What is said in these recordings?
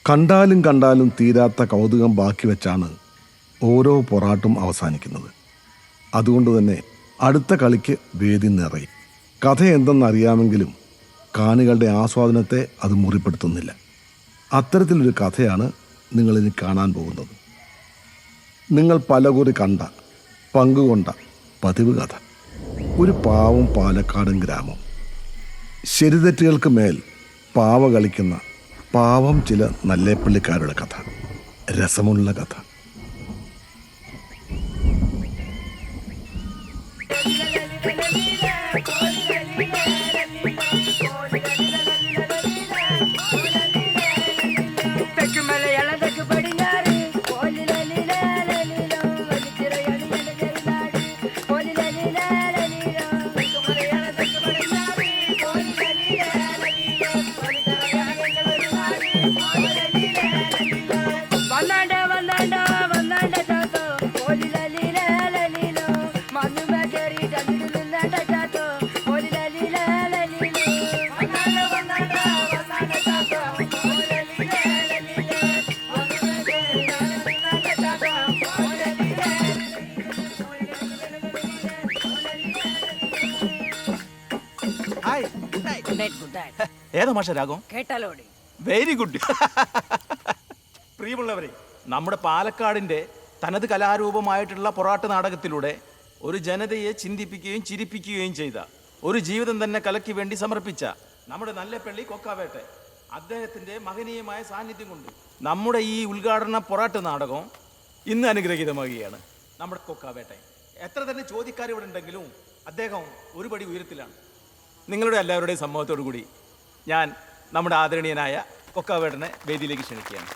കണ്ടാലും കണ്ടാലും തീരാത്ത കൗതുകം ബാക്കി വെച്ചാണ് ഓരോ പൊറാട്ടും അവസാനിക്കുന്നത്. അതുകൊണ്ട് തന്നെ അടുത്ത കളിക്ക് വേദി നിറയും. കഥ എന്തെന്നറിയാമെങ്കിലും കാണികളുടെ ആസ്വാദനത്തെ അത് മുറിപ്പെടുത്തുന്നില്ല. അത്തരത്തിലൊരു കഥയാണ് നിങ്ങളിനി കാണാൻ പോകുന്നത്. നിങ്ങൾ പലകുറി കണ്ട, പങ്കുകൊണ്ട പതിവ് കഥ. ഒരു പാവം പാലക്കാടൻ ഗ്രാമം. ശരിതെറ്റുകൾക്ക് മേൽ പാവ കളിക്കുന്ന പാവം ചില നല്ലേപ്പള്ളിക്കാരുടെ കഥ. രസമുള്ള കഥ. ഏതാ മാഷ രാഗം? കേട്ടാലോടി. Very good. പ്രിയമുള്ളവരെ, നമ്മുടെ പാലക്കാടിന്റെ തനത് കലാരൂപമായിട്ടുള്ള പൊറാട്ട് നാടകത്തിലൂടെ ഒരു ജനതയെ ചിന്തിപ്പിക്കുകയും ചിരിപ്പിക്കുകയും ചെയ്ത, ഒരു ജീവിതം തന്നെ കലയ്ക്ക് വേണ്ടി സമർപ്പിച്ച നമ്മുടെ നല്ലേപ്പള്ളി കൊക്കാവേട്ടെ അദ്ദേഹത്തിന്റെ മഹനീയമായ സാന്നിധ്യം കൊണ്ട് നമ്മുടെ ഈ ഉദ്ഘാടന പൊറാട്ട് നാടകം ഇന്ന് അനുഗ്രഹീതമാകുകയാണ്. നമ്മുടെ കൊക്കാവേട്ടെ എത്ര തന്നെ ചോദ്യക്കാർ ഇവിടെ ഉണ്ടെങ്കിലും അദ്ദേഹം ഒരുപടി ഉയരത്തിലാണ്. നിങ്ങളുടെ എല്ലാവരുടെയും സമ്മതത്തോടു കൂടി ഞാൻ നമ്മുടെ ആദരണീയനായ കൊക്കാവേട്ടനെ വേദിയിലേക്ക് ക്ഷണിക്കുകയാണ്.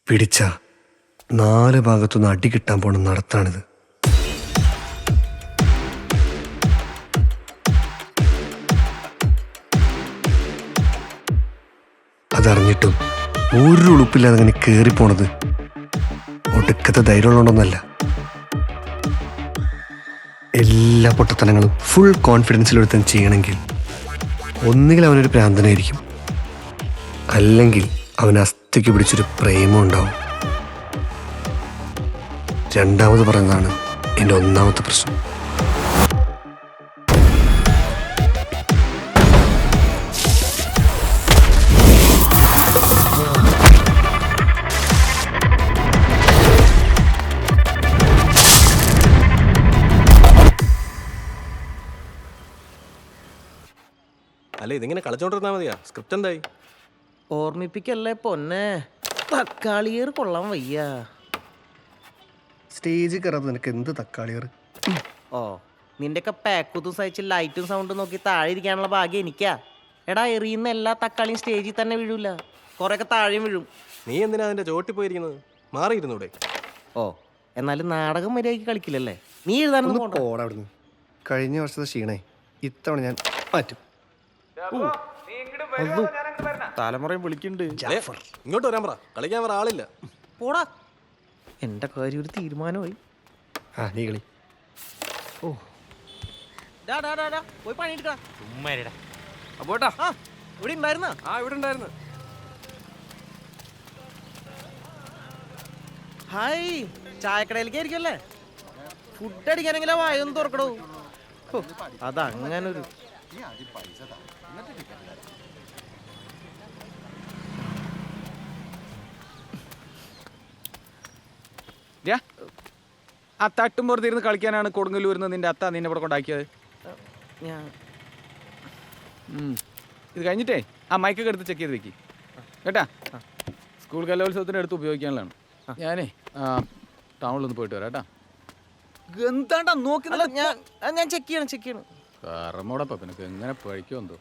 പിടിച്ച 4 ഭാഗത്തുനിന്ന് അടി കിട്ടാൻ പോണ നടത്താണിത്. അതറിഞ്ഞിട്ടും ഒരു ഉളുപ്പില്ലാതെ അങ്ങനെ കയറിപ്പോണത് ഒടുക്കത്തെ ധൈര്യമുള്ളതുകൊണ്ടൊന്നല്ല. എല്ലാ പൊട്ടത്തനങ്ങളും ഫുൾ കോൺഫിഡൻസിലെടുത്ത് ചെയ്യണമെങ്കിൽ ഒന്നുകിൽ അവനൊരു പ്രാന്തനായിരിക്കും, അല്ലെങ്കിൽ അവൻ അസ്ഥിക്ക് പിടിച്ചൊരു പ്രേമം ഉണ്ടാവും. രണ്ടാമത് പറയുന്നതാണ് എൻ്റെ ഒന്നാമത്തെ പ്രശ്നം. അല്ല, ഇതിങ്ങനെ കളിച്ചോണ്ടിരുന്നാ മതിയാ? സ്ക്രിപ്റ്റ് എന്തായി? ഓർമ്മിപ്പിക്കല്ലേ പൊന്നെ, തക്കാളിയേർ കൊള്ളാൻ വയ്യ. സ്റ്റേജിൽ കയറാതെ നിനക്ക് എന്ത് തക്കാളിയർ? ഓ, നിന്റെയൊക്കെ പാക്കുത്തും സഹിച്ച് ലൈറ്റും സൗണ്ടും നോക്കി താഴെ ഇരിക്കാനുള്ള ഭാഗ്യം എനിക്കാ. എടാ എറിയുന്ന എല്ലാ തക്കാളിയും സ്റ്റേജിൽ തന്നെ വീഴൂല, കുറെയൊക്കെ താഴെയും വീഴും. നീ എന്തിനാ അതിന്റെ ചോട്ടി പോയിരിക്കുന്നത്? മാറിയിരുന്നൂടെ? ഓ, എന്നാലും നാടകം മര്യാദയ്ക്ക് കളിക്കില്ലല്ലേ? നീ എഴുതാനൊന്നും പോണ്ട. പോടാ അവിടുന്ന്. കഴിഞ്ഞ വർഷത്തെ ക്ഷീണേ ഇത്തവണ ഞാൻ മാറ്റും. തലമുറയും വിളിക്കുന്നുണ്ട്. ഏ, ഇങ്ങോട്ട് വരാൻ പറ, കളിക്കാൻ വേറെ ആളില്ല. പോടാ, എന്റെ കാര്യം ഒരു തീരുമാനമായി. ആ നീ കളി. ഡാ, ഡാ, ഡാ, ഡാ, പോയി പണിയെടുക്കടാ. അപ്പോട്ടാ. ആ, ഇവിടെ ഉണ്ടായിരുന്ന. ആ, ഇവിടെ ഉണ്ടായിരുന്നു. ഹായ്, ചായക്കടയിലേക്ക് ആയിരിക്കും അല്ലേ? ഫുഡ് അടിക്കാനെങ്കിലും വായൊന്ന് തുറക്കടോ. അതങ്ങനൊരു ആ തട്ടും പുറത്തിരുന്ന് കളിക്കാനാണ് കൊടുങ്ങല്ലൂരിന്ന് നിന്റെ അത്ത നിന്നെ ഇവിടെ കൊണ്ടാക്കിയത്. ഞാൻ ഇത് കഴിഞ്ഞിട്ടേ ആ മൈക്കൊക്കെ എടുത്ത് ചെക്ക് ചെയ്ത് വെക്കി കേട്ടാ. സ്കൂൾ കലോത്സവത്തിന് എടുത്ത് ഉപയോഗിക്കാനുള്ളതാണ്. ഞാനേ ടൗണിലൊന്ന് പോയിട്ട് വരാം കേട്ടാ. എന്താണ്ടാ നോക്കി ഞാൻ ചെക്ക് ചെയ്യണം. കറമോടൊപ്പം നിനക്ക് എങ്ങനെ പഴിക്കോ എന്തോ.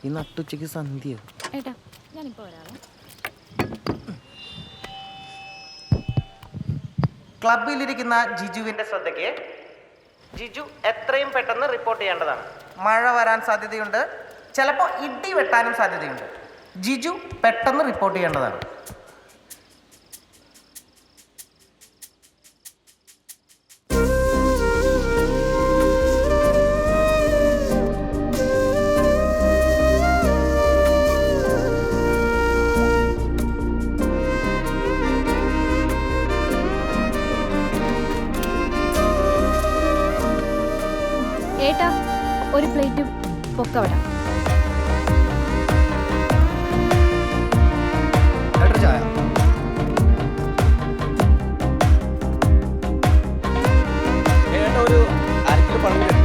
ഈ നട്ടുച്ചയ്ക്ക് സന്ധ്യ. ഏട്ടാ ഞാനിപ്പോ വരാവേ. ക്ലബിലിരിക്കുന്ന ജിജുവിന്റെ ശ്രദ്ധയ്ക്ക്. ജിജു എത്രയും പെട്ടെന്ന് റിപ്പോർട്ട് ചെയ്യേണ്ടതാണ്. മഴ വരാൻ സാധ്യതയുണ്ട്, ചിലപ്പോൾ ഇടി വെട്ടാനും സാധ്യതയുണ്ട്. ജിജു പെട്ടെന്ന് റിപ്പോർട്ട് ചെയ്യേണ്ടതാണ്. ഏട്ടാ ഒരു പ്ലേറ്റ് പൊക്കവട. ചായ. ഏട്ടാ ഒരു അരക്കിലോ പഴം കൂടി.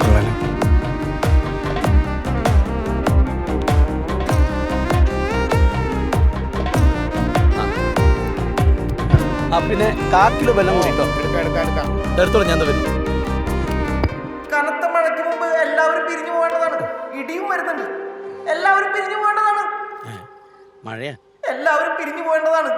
കൊള്ളാലോ. പിന്നെ 1/4 കിലോ വെള്ളം കൂടിട്ടോ. എടുത്തോളൂ, ഞാൻ വരുന്നു. കനത്ത മഴയ്ക്ക് മുമ്പ് എല്ലാവരും പിരിഞ്ഞു പോകേണ്ടതാണ്. ഇടിയും വരുന്നുണ്ട്, എല്ലാവരും പിരിഞ്ഞു പോകേണ്ടതാണ്. മഴയാ, എല്ലാവരും പിരിഞ്ഞു പോകേണ്ടതാണ്.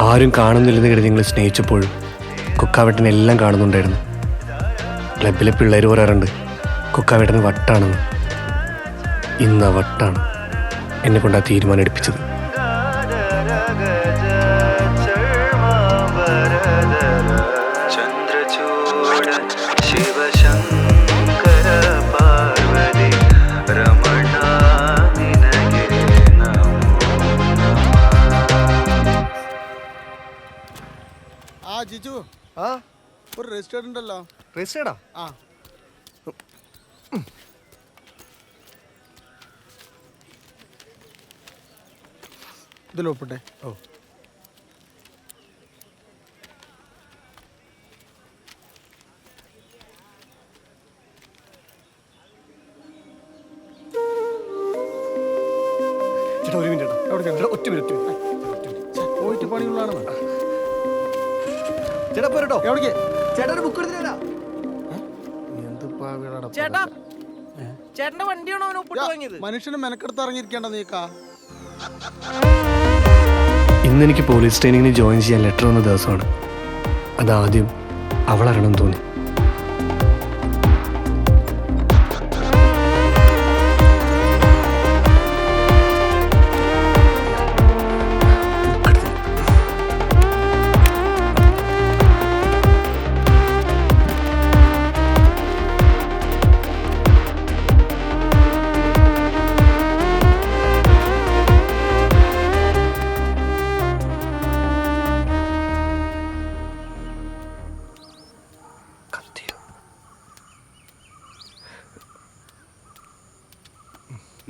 ആരും കാണുന്നില്ലെന്ന് കരുതി നിങ്ങൾ സ്നേഹിച്ചപ്പോഴും കുക്കാവേട്ടനെ എല്ലാം കാണുന്നുണ്ടായിരുന്നു. ക്ലബിലെ പിള്ളേർ പറയാറുണ്ട് കുക്കാവേട്ടന് വട്ടാണെന്ന്. ഇന്ന് ആ വട്ടാണ് എന്നെ കൊണ്ട് ആ തീരുമാനം എടുപ്പിച്ചത്. ആ ജിജു, ആ ഒരു രജിസ്റ്റർ ഉണ്ടല്ലോ. രജിസ്റ്റേർഡാ? ആ ഇതിലൊപ്പിട്ടെ. ഓ. ചേട്ടാ ഒരു മിനിറ്റ്. ചേട്ടാ ഒറ്റ മിനിറ്റ്. പോയിട്ട് പണിയുള്ളതാണ്. ചേട്ടാ പോരട്ടോ. എവിടേക്ക്? ചേട്ടാ ഒരു ബുക്ക് എടുത്തിട്ടാ. ചേട്ടാ, ചേട്ടന്റെ വണ്ടിയാണോ അവൻ ഒപ്പിട്ട് വാങ്ങിയത്? മനുഷ്യന് മെനക്കെടുത്ത് ഇറങ്ങിയിരിക്കേണ്ട നീക്കാ. ഇന്ന് എനിക്ക് പോലീസ് ട്രെയിനിങ്ങിന് ജോയിൻ ചെയ്യാൻ ലെറ്റർ വന്ന ദിവസമാണ്. അതാദ്യം അവളറിയണം തോന്നി.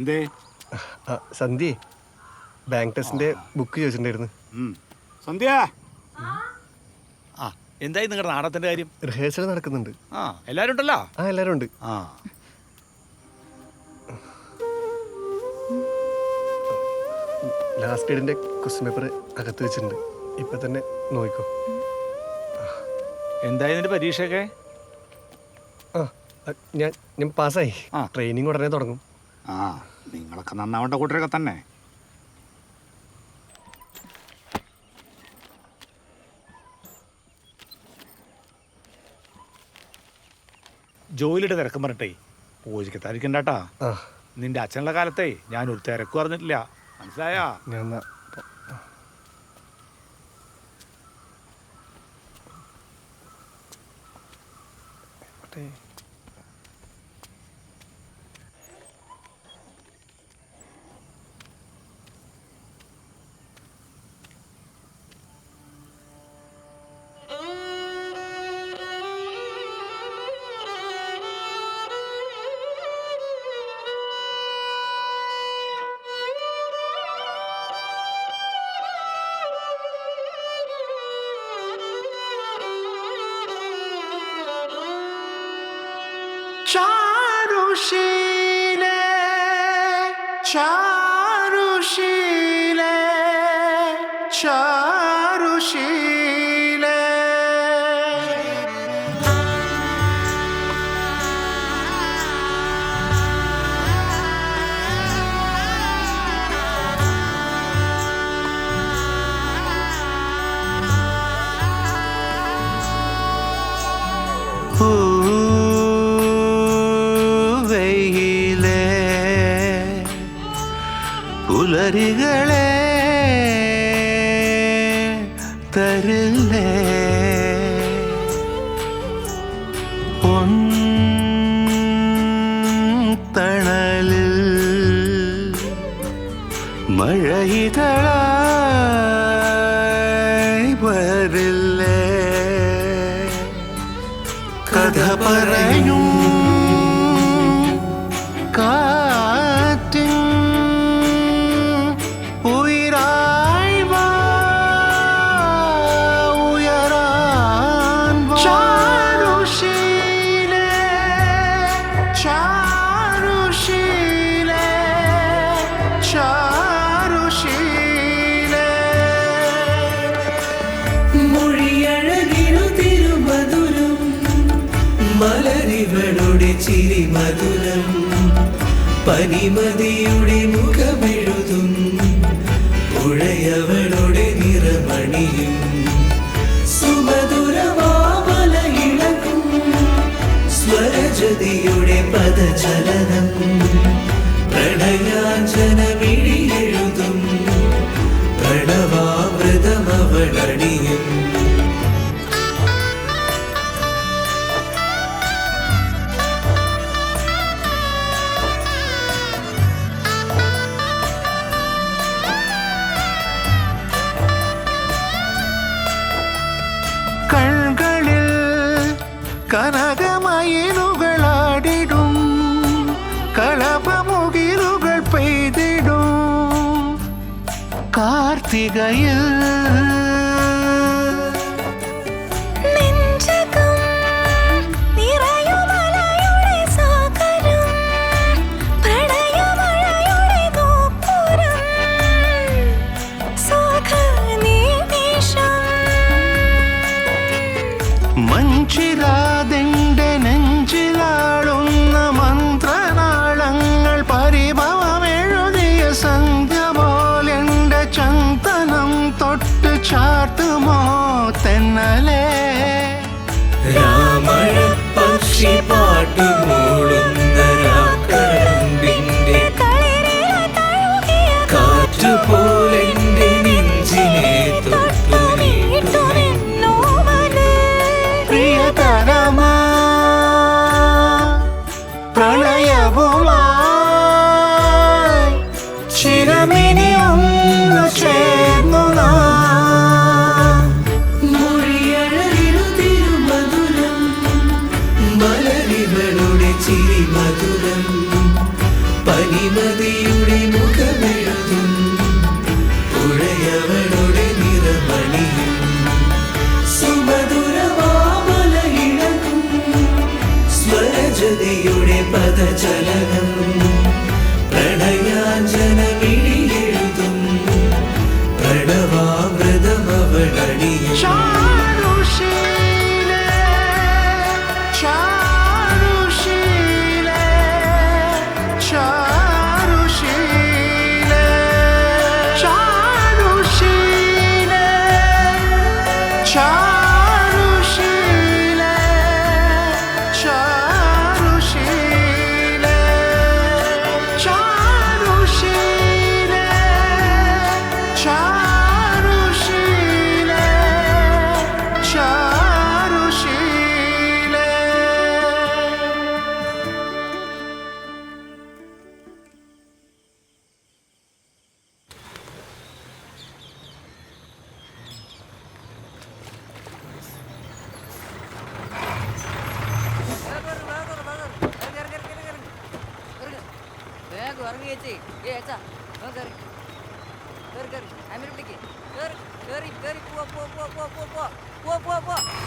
എന്തേ സന്ധ്യേ, ബാങ്ക് ടെസ്റ്റിന്റെ ബുക്ക് ചോദിച്ചിട്ടുണ്ടായിരുന്നു. സന്ധ്യ ആ എന്തായി നിങ്ങളുടെ നാടകത്തിന്റെ കാര്യം? റിഹേഴ്സൽ നടക്കുന്നുണ്ട്. ആ എല്ലാരും ഉണ്ടല്ലോ? ആ എല്ലാരും ഉണ്ട്. ആ ലാസ്റ്റ് ഇയറിന്റെ ക്വസ്റ്റ്യൻ പേപ്പർ അകത്ത് വെച്ചിട്ടുണ്ട്. ഇപ്പൊ തന്നെ നോക്കിക്കോ. എന്തായി നിന്റെ പരീക്ഷയൊക്കെ? ആ ഞാൻ പാസ്സായി. ട്രെയിനിങ് ഉടനെ തുടങ്ങും. ആ നിങ്ങളൊക്കെ നന്നാവേണ്ട കൂട്ടരൊക്കെ തന്നെ. ജോലിയുടെ തിരക്കും പറഞ്ഞിട്ടേ പൂജയ്ക്ക് തരിക്കണ്ടാട്ടാ. നിന്റെ അച്ഛനുള്ള കാലത്തെ ഞാൻ ഒരു തിരക്ക് പറഞ്ഞിട്ടില്ല, മനസ്സിലായാ? ഞാൻ ചാരുശീലേ ചാരുശീലേ ചാരുശീലേ പുലരികളെ തരില്ലേ തണലിൽ മഴയിതളായി വരില്ലേ കഥ പറയും കാറ്റിൻ ഉയരായി വാ ഉയരാൻ ചാരുശീലേ ചാരുശീലേ ചാരുശീലേ മൊഴിയഴകിനു തിരുമധുരം മലരിവളുടെ ചിരി മധുരം പനിമതിയുടെ മുഖമെഴുതും പുഴയവളുടെ നിറമണിയും സുമധുരമാമല ഇളകും സ്വരജതിയുടെ പദചലനം പ്രണയാഞ്ജനമിഴിയെഴുതും പ്രണവാമൃതമവളണിയും കൺകളിൽ കനകമയിലുകളാടിടും കളപമുകിലുകൾ പെയ്തിടും കാർത്തികയിൽ മഞ്ചിരാതെന്റെ നെഞ്ചിലാടുന്ന മന്ത്രനാളങ്ങൾ പരിഭവമെഴുതിയ സന്ധ്യ പോലെന്റെ ചന്ദനം തൊട്ട് ചാട്ടുമോ തെന്നലേ രാമഴ പക്ഷി പാട്ടുമൂളുന്ന രാക്കടമ്പിന്റെ കാറ്റുപോലെന്റെ നെഞ്ചിനെ തൊട്ടു നീട്ടുമെന്നോ പ്രിയതരമാ പ്രണയവുമായി ചിരമിനി ഒന്ന് ചേർന്നു മൊഴിയഴകിനു തിരുമധുരം മലരിവളുടെ ചിരി ചേച്ചി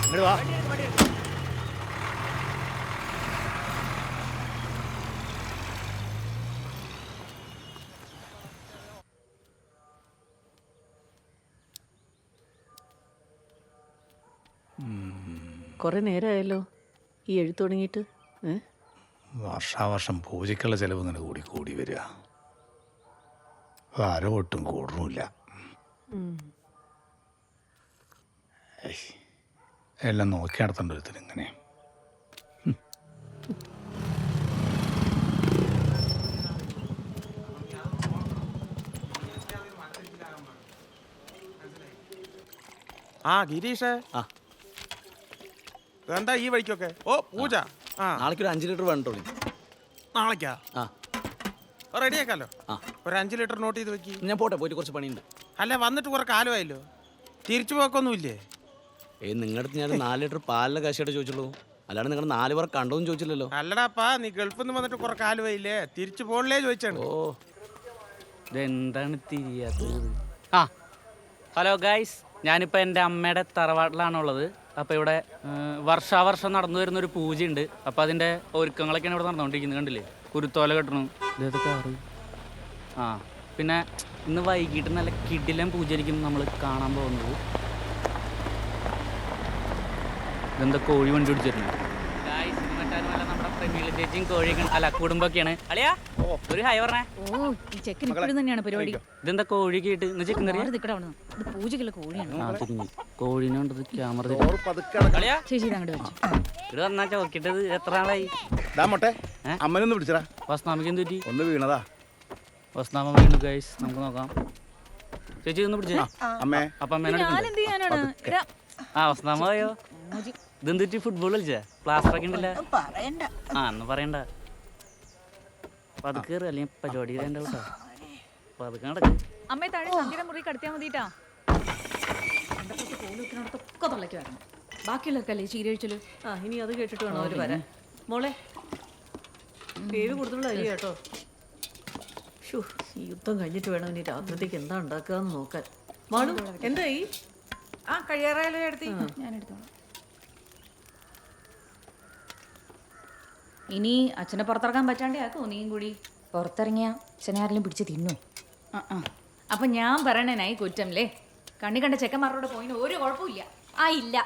ഇങ്ങട് വാ. കുറെ നേരമായല്ലോ ഈ എഴുത്ത് തുടങ്ങിയിട്ട്. വർഷാവർഷം പൂജയ്ക്കുള്ള ചിലവ് ഇങ്ങനെ കൂടി കൂടി വരിക. ആരോ ഒട്ടും കൂടണമില്ല. എല്ലാം നോക്കി നടത്തേണ്ട ഒരുത്തിന് ഇങ്ങനെ. ആ ഗിരീഷേ, എന്താ ഈ വഴിക്കൊക്കെ? ഓ പൂജ. ആ നാളേക്ക് ഒരു 5 ലിറ്റർ വേണ്ടോ? നാളേക്കാ? ആ റെഡിയാക്കാലോ. ഒരു 5 ലിറ്റർ നോട്ട് ചെയ്ത് വെക്കി. ഞാൻ പോട്ടെ, പോയിട്ട് കുറച്ച് പണിയുണ്ട്. അല്ല വന്നിട്ട് കുറെ കാലമായല്ലോ, തിരിച്ചു പോക്കൊന്നുമില്ലേ? നിങ്ങളുടെ അടുത്ത് ഞാൻ 4 ലിറ്റർ പാലിൻ്റെ കാശായിട്ട് ചോദിച്ചുള്ളൂ, അല്ലാണ്ട് നിങ്ങൾ 4 പേർ കണ്ടോന്ന് ചോദിച്ചില്ലല്ലോ. അല്ലടാപ്പാ, നീ ഗൾഫിൽ നിന്ന് വന്നിട്ട് കുറെ കാലമായില്ലേ, തിരിച്ചു പോകണല്ലേ ചോദിച്ചാണ്. ഓ ഇതെന്താണ് തിരിയാത്തത്? ആ ഹലോ ഗൈസ്, ഞാനിപ്പോൾ എൻ്റെ അമ്മയുടെ തറവാട്ടിലാണുള്ളത്. അപ്പോൾ ഇവിടെ വർഷാവർഷം നടന്നു വരുന്നൊരു പൂജയുണ്ട്. അപ്പോൾ അതിൻ്റെ ഒരുക്കങ്ങളൊക്കെയാണ് ഇവിടെ നടന്നുകൊണ്ടിരിക്കുന്നത്. കണ്ടില്ലേ, കുരുത്തോല കെട്ടണം. ഇതൊക്കെ കാറ്. ആ പിന്നെ ഇന്ന് വൈകിട്ട് നല്ല കിടിലൻ പൂജയായിരിക്കും നമ്മൾ കാണാൻ പോകുന്നത്. ഇതെന്താ കോഴി വണ്ടി പിടിച്ചിരുന്നു? നമ്മുടെ പ്രമീള ചേച്ചിയും കോഴിയൊക്കെ അല്ല കുടുംബമൊക്കെയാണ്. അളിയാ ഒരു ഹായ് പറഞ്ഞേ. ഓ ഈ ചെക്കൻ ഇപ്പോഴും തന്നെയാണ് പരിപാടി. ഇതെന്താ കോഴിക്ക് ഇട്ട് ഇന്ന് ചിക്കൻ കറി? ഇത് പൂജക്കുള്ള കോഴിയാണ്. ആ തിരിഞ്ഞു കോഴിനോണ്ട് ക്യാമറ ചേച്ചി ഇത് അങ്ങോട്ട് വെച്ചു. ഇവിടെ വന്നാ ചോക്കിട്ടത് എത്ര നാളായി? അമ്മനൊന്ന് പിടിച്ചടാ. വസ്നാമയ്ക്ക് എന്ത് പറ്റി? ഒന്ന് വീണതാ. വസ്നാമ വീണു ഗൈസ്, നമുക്ക് നോക്കാം. ചേച്ചി ഒന്ന് പിടിച്ചേ. അമ്മേ അപ്പൊ അമ്മേനോട് ആ വസ്നാമ പോയോ? ഇതെന്ത് പറ്റി? ഫുട്ബോൾ കളിച്ചാ? പ്ലാസ്റ്റർ ഒക്കെ ഉണ്ടല്ല. ആ എന്ന് പറയണ്ട. പതുക്കെ അല്ലെങ്കിൽ പരിപാടി കേട്ടോ. പതുക്കെ നടക്കും. അമ്മയെ താഴെ സന്ധ്യയുടെ മുറി കടത്തിയാൽ മതിട്ടാ. കോലൊക്കെ തൊള്ളയ്ക്ക് വരണം. ബാക്കിയുള്ളൊക്കെ അല്ലേ ചീരഴിച്ചല്. ആ ഇനി അത് കേട്ടിട്ട് വേണം അവർ വരാൻ. മോളെ പേര് കൂടുതലുള്ള അരി കേട്ടോ. ഈ യുദ്ധം കഴിഞ്ഞിട്ട് വേണം ഇനി രാത്രിത്തേക്ക് എന്താ ഉണ്ടാക്കാന്ന് നോക്കാൻ. മാളു എന്തായി? ആ കഴിയാറായാലോ എടുത്തി. ഞാൻ എടുത്തോളാം. ഇനി അച്ഛനെ പുറത്തിറക്കാൻ പറ്റാണ്ടേ ആക്കോ നീയും കൂടി. പുറത്തിറങ്ങിയ അച്ഛനെ ആരെങ്കിലും പിടിച്ച് തിന്നു. അപ്പൊ ഞാൻ പറയണേനായി കുറ്റംല്ലേ. കണ്ണി കണ്ട ചെക്കന്മാരോട് പോയിന് ഒരു കുഴപ്പമില്ല. ആ ഇല്ല,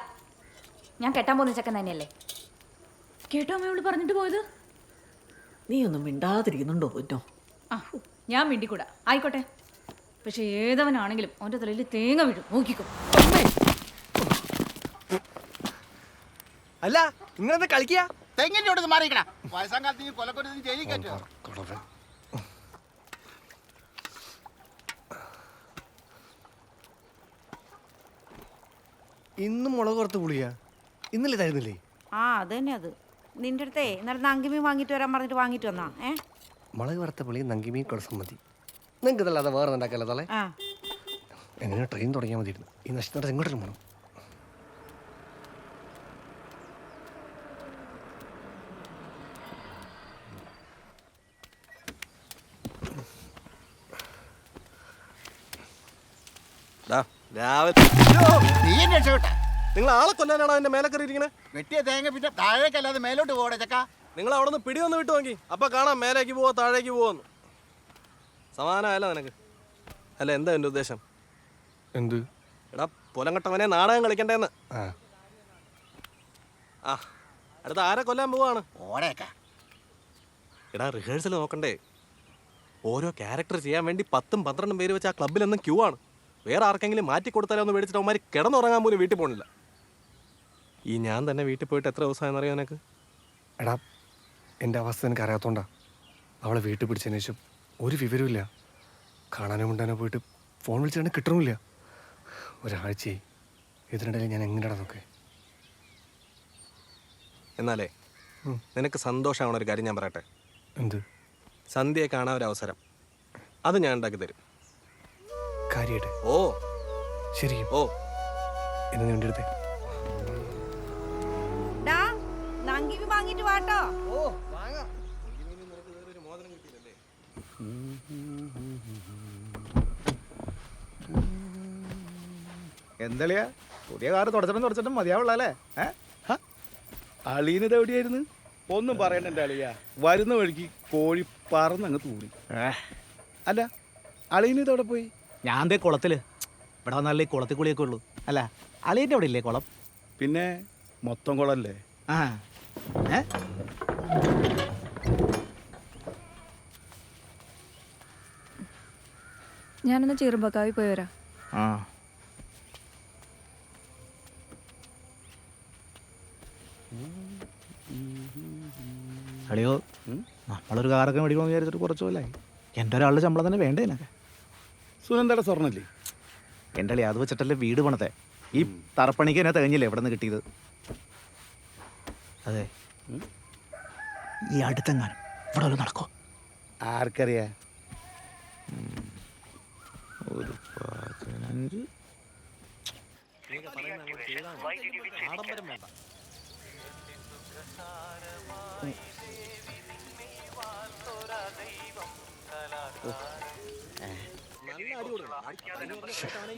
ഞാൻ കെട്ടാൻ പോകുന്ന ചെക്കൻ തന്നെയല്ലേ. കേട്ടോ അമ്മയോട് പറഞ്ഞിട്ട് പോയത്? നീ ഒന്നും മിണ്ടാതിരിക്കുന്നുണ്ടോ പൊന്നോ? ആ ഞാൻ മിണ്ടിക്കൂടാ, ആയിക്കോട്ടെ. പക്ഷെ ഏതവനാണെങ്കിലും അവൻ്റെ തലയിൽ തേങ്ങ വീഴും, നോക്കിക്കോ. അല്ല നിങ്ങളെന്താ കളിക്കുക? തെങ്ങിൻ്റെ മാറിക്കണ വയസ്സാം കാലത്ത് നീ കൊലക്കൊരു ജയിലിൽ കയറ്റുക. ഇന്നും മുളക് വറുത്ത് പുളിയാ? ഇന്നലെ തരുന്നില്ലേ? ആ അത് തന്നെ. അത് നിന്റെ അടുത്തേ ഇന്നലെ നങ്കിമീൻ വാങ്ങിട്ട് വരാൻ പറഞ്ഞിട്ട് വാങ്ങിട്ട് വന്നാ. മുളക് വറുത്ത പുളി നങ്കിമീൻ കുഴസം മതി. നിങ്ങൾക്ക് ഇതല്ലാതെ വേറെ ഉണ്ടാക്കല്ലോ തളെ. എങ്ങനെ ട്രെയിൻ തുടങ്ങിയാൽ മതിയിരുന്നു. ഈ നഷ്ടം എങ്ങോട്ടും പോകണം. നിങ്ങൾ ആളെ കൊല്ലാനാണോ എന്റെ മേലെ കയറി ഇരിക്കണേ? വെട്ടിയ തേങ്ങ പിന്നെ താഴേക്കല്ലാതെ മേലോട്ട് പോകണേ ചക്ക. നിങ്ങൾ അവിടെ നിന്ന് പിടിയൊന്ന് വിട്ടു നോക്കി, അപ്പൊ കാണാം മേലേക്ക് പോവോ താഴേക്ക് പോവോന്ന്. സമാനമല്ല നിനക്ക്. അല്ല എന്താ എൻ്റെ ഉദ്ദേശം? എന്ത്? എടാ പൊലങ്കട്ടവനെ നാടകം കളിക്കണ്ടേന്ന്. ആ അടുത്ത ആരെ കൊല്ലാൻ പോവാണ്? എടാ റിഹേഴ്സൽ നോക്കണ്ടേ? ഓരോ ക്യാരക്ടർ ചെയ്യാൻ വേണ്ടി 10ഉം 12ഉം പേര് വെച്ച് ആ ക്ലബ്ബിലെന്നും ക്യൂ ആണ്. വേറെ ആർക്കെങ്കിലും മാറ്റി കൊടുത്താലോ ഒന്ന് മേടിച്ചിട്ട് അവന്മാർ കിടന്നുറങ്ങാൻ പോലും വീട്ടിൽ പോകണില്ല. ഈ ഞാൻ തന്നെ വീട്ടിൽ പോയിട്ട് എത്ര ദിവസമായെന്ന് അറിയാം നിനക്ക്? എടാ എൻ്റെ അവസ്ഥ എനിക്ക് അറിയാത്തോണ്ടാ. അവളെ വീട്ടിൽ പിടിച്ചതിന് ശേഷം ഒരു വിവരമില്ല. കാണാനോ മിണ്ടാനോ പോയിട്ട് ഫോൺ വിളിച്ചാൽ കിട്ടണമില്ല. ഒരാഴ്ചയായി. ഇതിനിടയിൽ ഞാൻ എങ്ങനെയാടാ നോക്കേ? എന്നാലേ നിനക്ക് സന്തോഷമാവണ ഒരു കാര്യം ഞാൻ പറയട്ടെ. എന്ത്? സന്ധ്യയെ കാണാൻ ഒരു അവസരം, അത് ഞാൻ ഉണ്ടാക്കി തരും. കാര്യമായിട്ട്? ഓ ശരിക്കും? ഓ എന്ന് നീ അടുത്തേ നങ്കിമീൻ വാങ്ങിട്ട് വാട്ടോ. എന്തളിയാ പുതിയ കാറ് തുടച്ചിട്ടും മതിയാവുള്ള അല്ലേ? അളീനിത് എവിടെയായിരുന്നു? ഒന്നും പറയണ്ട എൻ്റെ അളിയ. വരുന്ന വഴിക്ക് കോഴി പറന്നങ്ങ് തൂറി. അല്ല അളീനിത് എവിടെ പോയി? ഞാൻ ദേ കുളത്തില്. ഇവിടെ വന്നാലേ കുളത്തിൽ കുളിയൊക്കെ ഉള്ളൂ. അല്ല അളിയൻ്റെ അവിടെ ഇല്ലേ കുളം? പിന്നെ മൊത്തം കുളല്ലേ? ആ ഏ ഞാനൊന്ന് ചെറുമ്പക്കാവി പോയി വരാം. ആ അളിയോ, നമ്മളൊരു കാറൊക്കെ മേടിക്കണമെന്ന് വിചാരിച്ചിട്ട് കുറച്ച് പോലായി. എൻ്റെ ഒരാളുടെ ശമ്പളം തന്നെ വേണ്ടേ എനിക്ക്? സുനന്ദയുടെ സ്വർണ്ണല്ലേ? എൻ്റെ അളി അത് വെച്ചിട്ടല്ലേ വീട് പണത്തെ. ഈ തറപ്പണിക്ക് എന്നെ തികഞ്ഞില്ലേ എവിടെ നിന്ന് കിട്ടിയത്? അതെ, ഈ അടുത്തെങ്ങാനും ഇവിടെ ഒരു നടക്കോ? ആർക്കറിയാ? ഒരു 15 ആഡംബരം വേണ്ട.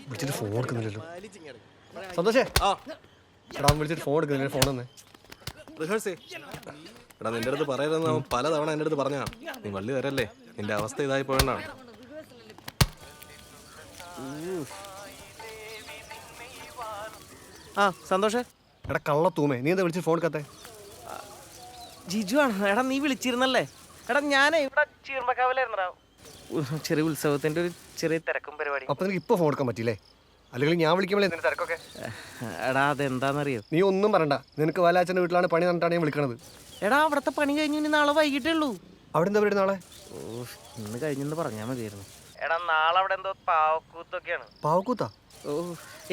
വിളിച്ചിട്ട് ഫോൺ എടുക്കുന്നില്ലല്ലോ. സന്തോഷേ, എടാ വിളിച്ചിട്ട് ഫോൺ എടുക്കുന്നില്ല. ഫോൺ തന്നെ റിഹേഴ്സേ. എടാ നിന്റെ അടുത്ത് പറയരുതെന്ന് അവൻ പലതവണ എൻ്റെ അടുത്ത് പറഞ്ഞാ. നീ വള്ളി വരല്ലേ, നിന്റെ അവസ്ഥ ഇതായി പോയെന്നാണ്. ആ സന്തോഷേ. എടാ കള്ള തൂമേ, നീ എന്താ വിളിച്ചിട്ട് ഫോൺ എടുക്കാത്തെ? ജിജു ആണ്. എടാ നീ വിളിച്ചിരുന്നല്ലേ? എടാ ഞാനേ ഇവിടെ ചീർമക്കാവിലായിരുന്നടാ. ചെറിയ ഉത്സവത്തിന്റെ ഒരു ചെറിയ തിരക്കും പരിപാടി. അപ്പൊ നിനക്ക് ഇപ്പൊ ഫോൺ എടുക്കാൻ പറ്റില്ലേ? അല്ലെങ്കിൽ ഞാൻ വിളിക്കുമ്പോഴേ നിന്റെ തിരക്കൊക്കെ. എടാ അതെന്താണെന്നറിയോ? നീ ഒന്നും പറയണ്ട. നിനക്ക് വാലാച്ചന്റെ വീട്ടിലാണ് പണി നടന്നിട്ടാണ് ഞാൻ വിളിക്കണത്. എടാ അവിടുത്തെ പണി കഴിഞ്ഞു, ഇനി നാളെ വൈകിട്ടേ ഉള്ളൂ. അവിടെ എന്താ പരിപാടി നാളെ? ഓ ഇന്ന് കഴിഞ്ഞെന്ന് പറഞ്ഞാൽ മതിയായിരുന്നു. എടാ നാളെ അവിടെ എന്തോ പാവക്കൂത്തൊക്കെയാണ്. പാവക്കൂത്താ? ഓ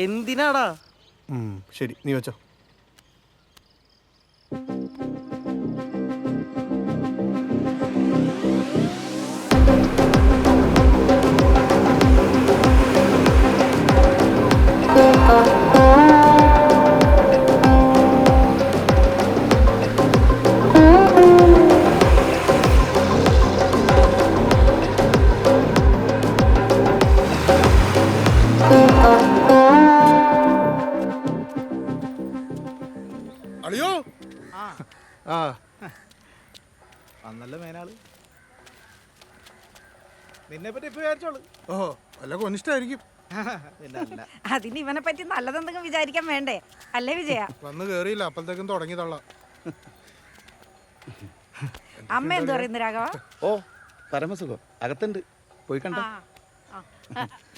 എന്തിനാടാ? ശരി, നീ വെച്ചോ. അളിയോ ആ അന്നല്ല മേനാള്. നിന്നെ പറ്റി ഇപ്പൊ വിചാരിച്ചോളൂ. ഓഹോ വല്ല കൊനിഷ്ടായിരിക്കും. അതിന് ഇവനെ പറ്റി നല്ലതെന്തെങ്കിലും വിചാരിക്കാൻ വേണ്ടേ? അല്ലേ വിജയ? വന്ന് കേറിയില്ല, അപ്പോഴത്തേക്കും തുടങ്ങി തള്ള. അമ്മ എന്ത് പറയുന്നു രാഘവ? ഓ പരമസുഖം. അകത്തുണ്ട്, പോയി കണ്ട.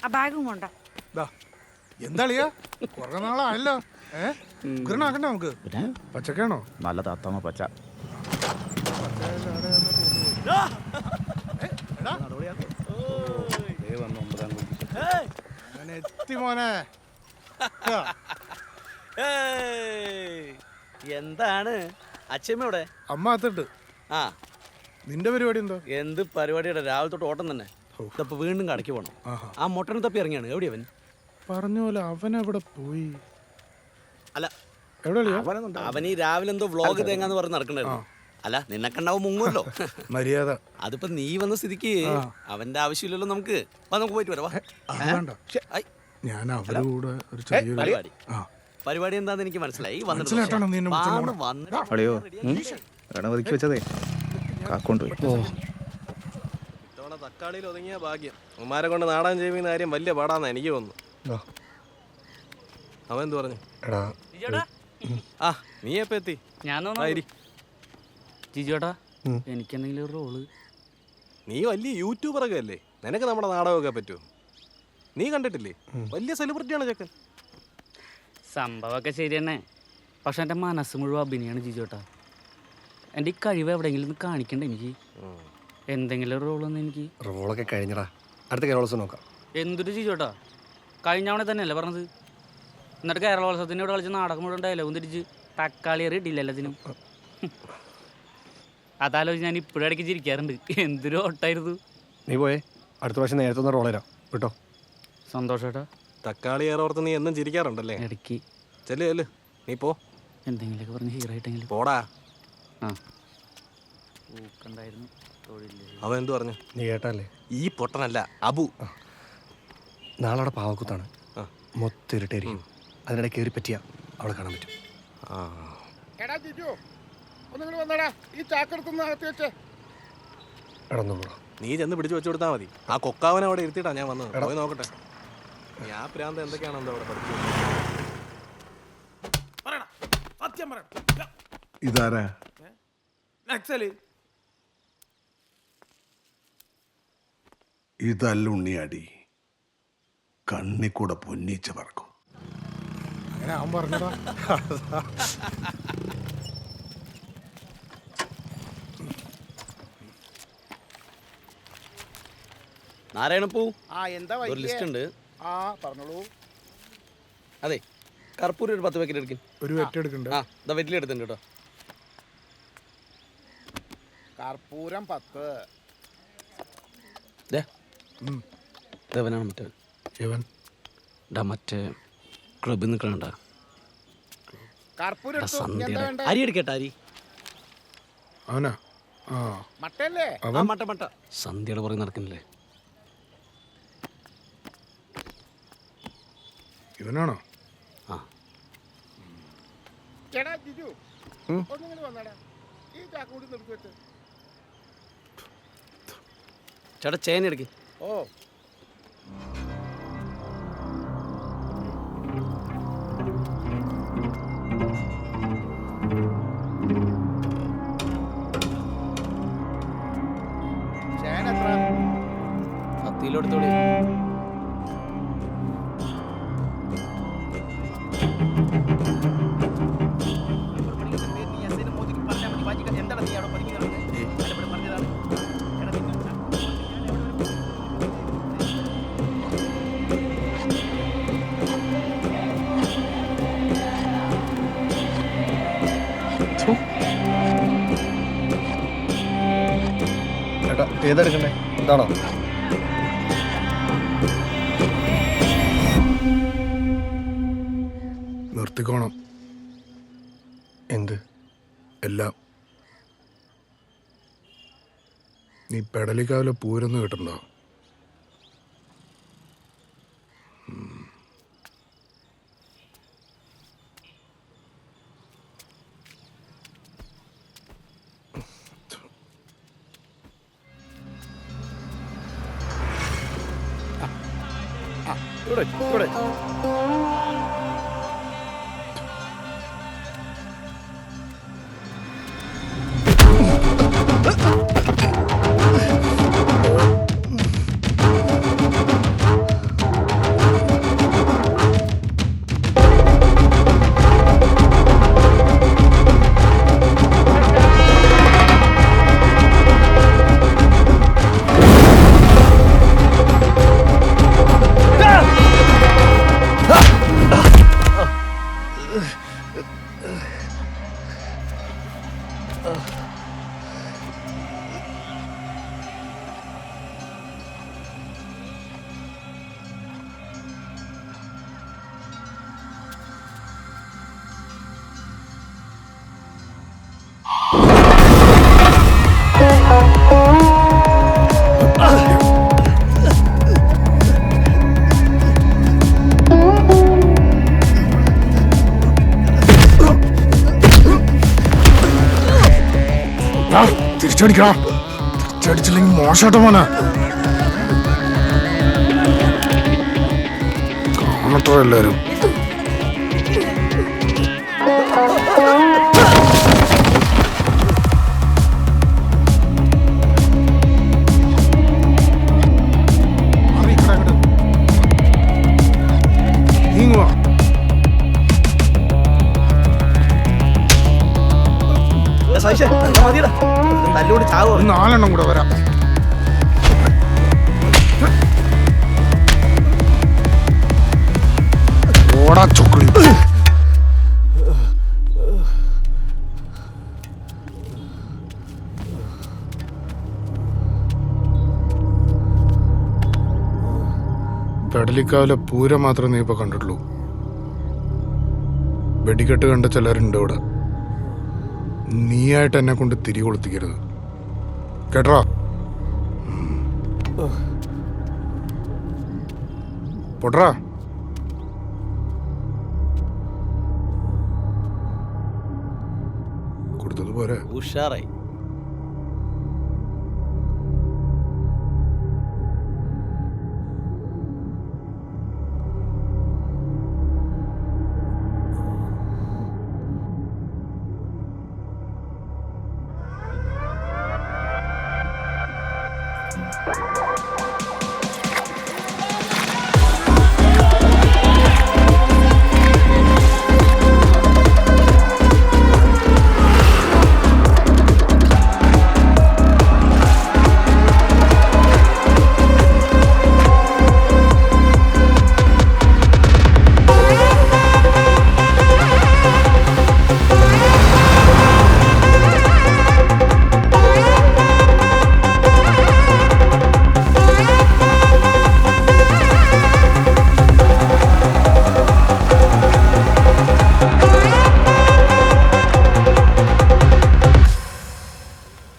ആ ബാഗും കൊണ്ടോ? എന്താളിയാ കുറെ നാളായല്ലോ. ഉഗ്രനാക്കണ്ട നമുക്ക്. പച്ചക്കാണോ? നല്ല താത്താമ പച്ച. എത്തി മോനെ. എന്താണ് അച്ഛമ്മയുടെ? അമ്മ അത്തിട്ട്. ആ നിന്റെ പരിപാടി എന്തോ? എന്ത് പരിപാടിയുടെ? രാവിലെ തൊട്ട് ഓട്ടം തന്നെ. ഇതപ്പോ വീണ്ടും കടയ്ക്ക് പോകണം. ആ മൊട്ടനെ തപ്പി ഇറങ്ങിയാണ്. എവിടെയാ അവൻ? പറഞ്ഞ പോലെ അവൻ എവിടെ പോയി? അല്ല എവിടെയാ അവൻ ഈ രാവിലെ എന്തോ വ്ളോഗ് തേങ്ങാന്ന് പറഞ്ഞ് നടക്കണ്ടായിരുന്നു. അല്ല നിന്നെ കണ്ടാവും മുങ്ങുമല്ലോ. മര്യാദ. അതിപ്പോ നീ വന്ന സ്ഥിതിക്ക് അവന്റെ ആവശ്യമില്ലല്ലോ. നമുക്ക് പോയിട്ട് വരാം. ഞാൻ അവരുടെ കൂടെ ഒരു ചെറിയൊരു പരിപാടി എന്താന്ന് എനിക്ക് മനസ്സിലായി. അളിയോ ഗണപതിക്ക് വെച്ചതേ കാക്കൊണ്ട് പോയി. ഇത്തവണ തക്കാളിയിൽ ഒതുങ്ങിയ ഭാഗ്യം. ഉമ്മാരെ കൊണ്ട് നാടൻ ചെയ്യുന്ന കാര്യം വലിയ പാടാന്നാ എനിക്ക് തോന്നുന്നു. അവൻ എന്ത് പറഞ്ഞു? ആ നീ എപ്പോ എത്തി? ഞാൻ ജിജോട്ടാ, എനിക്ക് എന്തെങ്കിലും ഒരു റോള്. നീ വലിയ യൂട്യൂബറൊക്കെ അല്ലേ, നിനക്ക് നമ്മുടെ നാടകമൊക്കെ പറ്റുമോ? നീ കണ്ടിട്ടില്ലേ, വലിയ സെലിബ്രിറ്റിയാണ് ചെക്കൻ. സംഭവമൊക്കെ ശരി തന്നെ, പക്ഷെ എൻ്റെ മനസ്സ് മുഴുവൻ അഭിനയാണ് ജിജോട്ടാ. എൻ്റെ ഈ കഴിവ് എവിടെയെങ്കിലും ഒന്ന് കാണിക്കണ്ടേ എനിക്ക്? എന്തെങ്കിലും റോളൊന്നും എനിക്ക്. റോളൊക്കെ കഴിഞ്ഞടാ, അടുത്ത കേരളോത്സവം നോക്കാം. എന്തൊരു ജിജോട്ടാ, കഴിഞ്ഞ തവണ തന്നെയല്ലേ പറഞ്ഞത്? എന്നിട്ട് കേരളോത്സവത്തിൻ്റെ ഇവിടെ കളിച്ച് നാടകം മുഴുവൻ ഡയലോഗും തിരിച്ച് തക്കാളി ഇട്ടില്ല എല്ലാത്തിനും. അതാലോചിച്ച് ഞാൻ ഇപ്പോഴും ഇടയ്ക്ക് ചിരിക്കാറുണ്ട്. എന്തൊരു ഓട്ടായിരുന്നു. നീ പോയേ, അടുത്ത പ്രാവശ്യം നേരത്തെ ഒന്ന് റോൾ തരാം കേട്ടോ. സന്തോഷേട്ടാ. തക്കാളി ഏറോർത്ത് നീ എന്നും ചിരിക്കാറുണ്ടല്ലേ? ഇടയ്ക്ക് ചെല്ലു നീ പോ. എന്തെങ്കിലുമൊക്കെ പറഞ്ഞ് ഹീറോ ആയിട്ടെങ്കിലും പോടാ. ആ ഊക്കണ്ടായിരുന്നു. അവൻ എന്തു പറഞ്ഞു? നീ കേട്ടല്ലേ? ഈ പൊട്ടനല്ല, അബു. നാളെ അവിടെ പാവക്കുത്താണ്. മൊത്തം ഇരുട്ടായിരിക്കും. അതിനിടെ കയറി പറ്റിയാ അവളെ കാണാൻ പറ്റും. എടാ ജിജു, ഒന്നിങ്ങോട്ട് വന്നടാ. ഈ ചാക്കെടുത്തൊന്ന് അകത്ത് വെച്ചേ. നീ ചെന്ന് പിടിച്ചു വെച്ചു കൊടുത്താൽ മതി. ആ കൊക്കാവനെ അവിടെ ഇരുത്തിയിട്ടാ ഞാൻ വന്നത്. പോയി നോക്കട്ടെ. ഞാൻ പ്രാന്ത് എന്തൊക്കെയാണോ അവിടെ പഠിച്ചു. സത്യം പറയണം. ഇതാരാ? നക്സല്. ഇതല്ല ഉണ്ണിയാടി, കണ്ണിക്കൂടെ പൊന്നീച്ച പറക്കും. അങ്ങനെ അവൻ പറഞ്ഞതാ. നാരായണപ്പൂ, ആ എന്താ ഒരു ലിസ്റ്റ് ഉണ്ട്. ആ പറഞ്ഞോളൂ. അതെ, കർപ്പൂരം ഒരു 10 പാക്കറ്റ് എടുക്കും. ഒരു വെറ്റ് എടുക്കണ്ട. ആ, ഇതാ വെറ്റില എടുത്തുണ്ട് കേട്ടോ. കർപ്പൂരം 10. ദേവനാണ് മറ്റേ മറ്റേ ക്ലബിൽ നിൽക്കണ കർപ്പൂരം അരി എടുക്കട്ടെ. അരി അവനാ? മട്ടല്ലേ? മട്ട സന്ധ്യയുടെ പുറകെ നടക്കുന്നില്ലേ? ഇവനാണോ? ആ. ചേട്ടാ ജിജു, ഒന്നിങ്ങനെ വന്നടാ. ഈ ചാക്ക് കൂടി നിർത്തി വെച്ച്. ചേട്ടാ ചേന എടുക്കും. ഓ, ചേന എത്ര? 10 കിലോ എടുത്തോളി. ചേട്ടാ ഏതെടുക്കണ്ടേ? ഇതാണോ? നിർത്തിക്കോണം. എന്ത്? എല്ലാം. നീ പെടലിക്കാവിലെ പൂരൊന്നും കേട്ടിട്ടുണ്ടോ? ഇവിടെ തിരിച്ചടിക്കണം. തിരിച്ചടിച്ചില്ലെങ്കിൽ മോശമായിട്ട് പോനെ കാണട്ടോ എല്ലാരും. നാലെണ്ണം കൂടെ വരാം. ഓടാ ചൊക്കളി. പെടലിക്കാവിലെ പൂരം മാത്രമേ നീ ഇപ്പൊ കണ്ടിട്ടുള്ളൂ. വെടിക്കെട്ട് കണ്ട ചിലരുണ്ട് ഇവിടെ. നീയായിട്ട് എന്നെ കൊണ്ട് തിരി കൊളുത്തിക്കരുത് കേട്ടോ. പൊട്ടറാ കൊടുത്തത് പോരെ. ഉഷാറായി.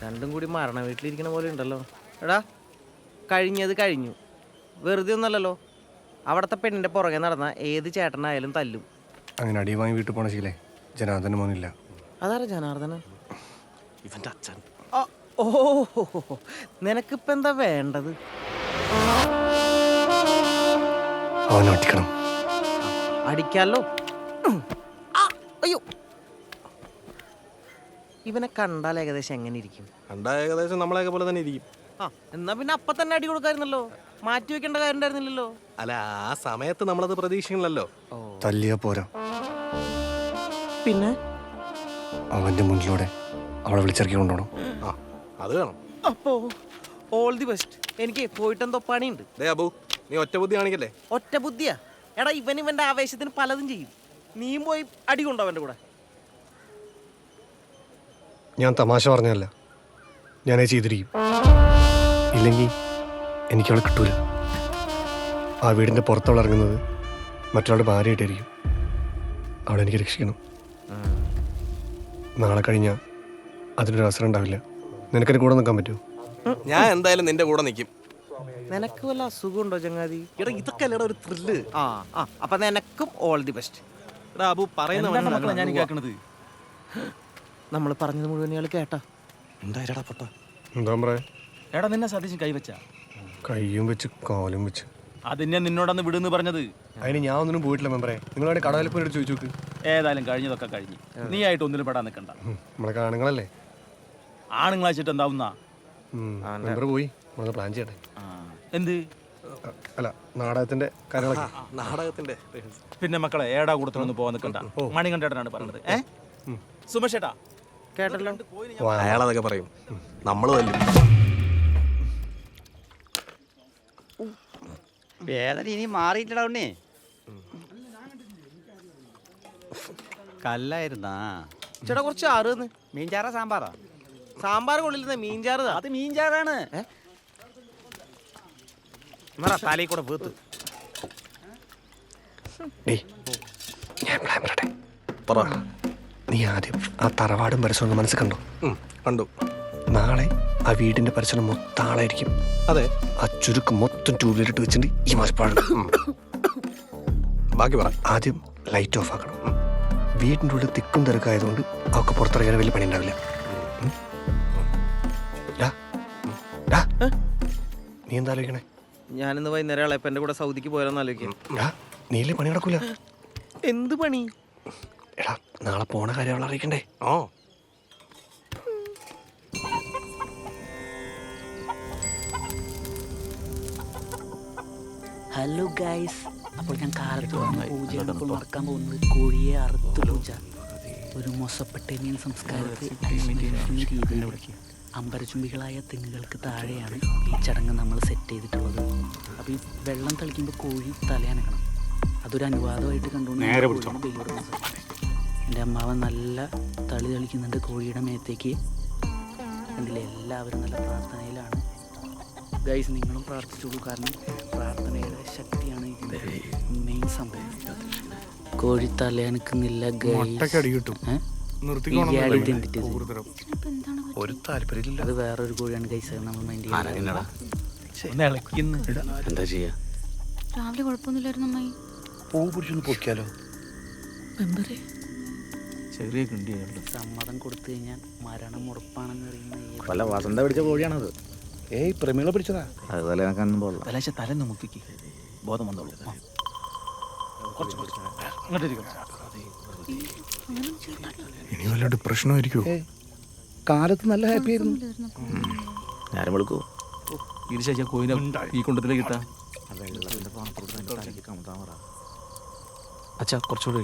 രണ്ടും കൂടി മരണ വീട്ടിലിരിക്കണ പോലെ ഉണ്ടല്ലോ. എടാ കഴിഞ്ഞത് കഴിഞ്ഞു, വെറുതെ ഒന്നല്ലല്ലോ. അവിടുത്തെ പെണ്ണിന്റെ പുറകെ നടന്ന ഏത് ചേട്ടനായാലും തല്ലും. അങ്ങനെ അടി വാങ്ങി വീട്ടിൽ പോണ ശീലേ ജനാർദ്ദന മോനില്ല. അതാരാ ജനാർദ്ദനൻ? ഇവന്റെ അച്ഛൻ. ഓ, നിനക്കിപ്പോ എന്താ വേണ്ടത്? അവനെ ഒറ്റിക്കണം. അടിക്കാലോ. അയ്യോ, ഇവനെ കണ്ടാൽ ഏകദേശം എങ്ങനെ ഇരിക്കും? കണ്ടാ ഏകദേശം നമ്മളെയൊക്കെ പോലെ തന്നെ ഇരിക്കും. എന്നാ പിന്നെ അപ്പൊ തന്നെ അടി കൊടുക്കായിരുന്നല്ലോ, മാറ്റി വെക്കേണ്ട കാര്യം ഉണ്ടായിരുന്നില്ലല്ലോ. അല്ല, ആ സമയത്ത് നമ്മളത് പ്രതീക്ഷിക്കണല്ലോ. തല്ലിയാ പോരാ, പിന്നെ അവന്റെ മുന്നിലൂടെ അവളെ വിളിച്ചിറക്കി കൊണ്ടുപോകണം. ആ, അത് വേണം. അപ്പോ ഓൾ ദി ബെസ്റ്റ്. എനിക്ക് പോയിട്ടെന്തോ പണിയുണ്ട്. അബു, നീ ഒറ്റ ബുദ്ധി കാണിക്കല്ലേ. ഒറ്റ ബുദ്ധിയാ? എടാ, ഇവന്റെ ആവേശത്തിന് പലതും ചെയ്യും. നീയും പോയി അടി കൊണ്ടോ അവന്റെ കൂടെ. ഞാൻ തമാശ പറഞ്ഞല്ല, ഞാനേ ചെയ്തിരിക്കും. ഇല്ലെങ്കിൽ എനിക്കവളെ കിട്ടൂല. ആ വീടിൻ്റെ പുറത്തവൾ ഇറങ്ങുന്നത് മറ്റൊരാളുടെ ഭാര്യയായിട്ടായിരിക്കും. അവളെ എനിക്ക് രക്ഷിക്കണം. നാളെ കഴിഞ്ഞാൽ അതിനൊരു അവസരം ഉണ്ടാവില്ല. നിനക്കെന്നെ കൂടെ നിൽക്കാൻ പറ്റുമോ? ഞാൻ എന്തായാലും നിന്റെ കൂടെ നിൽക്കും. നിനക്ക് വല്ല അസുഖമുണ്ടോ ചങ്ങാതി? എടാ, ഇതൊക്കെ അല്ലടാ ഒരു ത്രില്ല്. അപ്പൊ നിനക്കും ഓൾ ദി ബെസ്റ്റ്. എടാ അബു, പറയുന്ന ഞാൻ കേൾക്കണത്. നമ്മൾ പറഞ്ഞത് മുഴുവൻ ഇയാൾ കേട്ടാ? എന്താ പൊട്ട? എന്താ പറയാ? എടാ, നിന്നെ സതീശൻ കൈവച്ച കയ്യും വെച്ച് കാലും വെച്ച്. അതിനെ നിന്നോടന്ന് വിടുന്ന് പറഞ്ഞത്. അതിന് ഞാൻ ഒന്നിനും പോയിട്ടില്ല മെമ്പറെ. നിങ്ങളവിടെ കടവിൽ പോയിട്ട് ചോദിച്ചു നോക്ക്. ഏതായാലും കഴിഞ്ഞതൊക്കെ കഴിഞ്ഞ് നീ ആയിട്ട് ഒന്നിനും പെടാൻ നിൽക്കണ്ട. നമ്മളെ ആണുങ്ങളല്ലേ. ആണുങ്ങളാച്ചിട്ട് എന്താവുന്ന മെമ്പർ പോയി നമ്മളത് പ്ലാൻ ചെയ്യട്ടെ. എന്ത്? അല്ല, നാടകത്തിന്റെ കാര്യങ്ങളൊക്കെ. നാടകത്തിന്റെ പിന്നെ മക്കളെ, ഏടാ കൂടത്തിനൊന്ന് പോകാൻ നിൽക്കണ്ട. മണികണ്ഠേട്ടനാണ് പറഞ്ഞത്. സുമേഷേട്ടാ കേട്ടല്ലോ. അയാളതൊക്കെ പറയും, നമ്മള് തല്ലും. വേദന ഇനി മാറിയില്ലടാ ഉണ്ണി. കല്ലായിരുന്നാ ചേട്ടാ, കുറച്ച് ആറ് മീൻചാറാ സാമ്പാറാ? സാമ്പാർ കൊള്ളില്ലെന്ന മീൻചാറ്. അത് മീൻചാറാണ്. തലയിൽ കൂടെ വീത്ത്. ഞാൻ പ്ലാൻ പറയട്ടെ. പറ. നീ ആദ്യം ആ തറവാടും പരിസരവും മനസ്സിൽ കണ്ടോ? കണ്ടു. നാളെ ആ വീടിന്റെ പരിസരം മൊത്തം ആളായിരിക്കും. അതെ, ആ ചുരുക്ക് മൊത്തം ടൂ വീലർ ഇട്ട് വെച്ചിട്ട് ഈ മാസപ്പാട്. ബാക്കി പറ. ആദ്യം ലൈറ്റ് ഓഫ് ആക്കണം. വീടിൻ്റെ ഉള്ളിൽ തിക്കും തിരക്കായതുകൊണ്ട് അവർക്ക് പുറത്തിറങ്ങാൻ വലിയ പണി ഉണ്ടാവില്ല. നീ എന്താ ആലോചിക്കണേ? ഞാനിന്ന് വൈകുന്നേരം ഇളയപ്പൻ്റെ കൂടെ സൗദിക്ക് പോയാലോന്ന് ആലോചിക്കാം. നീലേ പണി നടക്കൂല. എന്ത് പണി? എടാ, നാളെ പോണ കാര്യം അവളെ അറിയിക്കണ്ടേ? ഹലോ ഗൈസ്, അപ്പോൾ ഞാൻ കാലത്ത് വന്ന പൂജയാണ് ഇപ്പോൾ നടക്കാൻ പോകുന്നത്. കോഴിയെ അറുത്ത് പൂജ. ഒരു മൊസപ്പെട്ടേനിയൻ സംസ്കാരത്തിൽ രീതിയിൽ അമ്പരചുംബികളായ തെങ്ങുകൾക്ക് താഴെയാണ് ഈ ചടങ്ങ് നമ്മൾ സെറ്റ് ചെയ്തിട്ടുള്ളത്. അപ്പോൾ ഈ വെള്ളം തളിക്കുമ്പോൾ കോഴി തലയനക്കണം. അതൊരു അനുവാദമായിട്ട് കണ്ടുകൊണ്ട് എൻ്റെ അമ്മാവൻ നല്ല തളി തളിക്കുന്നുണ്ട് കോഴിയുടെ മേത്തേക്ക്. കണ്ടില്ലേ, എല്ലാവരും നല്ല പ്രാർത്ഥനയിലാണ്. ഗൈസ്, നിങ്ങളും പ്രാർത്ഥിച്ചോളൂ, കാരണം പ്രാർത്ഥനയുടെ ശക്തിയാണ് ഇതിൻ്റെ മെയിൻ സംഭവം. കോഴി തലയനക്കുന്നില്ല ഗൈസ്. ഒരു താല്പര്യമില്ല. അത് വേറൊരു കോഴിയാണ് ഗൈസ്, നമ്മൾ മൈൻഡ് ചെയ്യുന്നത്. എന്താ ചെയ്യാ? രാവിലെ കുഴപ്പമൊന്നുമില്ലായിരുന്നു അമ്മായി. പൂ പിടിച്ചൊന്ന് പൊക്കിയാലോ? ചെറിയ കിണ്ടിയാണ്. സമ്മതം കൊടുത്തു കഴിഞ്ഞാൽ മരണം ഉറപ്പാണെന്ന് അറിയുന്ന വല്ല വസന്ത പിടിച്ച കോഴിയാണത്. ഏയ് പ്രമീള പിടിച്ചതാ. അതുപോലെ കാണുമ്പോൾ പോലുള്ള തലേശ തലന്ന് മുക്കിക്ക് ബോധം വന്നോളൂ. ഇനി വല്ല ഡിപ്രഷനായിരിക്കും. കാലത്ത് നല്ല ഹാപ്പി ആയിരുന്നു. നേരം വെളുക്കൂ. ഇരിശ കോയിനെ ഈ കുണ്ടത്തിലേക്ക് ഇട്ടാ. അച്ഛാ കുറച്ചുകൂടി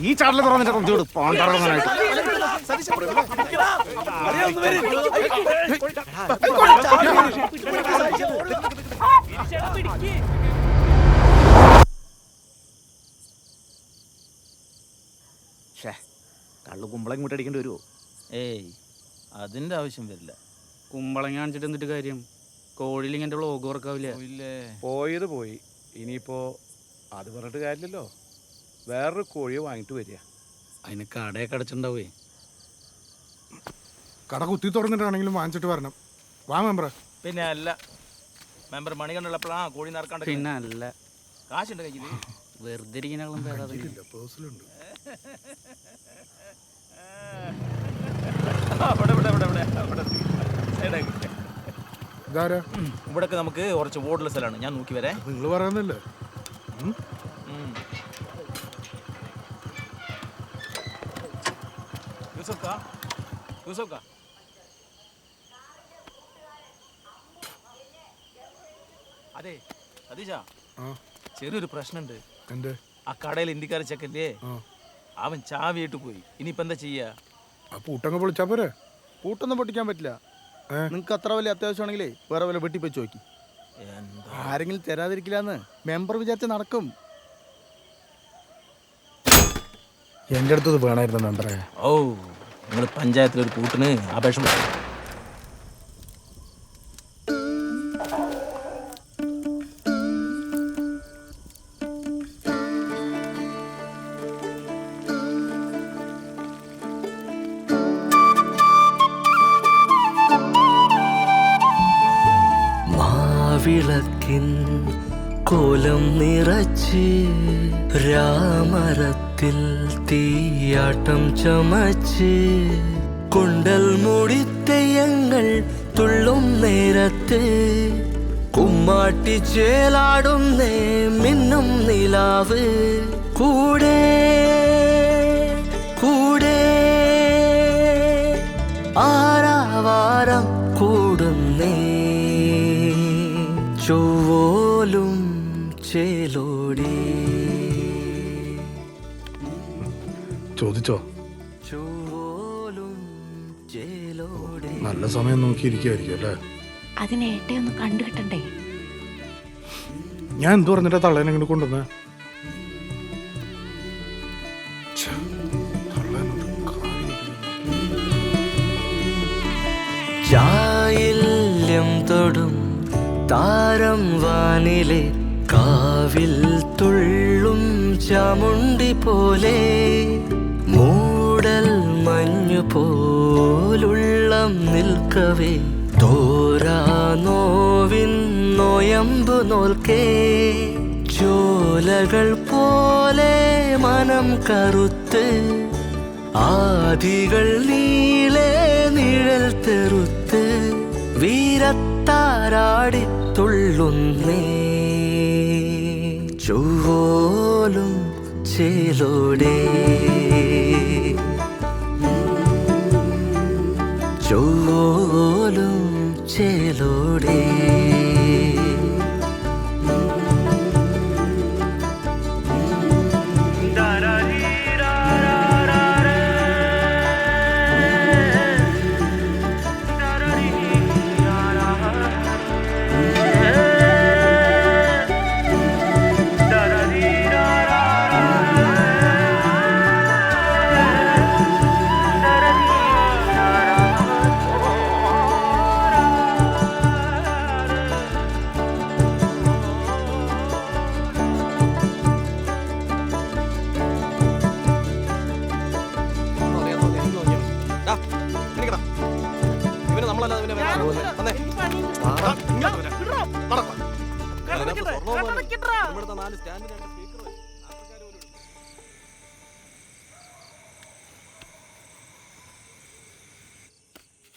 ഈ ചാടല് തുറന്നിട്ട് കൊണ്ടുവിട് പോണ്ടാറായിട്ട്. കള്ളു കുമ്പളം ഇങ്ങോട്ട് അടിക്കേണ്ടി വരുമോ? ഏയ് അതിന്റെ ആവശ്യം വരില്ല. കുമ്പളങ്ങ കാണിച്ചിട്ട് എന്നിട്ട് കാര്യം? കോഴിയിൽ ഇങ്ങനെ വ്ളോഗ് വർക്കാവില്ല. പോയത് പോയി. ഇനിയിപ്പോ അത് പറഞ്ഞിട്ട് കാര്യമില്ലല്ലോ. വേറൊരു കോഴിയെ വാങ്ങിട്ട് വരിക. അതിന് കടയൊക്കെ അടച്ചിട്ടുണ്ടാവേ. കട കുത്തി തുറന്നിട്ടാണെങ്കിലും വാങ്ങിച്ചിട്ട് വരണം. വാ മെമ്പറ. പിന്നെ അല്ല മെമ്പർ മണി കണ്ടുള്ളപ്പോഴാ കോഴി നടക്കാണ്ട്. പിന്നെ അല്ല കാശുണ്ട് കയ്യിൽ. വെറുതെ ഇരിക്കുന്നയാളും പേരാ. ഇവിടൊക്കെ നമുക്ക് കുറച്ച് വോട്ടുള്ള സ്ഥലമാണ്. ഞാൻ നോക്കി വരാം. നിങ്ങൾ പറയുന്നില്ലേ? അതെ സതീശ, ചെറിയൊരു പ്രശ്നമുണ്ട്. എന്റെ ആ കടയിൽ ഇന്ത്യക്കാര ചെക്കല്ലേ, അവൻ ചാവിയിട്ട് പോയി. ഇനിയിപ്പോ എന്താ ചെയ്യാ? ആ പൂട്ടങ്ങ് പൊളിച്ചാ പോരെ? പൂട്ടൊന്നും പൊട്ടിക്കാൻ പറ്റില്ല. നിങ്ങൾക്ക് അത്ര വലിയ അത്യാവശ്യമാണെങ്കിലേ വേറെ വല്ല വെട്ടിപ്പോയി നോക്കി. ആരെങ്കിലും തരാതിരിക്കില്ലാന്ന് മെമ്പർ വിചാരിച്ച നടക്കും. എന്റെ അടുത്തത് വേണമായിരുന്നു മെമ്പറെ. ഓ, നിങ്ങൾ പഞ്ചായത്തിലൊരു കൂട്ടിന് അപേക്ഷ വിളക്കിൻ കോലം നിറച്ച് രാമരത്തിൽ തീയാട്ടം ചമച്ച് കൊണ്ടൽ മുടിത്തെയ്യങ്ങൾ തുള്ളും നേരത്ത് കുമ്മാട്ടി ചേലാടുന്നേ മിന്നും നിലാവ് കൂടെ കൂടെ ആരാവാരം കൂടുന്നേ ചൊവ്വോലും ചേലോടി. ചോദിച്ചോ? ചൊവ്വോലും ചേലോടി. നല്ല സമയം നോക്കിയിരിക്കുമായിരിക്കും അല്ലേ? അതിനെ ഏട്ടയൊന്ന് കണ്ടു കിട്ടണ്ടേ? ഞാൻ എന്ത് പറഞ്ഞിട്ടാ തള്ളേനെ ഇങ്ങോട്ട് കൊണ്ടുവന്നേ? ചായില്യം തൊടും താരം വാനിലെ കാവിൽ തുള്ളും ചാമുണ്ടി പോലെ മൂടൽ മഞ്ഞു പോലുള്ളം നിൽക്കവേ തോരാ നോവിൻ നോയമ്പു നോൽക്കേ ചോലകൾ പോലെ മനം കറുത്ത് ആദികൾ നീളെ നിഴൽ തെറുത്ത് വീരത്താരാടി തുള്ളുന്നേ ചൊവ്വോലും ചേലോടെ ചൊവ്വോലും ചേലോടെ.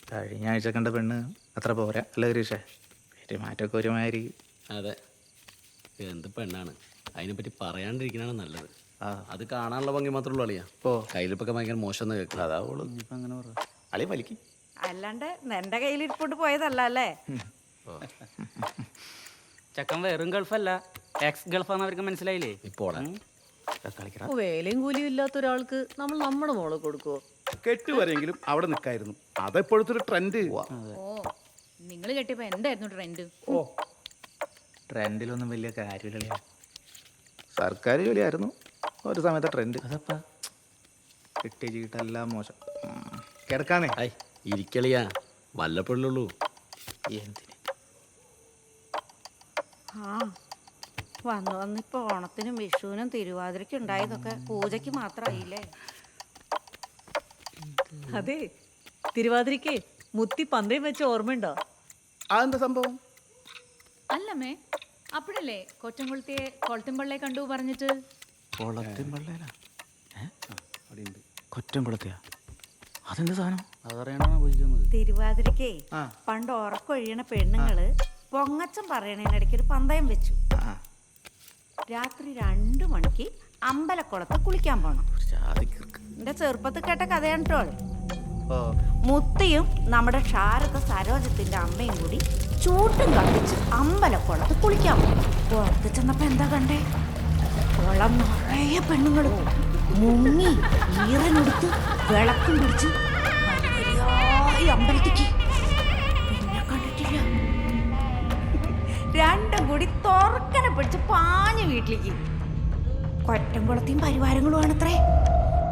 കഴിഞ്ഞ ആഴ്ച കണ്ട പെണ്ണ് അത്ര പോരാ അല്ല ഗരീഷേ പെരുമാറ്റമൊക്കെ ഒരുമാതിരി. അതെ, എന്ത് പെണ്ണാണ്, അതിനെപ്പറ്റി പറയാണ്ടിരിക്കണാണ് നല്ലത്. അത് കാണാനുള്ള ഭംഗി മാത്രമേ ഉള്ളൂ അളിയാ. കയ്യിലിപ്പൊക്കെ ഭയങ്കര മോശം എന്ന് കേൾക്കും. അതാവുള്ളൂ. ഇപ്പം അങ്ങനെ പറ അളിയ വലിക്ക്. അല്ലാണ്ട് എന്റെ കയ്യിൽ ഇരിപ്പോണ്ട് പോയതല്ല അല്ലേ? ചെക്കൻ വെറും ഗൾഫല്ല, എക്സ് ഗൾഫാന്ന് അവർക്ക് മനസ്സിലായില്ലേ? ഇപ്പോൾ വേലയും കൂലിയും ഇല്ലാത്ത ഒരാൾക്ക് നമ്മൾ നമ്മുടെ മോളെ കൊടുക്കുവോ? കെട്ടുവരെങ്കിലും അവിടെ നിൽക്കായിരുന്നു. അതെപ്പോഴത്തെ ഒരു ട്രെൻഡ്. ഓ നിങ്ങൾ കെട്ടിയപ്പോ എന്തായിരുന്നു ട്രെൻഡ്? ട്രെൻഡിലൊന്നും വലിയ കാര്യമില്ല. സർക്കാർ ജോലിയായിരുന്നു ഒരു സമയത്തെ ട്രെൻഡ്. അതപ്പാ കിട്ടിയ ചീട്ടെല്ലാം മോശം. കിടക്കാന്നേ ഇരിക്കളിയാ, വല്ലപ്പോഴുള്ളൂ. എന്തിന് വന്നിപ്പോ ഓണത്തിനും വിഷുവിനും തിരുവാതിരയ്ക്കും ഉണ്ടായതൊക്കെ പൂജയ്ക്ക് മാത്രമായില്ലേ? അതെ, തിരുവാതിരയ്ക്ക് മുത്തി പന്തയം വെച്ച ഓർമ്മയുണ്ടോ? അതെന്താ സംഭവം? അല്ലമ്മേ, അപ്പോഴല്ലേ കൊറ്റംകുളത്തിയെ കൊളത്തിമ്പള്ളയെ കണ്ടു പറഞ്ഞിട്ട്? കൊറ്റംകുളത്തിയാ? അതെന്താ സാധനം? അതറിയണോ പൂജിക്കുന്നത്? തിരുവാതിരയ്ക്കേ പണ്ട് ഉറക്കൊഴിയണ പെണ്ണുങ്ങള് പൊങ്ങച്ചം പറയണതിനിടയ്ക്ക് ഒരു പന്തയം വെച്ചു. രാത്രി 2 മണിക്ക് അമ്പലക്കുളത്ത് കുളിക്കാൻ പോണം. എന്റെ ചെറുപ്പത്തിൽ കേട്ട കഥയാണ് കേട്ടോ. മുത്തിയും നമ്മുടെ ക്ഷാരത സരോജത്തിന്റെ അമ്മയും കൂടി ചൂട്ടും കത്തിച്ച് അമ്പലക്കുളത്ത് കുളിക്കാൻ പോണം. പുറത്ത് ചെന്നപ്പോ എന്താ കണ്ടേ? കുളം നിറയെ പെണ്ണുങ്ങളും മുങ്ങി ഈറനെടുത്ത് വിളക്കും പിടിച്ച് അമ്പലത്തേക്ക്. പിന്നെ കണ്ടിട്ടില്ല. 2 കൂടി തുറക്കനെ പിടിച്ച് പാഞ്ഞ വീട്ടിലേക്ക്. കൊറ്റംകുളത്തെയും പരിവാരങ്ങളുമാണത്രേ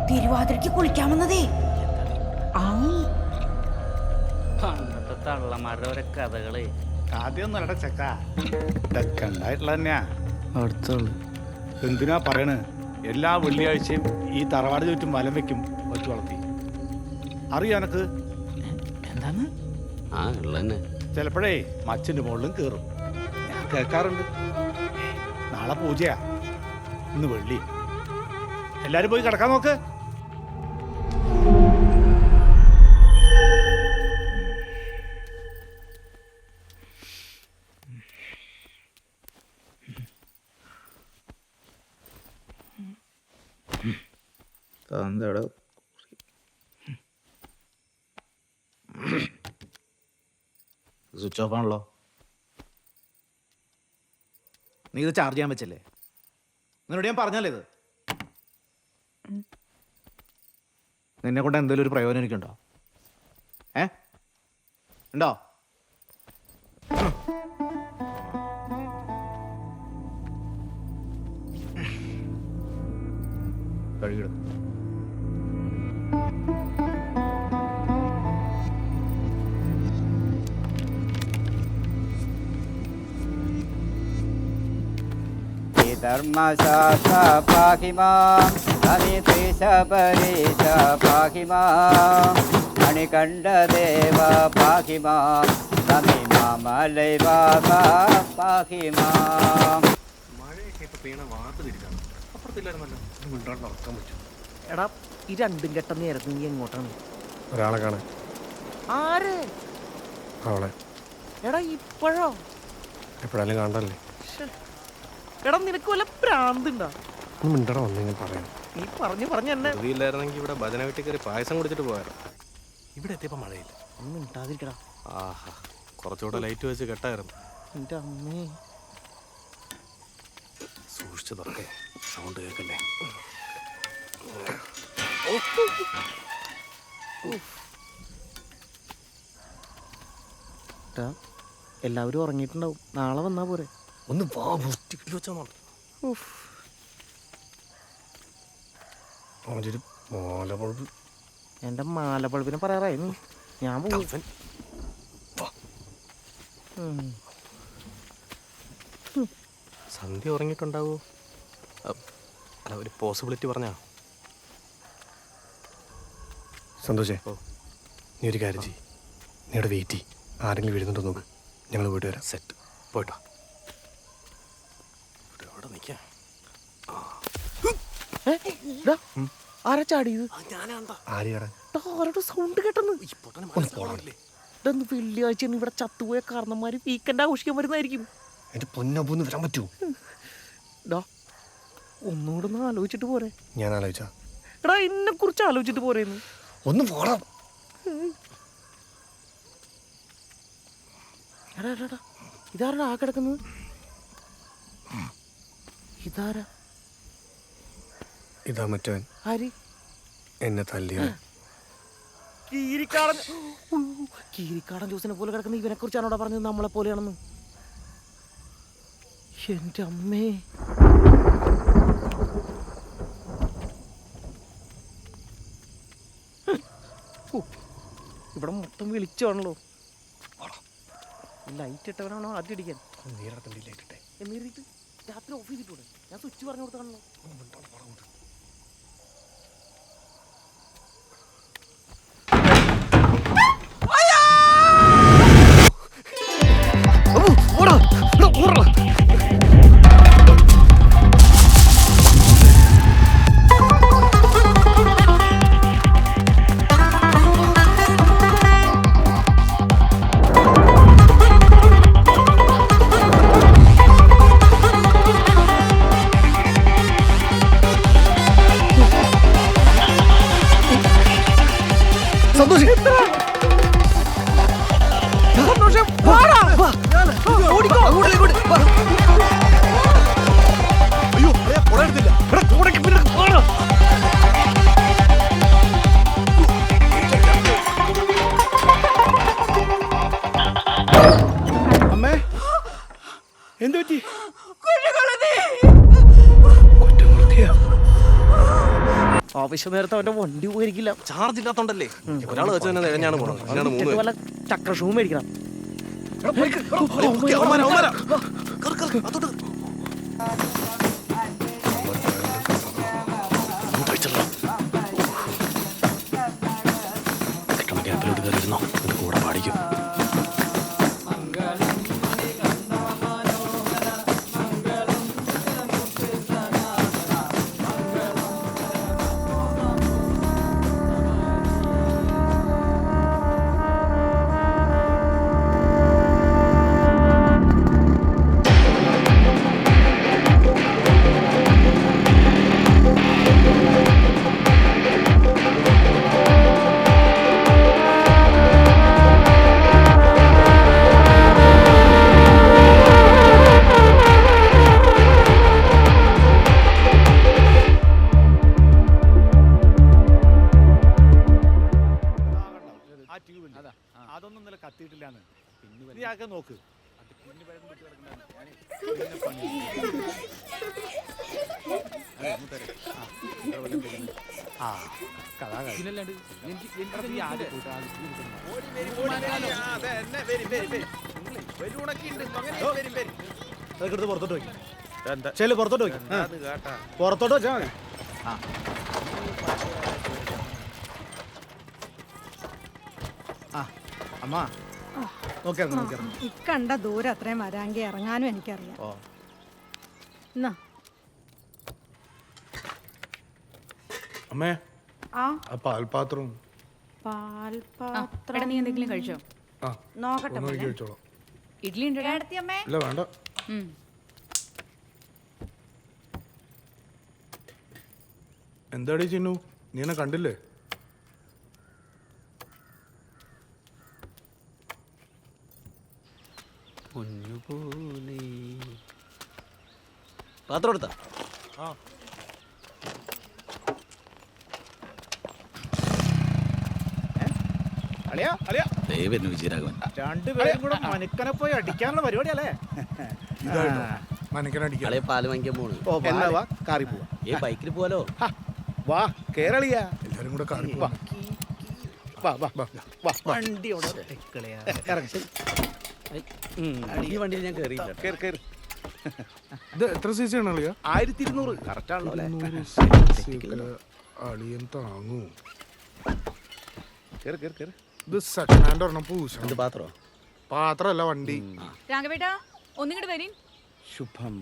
തിരുവാതിരയ്ക്ക് കുളിക്കാൻ വന്നതേ. പണ്ടത്തെ തള്ളമാരുടെ ഓരോ കഥകള്. ആദ്യം നല്ല ചെക്ക ഇതൊക്കെ ഉണ്ടായിട്ടുള്ള തന്നെയാ. അടുത്തുള്ളു. എന്തിനാ പറയണ്? എല്ലാ വെള്ളിയാഴ്ചയും ഈ തറവാട് ചുറ്റും വലം വെക്കും ഒറ്റ വളർത്തി. അറിയാനക്ക് എന്താണ്? ആ ഉള്ളന്നെ. ചിലപ്പോഴേ മച്ചിന്റെ മുകളിലും കയറും. ഞാൻ കേൾക്കാറുണ്ട്. നാളെ പൂജയാ, ഇന്ന് വെള്ളി. എല്ലാരും പോയി കിടക്കാൻ നോക്ക്. എന്താടോ സ്വിച്ച് ഓഫ് ആണല്ലോ. നീ ഇത് ചാർജ് ചെയ്യാൻ വെച്ചല്ലേ? നിന്നോട് ഞാൻ പറഞ്ഞല്ലേ ഇത്? നിന്നെ കൊണ്ട് എന്തെങ്കിലും ഒരു പ്രയോജനം എനിക്കുണ്ടോ? ഉണ്ടോ? കഴുകിടും. ധർമ്മശാസ്ത്ര പാഹിമാം അമിതേശപരേശ പാഹിമാം മണികണ്ഠദേവ പാഹിമാം തമിമാമലൈവാസ പാഹിമാം. മഴയൊക്കെ ഇപ്പൊ വീണ വാർത്ത തിരിച്ചാണ്. അപ്പുറത്തില്ലായിരുന്നല്ലോ. നടക്കാൻ പറ്റും. എടാ, ഈ 2 ഘട്ടം നേരത്തെ നീ എങ്ങോട്ടാണ്? ഒരാളെ കാണാൻ. ആര്? അവളെ. എടാ ഇപ്പോഴോ? എപ്പോഴാലും കാണണ്ടല്ലേ. എടാ നിനക്ക് വല്ല പ്രാന്തുണ്ടോ? മിണ്ടട വന്നെങ്കിൽ പറയാം. നീ പറഞ്ഞു എന്നെ ഇല്ലായിരുന്നെങ്കിൽ ഇവിടെ ഭജന വീട്ടിൽ കയറി പായസം കുടിച്ചിട്ട് പോയായിരുന്നു. ഇവിടെ എത്തിയപ്പോ മഴയില്ല. ഒന്നും ഇണ്ടാതിരിക്കടാ. ആഹാ, കുറച്ചുകൂടെ ലൈറ്റ് വെച്ച് കെട്ടായിരുന്നു. എന്റെ അമ്മേ, സൂക്ഷിച്ചു തുറക്കേ, സൗണ്ട് കേൾക്കല്ലേ. എല്ലാവരും ഉറങ്ങിയിട്ടുണ്ടാവും. നാളെ വന്നാ പോരെ? ഒന്ന് വാ, വൃത്തിക്കിട്ട് വെച്ചാൽ മാലപ്പഴുപ്പ്. എന്റെ മാലപ്പഴുപ്പിനെ പറയാറായിരുന്നു. ഞാൻ പോകും. സന്ധ്യ ഉറങ്ങിയിട്ടുണ്ടാവോ? അല്ല, ഒരു പോസിബിലിറ്റി പറഞ്ഞാ. സന്തോഷേ, നീ ഒരു കാര്യം ചെയ്യ്. നീ അവിടെ വെയിറ്റ് ചെയ്യ്. ആരെങ്കിലും വീഴുന്നുണ്ടോ നോക്ക്. ഞങ്ങൾ വീട്ടിൽ വരാം. സെറ്റ് പോയിട്ടോ. അവിടെ നിൽക്കാം. ആരാ ചാടിയത്? ആരെയാടാ? സൗണ്ട് കേട്ടെന്ന്. ഇതൊന്ന് വെള്ളിയാഴ്ച ഇവിടെ ചത്തുപോയ കാരണന്മാര് വീക്കെൻഡ് ആഘോഷിക്കാൻ വരുന്നതായിരിക്കും. എന്റെ പൊന്നൊന്ന് വരാൻ പറ്റൂ? ഒന്നുകൂടെ ഒന്ന് ആലോചിച്ചിട്ട് പോരെ. ഞാൻ ആലോചിച്ച എടാ എന്നെ കുറിച്ച് ആലോചിച്ചിട്ട് പോരേന്ന്. ഒന്ന് പോടാം. എടാ ഇതാരാ ആ കിടക്കുന്നത്? ഇതാരാ? ഇതാ മറ്റവൻ. ആര്? എന്നെ തല്ലിയ കീരിക്കാടൻ ജ്യൂസിനെ പോലെ കിടക്കുന്ന ഇവനെ കുറിച്ചാണ് അവിടെ പറഞ്ഞത് നമ്മളെ പോലെയാണെന്ന്. എന്റെ അമ്മേ. ഇവിടെ മൊത്തം വിളിച്ചാണല്ലോ. ലൈറ്റ് ഇട്ടവനാണോ ആദ്യം അടിക്കാൻ? എന്നിട്ട് രാത്രി ഓഫ് ചെയ്തിട്ടൂടെ? ഞാൻ സ്വിച്ച് പറഞ്ഞു കൊടുത്താണല്ലോ. അമ്മേ എന്തു പറ്റി? ആവശ്യ നേരത്തെ അവന്റെ വണ്ടി പോയിരിക്കില്ല. ചാർജ് ഇല്ലാത്തോണ്ടല്ലേ. ഒരാൾ വെച്ച് തന്നെ തികഞ്ഞാണ് പോണത്. ഇതിനാണ് 3 പേര്. വല്ല ചക്ര ഷൂ മേടിക്കണം. കൂടെ പാടിക്കും. അതൊന്നും ഇന്നലെ കത്തിയിട്ടില്ലാന്ന്. നീ ആകെ നോക്ക്. പുറത്തോട്ട് പോയി ചെല്. പുറത്തോട്ട് പോയി. പുറത്തോട്ട് വെച്ചാ മതി. അമ്മ ഇക്കണ്ട ദൂരം അത്രയും വരാങ്കി ഇറങ്ങാനും എനിക്കറിയാം. എന്നാ അമ്മേ ആ പാൽപാത്രം പാൽപാത്രം നീ എന്തെങ്കിലും കഴിച്ചോ? നോക്കട്ടെ. ഇഡ്ഡലി ഉണ്ടോ? ഇല്ല വേണ്ട. എന്താടി ചിന്നു, നീ എന്നെ കണ്ടില്ലേ? പാത്രം എടുത്താ? വിജയരാഘവൻ രണ്ടുപേരും കൂടെ മനക്കനെ പോയി അടിക്കാനുള്ള പരിപാടിയല്ലേ? മനക്കനടിക്കാളെ പാല് വാങ്ങിക്കാൻ പോണ്. കാറി പോവാ. ബൈക്കിൽ പോവാലോ? വാ കേരളിയാ. എല്ലാരും കൂടെ കാറി പോവാ. വണ്ടി ഈ വണ്ടിയിൽ ഞാൻ കയറിയില്ല. ഇത് എത്ര സി സി ആണ് അളിയ? 1200. കറക്റ്റ് ആണല്ലോ. അളിയൻ താങ്ങൂ. ഇത് സെക്കൻഡ് ഹാൻഡ് ഒരെണ്ണം പൂശ. പാത്രോ? പാത്രമല്ല വണ്ടി. രാഘവേട്ടാ ഒന്നിങ്ങോട്ട് വരീൻ. ശുഭം.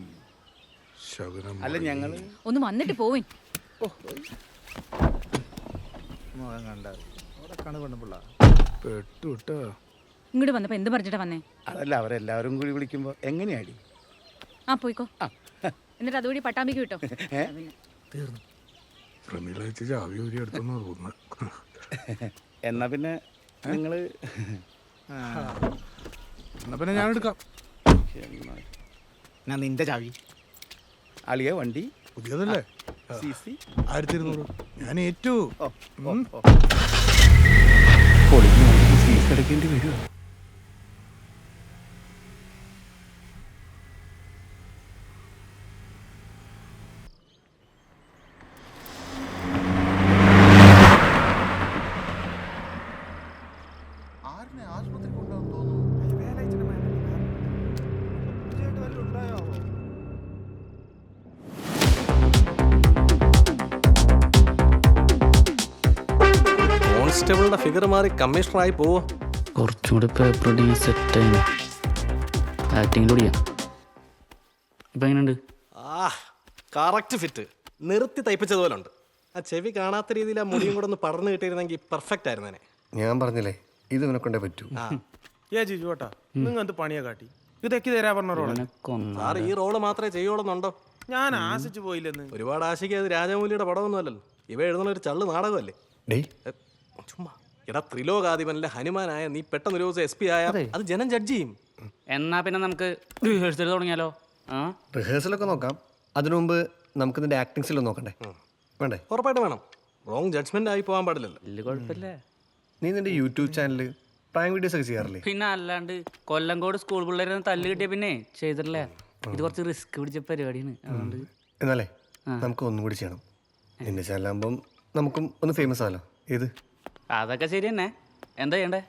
ശകുനം. അല്ല ഞങ്ങള് ഒന്ന് വന്നിട്ട് പോവിൻ. മുഖം കണ്ട കാണു പെണ്ണുപിള്ള പെട്ടു വിട്ടോ. ഇങ്ങോട്ട് വന്നപ്പോ എന്ത് പറഞ്ഞിട്ടാ വന്നേ? അതല്ല അവരെല്ലാവരും കൂടി വിളിക്കുമ്പോ എങ്ങനെയാടി? ആ പോയിക്കോ. എന്നിട്ട് അതുകൂടി പട്ടാമ്പിക്ക് കിട്ടോ. തീർന്നു. പ്രമീള ചേച്ചി ചാവി ഊരി എടുത്തെന്ന് തോന്നുന്നു. എന്നാ പിന്നെ നിങ്ങള് എന്നാ പിന്നെ ഞാൻ എടുക്കാം. ഞാൻ നിന്റെ ചാവി. അളിയ വണ്ടി പുതിയതല്ലേ? CC 1200. ഞാൻ ഏറ്റു. ഫീസ് അടയ്ക്കേണ്ടി വരുമോ? കോൺസ്റ്റബിളിന്റെ ഫിഗർ മാറി കമ്മീഷണറായി പോവോ? കുറച്ചുകൂടി പേപ്പർ ഡി സെറ്റ് ആക്ടിങ്ങിലൂടെ ഇപ്പം എങ്ങനെയുണ്ട്? Correct fit. നിർത്തി തയ്പ്പിച്ചതുപോലെ ഉണ്ട്. ആ ചെവി കാണാത്ത രീതിയിൽ ആ മുടിയും കൂടെ ഒന്ന് പടർന്നു കിട്ടിയിരുന്നെങ്കിൽ പെർഫെക്റ്റ് ആയിരുന്നേനെ. ഞാൻ പറഞ്ഞില്ലേ ഇത് ഇവനെ കൊണ്ടേ പറ്റൂ. ജിജു ഏട്ടാ നിങ്ങൾ എന്ത് പണിയാ കാട്ടി? ഇതൊക്കെ തരാ പറഞ്ഞ റോള്. സാർ ഈ റോള് മാത്രമേ ചെയ്യുള്ളൂന്നുണ്ടോ? ഞാൻ ആശിച്ചു പോയില്ലെന്ന്. ഒരുപാട് ആശിക്കാത് രാജമൗലിയുടെ പടമൊന്നും അല്ലല്ലോ. ഇവ എഴുതുന്ന ഒരു ചള്ളു നാടകമല്ലേ? ചുമ്മാ എടാ, ത്രിലോകാധിപനിലെ ഹനുമാനായ നീ പെട്ടെന്ന് ഒരു ദിവസം SP ആയ അത് ജനം ജഡ്ജ് ചെയ്യും. എന്നാ പിന്നെ നമുക്ക് റിഹേഴ്സൽ തുടങ്ങിയാലോ? റിഹേഴ്സലൊക്കെ നോക്കാം. അതിനു മുമ്പ് നമുക്ക് നിന്റെ ആക്ടിങ്സിലൊന്നും നോക്കണ്ടേ? വേണ്ടേ? ഉറപ്പായിട്ട് വേണം. റോങ് ജഡ്ജ്മെന്റ് ആയി പോകാൻ പാടില്ലല്ലോ. വലിയ കുഴപ്പമില്ല. നീ നിന്റെ യൂട്യൂബ് ചാനലിൽ പ്രാങ്ക് വീഡിയോസ് ഒക്കെ ചെയ്യാറില്ലേ? പിന്നെ അല്ലാണ്ട് കൊല്ലങ്കോട് സ്കൂൾ പിള്ളേരെ തല്ല് കിട്ടിയ പിന്നെ ചെയ്തിട്ടില്ല. ഇത് കുറച്ച് റിസ്ക് പിടിച്ച പരിപാടിയാണ്. അതുകൊണ്ട് എന്നാലേ നമുക്ക് ഒന്നും കൂടി ചെയ്യണം. നിന്റെ ചാനലാകുമ്പം നമുക്കും ഒന്ന് ഫേമസ് ആണല്ലോ. ഏത്? അതൊക്കെ ശരി തന്നെ. എന്താ ചെയ്യണ്ടേ?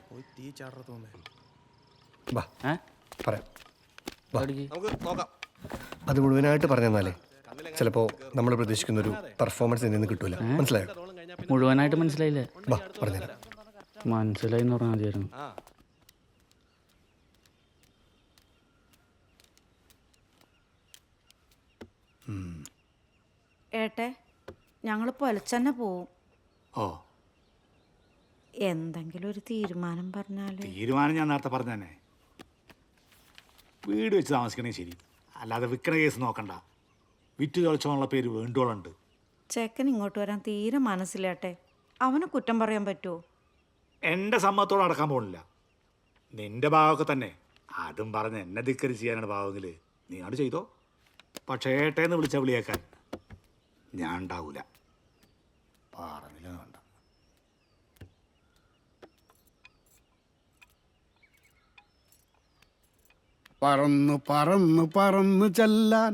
വാ പറയാം. നമുക്ക് നോക്കാം. അത് മുഴുവനായിട്ട് പറഞ്ഞു തന്നാലേ ചിലപ്പോൾ നമ്മൾ പ്രതീക്ഷിക്കുന്നൊരു പെർഫോമൻസ് ഇതിൽ നിന്ന് കിട്ടൂല. മനസ്സിലായോ? മുഴുവനായിട്ട് മനസ്സിലായില്ലേ? വാ പറഞ്ഞുതരാം. മനസ്സിലായി എന്ന് പറഞ്ഞാൽ മതിയായിരുന്നു. ഏട്ടെ ഞങ്ങൾ പൊലച്ചന്നെ പോവും. ഓ എന്തെങ്കിലും ഒരു തീരുമാനം പറഞ്ഞാല്. തീരുമാനം ഞാൻ നേരത്തെ പറഞ്ഞു തന്നെ. വീട് വെച്ച് താമസിക്കണേ ശരി, അല്ലാതെ വിൽക്കണ കേസ് നോക്കണ്ട. വിറ്റ് തൊളിച്ചോന്നുള്ള പേര് വേണ്ടുകളുണ്ട്. ചെക്കൻ ഇങ്ങോട്ട് വരാൻ തീരെ മനസ്സിലേട്ടെ. അവനെ കുറ്റം പറയാൻ പറ്റുമോ? എൻ്റെ സമ്മതത്തോടെ നടക്കാൻ പോകണില്ല. നിന്റെ ഭാഗമൊക്കെ തന്നെ. അതും പറഞ്ഞ് എന്നെ ധിക്കരി ചെയ്യാനാണ് ഭാവമെങ്കിൽ നീ അത് ചെയ്തോ. പക്ഷേ ഏട്ടേന്ന് വിളിച്ച വിളിയേക്കാൻ ഞാൻ ഉണ്ടാവൂല. പറഞ്ഞില്ല വേണ്ട. പറന്നു പറന്നു പറന്നു ചെല്ലാൻ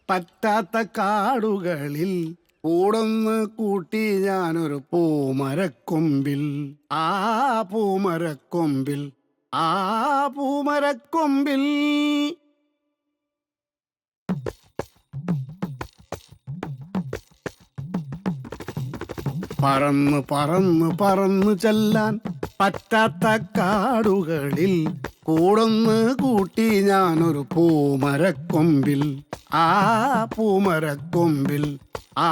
പറ്റാത്ത കാടുകളിൽ കൂടൊന്ന് കൂട്ടി ഞാനൊരു പൂമരക്കൊമ്പിൽ. ആ പൂമരക്കൊമ്പിൽ, ആ പൂമരക്കൊമ്പിൽ. പറന്നു പറന്നു പറന്നു ചെല്ലാൻ പറ്റാത്ത കാടുകളിൽ കൂടൊന്ന് കൂട്ടി ഞാനൊരു പൂമരക്കൊമ്പിൽ. ആ പൂമരക്കൊമ്പിൽ, ആ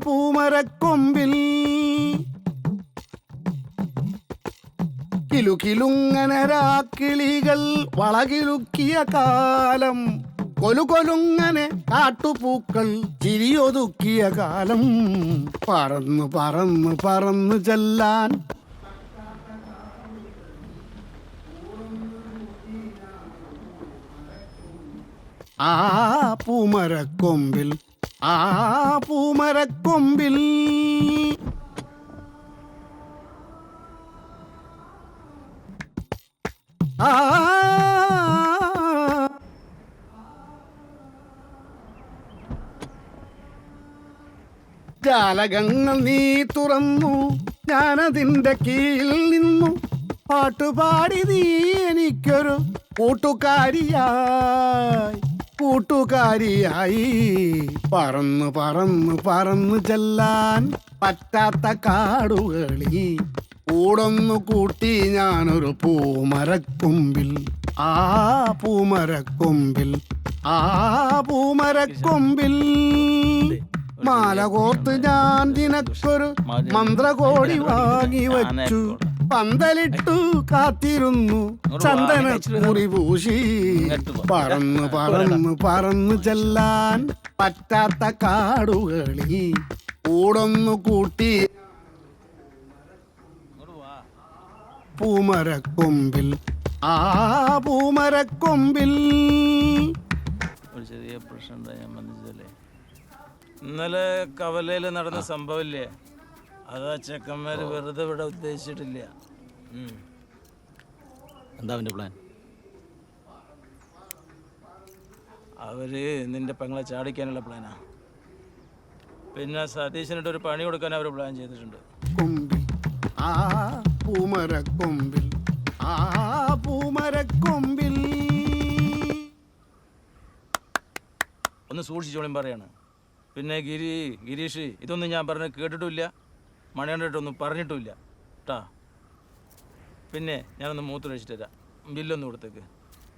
പൂമരക്കൊമ്പിൽ. കിലുകിലുങ്ങനെ രാക്കിളികൾ വളകിലുക്കിയ കാലം, കൊലുകൊലുങ്ങനെ കാട്ടുപൂക്കൾ ചിരിയൊതുക്കിയ കാലം. പറന്നു പറന്നു പറന്നു ചെല്ലാൻ ആ പൂമരക്കൊമ്പിൽ, ആ പൂമരക്കൊമ്പിൽ. ആ ജാലകങ്ങൾ നീ തുറന്നു, ഞാനതിൻ്റെ കീഴിൽ നിന്നു. പാട്ടുപാടി നീ എനിക്കൊരു കൂട്ടുകാരിയായി, കൂട്ടുകാരിയായി. പറന്നു പറന്നു പറന്നു ചെല്ലാൻ പറ്റാത്ത കാടുകളിൽ കൂടൊന്നു കൂട്ടി ഞാനൊരു പൂമരക്കൊമ്പിൽ, ആ പൂമരക്കൊമ്പിൽ, ആ പൂമരക്കൊമ്പിൽ മാല കോർത്ത് ഞാൻ നിനക്കൊരു മന്ത്രകോടി വാങ്ങി വച്ചു, പന്തലിട്ടു കാത്തിരുന്നു ചന്ദനക്കുറി പൂശി, പറന്നു പറന്നു പറന്നു ചെല്ലാൻ പറ്റാത്ത കാടുകളിൽ കൂടൊന്നു കൂട്ടി പൂമരക്കൊമ്പിൽ, ആ പൂമരക്കൊമ്പിൽ. ഒരു ചെറിയ പ്രശ്നം എന്താ ഞാൻ മനസ്സിലല്ലേ, ഇന്നലെ കവലയിൽ നടന്ന സംഭവമില്ലേ, അതാ ചെക്കന്മാര് വെറുതെ ഇവിടെ ഉദ്ദേശിച്ചിട്ടില്ല. എന്താ അവൻ്റെ പ്ലാൻ? അവര് നിന്റെ പെങ്ങളെ ചാടിക്കാനുള്ള പ്ലാനാ. പിന്നെ സതീശനിട്ട് ഒരു പണി കൊടുക്കാൻ അവർ പ്ലാൻ ചെയ്തിട്ടുണ്ട്. കൊമ്പിൽ, ആ പൂമരക്കൊമ്പിൽ, ആ പൂമരക്കൊമ്പിൽ. ഒന്ന് സൂക്ഷിച്ചോളിയും പറയാണ്. പിന്നെ ഗിരീഷ് ഇതൊന്നും ഞാൻ പറഞ്ഞ് കേട്ടിട്ടുമില്ല, മണികണ്ഠിട്ടൊന്നും പറഞ്ഞിട്ടുമില്ല കേട്ടാ. പിന്നെ ഞാനൊന്ന് മൂത്രമൊഴിച്ചിട്ട് തരാം, ബില്ലൊന്ന് കൊടുത്തേക്ക്.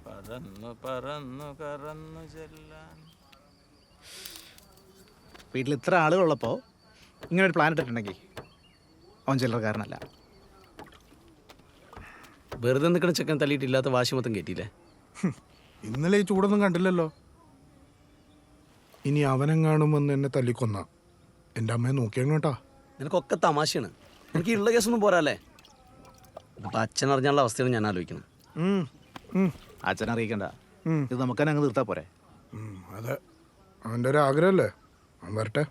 പറന്നു പറന്നു കറന്നു ചെല്ലാൻ. വീട്ടിൽ ഇത്ര ആളുകളുള്ളപ്പോൾ ഇങ്ങനെ ഒരു പ്ലാൻ ഇട്ടിട്ടുണ്ടെങ്കിൽ അവൻ ചില്ലറക്കാരനല്ല. വെറുതെ നിൽക്കണ ചെക്കൻ തല്ലിയിട്ടില്ലാത്ത വാശി മൊത്തം കയറ്റിയില്ലേ? ഇന്നലെ ഈ ചൂടൊന്നും കണ്ടില്ലല്ലോ. ഇനി അവനെങ്ങാണുമെന്ന് എന്നെ തല്ലിക്കൊന്ന എൻ്റെ അമ്മയെ നോക്കിയാണ് കേട്ടാ. നിനക്കൊക്കെ തമാശയാണ്. എനിക്ക് ഉള്ള കേസൊന്നും പോരാല്ലേ. അപ്പം അച്ഛൻ അറിഞ്ഞാലുള്ള അവസ്ഥയാണ് ഞാൻ ആലോചിക്കുന്നത്. അച്ഛനെ അറിയിക്കണ്ട, ഇത് നമുക്ക് തന്നെ അങ്ങ് തീർത്താ പോരെ. അതെ, അവൻ്റെ ഒരു ആഗ്രഹമല്ലേ, അവൻ വരട്ടെ.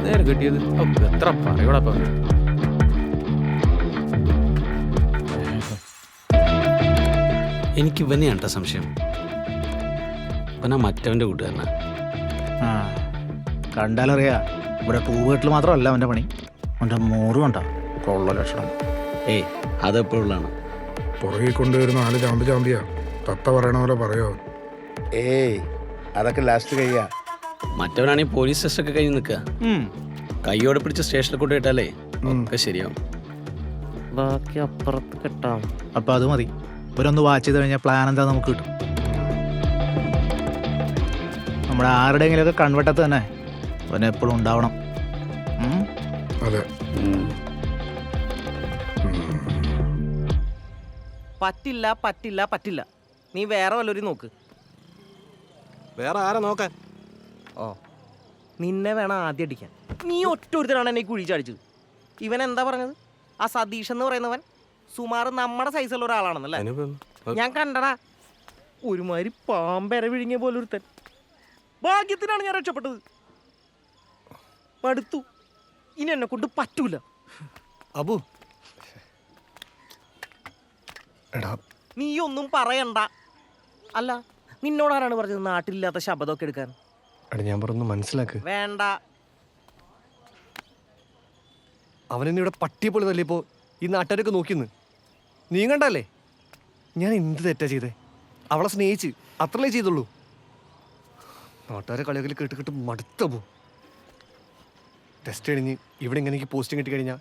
നേരെ കിട്ടിയത് എത്ര പറയൂടപ്പം. എനിക്ക് ഇവനെയാണ് കേട്ടോ സംശയം. ഇവനാ മറ്റവൻ്റെ കൂട്ടുകാരനാ. ആ കണ്ടാലറിയാ, ഇവിടെ പൂവീട്ടിൽ മാത്രമല്ല അവൻ്റെ പണി, അവൻ്റെ മോറും ഉണ്ടോ കൊള്ള ലക്ഷണം. ഏയ് അതെപ്പോഴുള്ളതാണ്. പുറകെ കൊണ്ടുവരുന്ന 4 ചാമ്പിയാ തത്ത പറയണ പോലെ പറയോ. ഏയ് അതൊക്കെ ലാസ്റ്റ് കഴിയാ. മറ്റവനാണെങ്കിൽ പോലീസ് സ്റ്റേഷനൊക്കെ കഴിഞ്ഞ് നിൽക്കുക. കൈയോടെ പിടിച്ച് സ്റ്റേഷനിൽ കൊണ്ടുപോയിട്ടാലേ ഒക്കെ ശരിയാവും. ബാക്കി അപ്പുറത്ത് കെട്ടാം. അപ്പം അത് മതി. ഇവരൊന്ന് വാച്ച് ചെയ്ത് കഴിഞ്ഞാൽ പ്ലാൻ എന്താ നമുക്ക് കിട്ടും. നമ്മുടെ ആരുടെയെങ്കിലുമൊക്കെ കൺവെട്ടത്ത് തന്നെ അവനെപ്പോഴും ഉണ്ടാവണം. അതെ, പറ്റില്ല പറ്റില്ല പറ്റില്ല, നീ വേറെ വല്ലവരും നോക്ക്. വേറെ ആരെ നോക്കാൻ? ഓ, നിന്നെ വേണം ആദ്യം അടിക്കാൻ. നീ ഒറ്റൊരുത്തരാണ് എന്നെ കുഴി ചാടിച്ചത്. ഇവൻ എന്താ പറഞ്ഞത്? ആ സതീഷ് എന്ന് പറയുന്നവൻ സുമാർ നമ്മുടെ സൈസുള്ള ഒരാളാണെന്നല്ലേ? ഞാൻ കണ്ടടാ, ഒരുമാതിരി പാമ്പര വിഴുങ്ങിയ പോലെ ഒരുത്തൻ. ഭാഗ്യത്തിനാണ് ഞാൻ രക്ഷപ്പെട്ടത്. മടുത്തു, ഇനി എന്നെ കൊണ്ട് പറ്റൂല. അബു എടാ, നീ ഒന്നും പറയണ്ട. അല്ല, നിന്നോടാരാണ് പറഞ്ഞത് നാട്ടിലില്ലാത്ത ശബ്ദമൊക്കെ എടുക്കാൻ? എടാ ഞാൻ പറഞ്ഞു മനസ്സിലാക്ക്. വേണ്ട. അവനെന്നെ ഇവിടെ പട്ടിയെ പോലെ തല്ലിയപ്പോ ഈ നാട്ടുകാരൊക്കെ നോക്കിന്ന് നീ കണ്ടല്ലേ. ഞാൻ എന്ത് തെറ്റാ ചെയ്തേ? അവളെ സ്നേഹിച്ച് അത്രല്ലേ ചെയ്തുള്ളൂ. നാട്ടുകാരെ കളികളിൽ കേട്ട് കേട്ട് മടുത്തപ്പോ ടെസ്റ്റ് കഴിഞ്ഞ് ഇവിടെ ഇങ്ങനെ എനിക്ക് പോസ്റ്റിംഗ് കിട്ടിക്കഴിഞ്ഞാൽ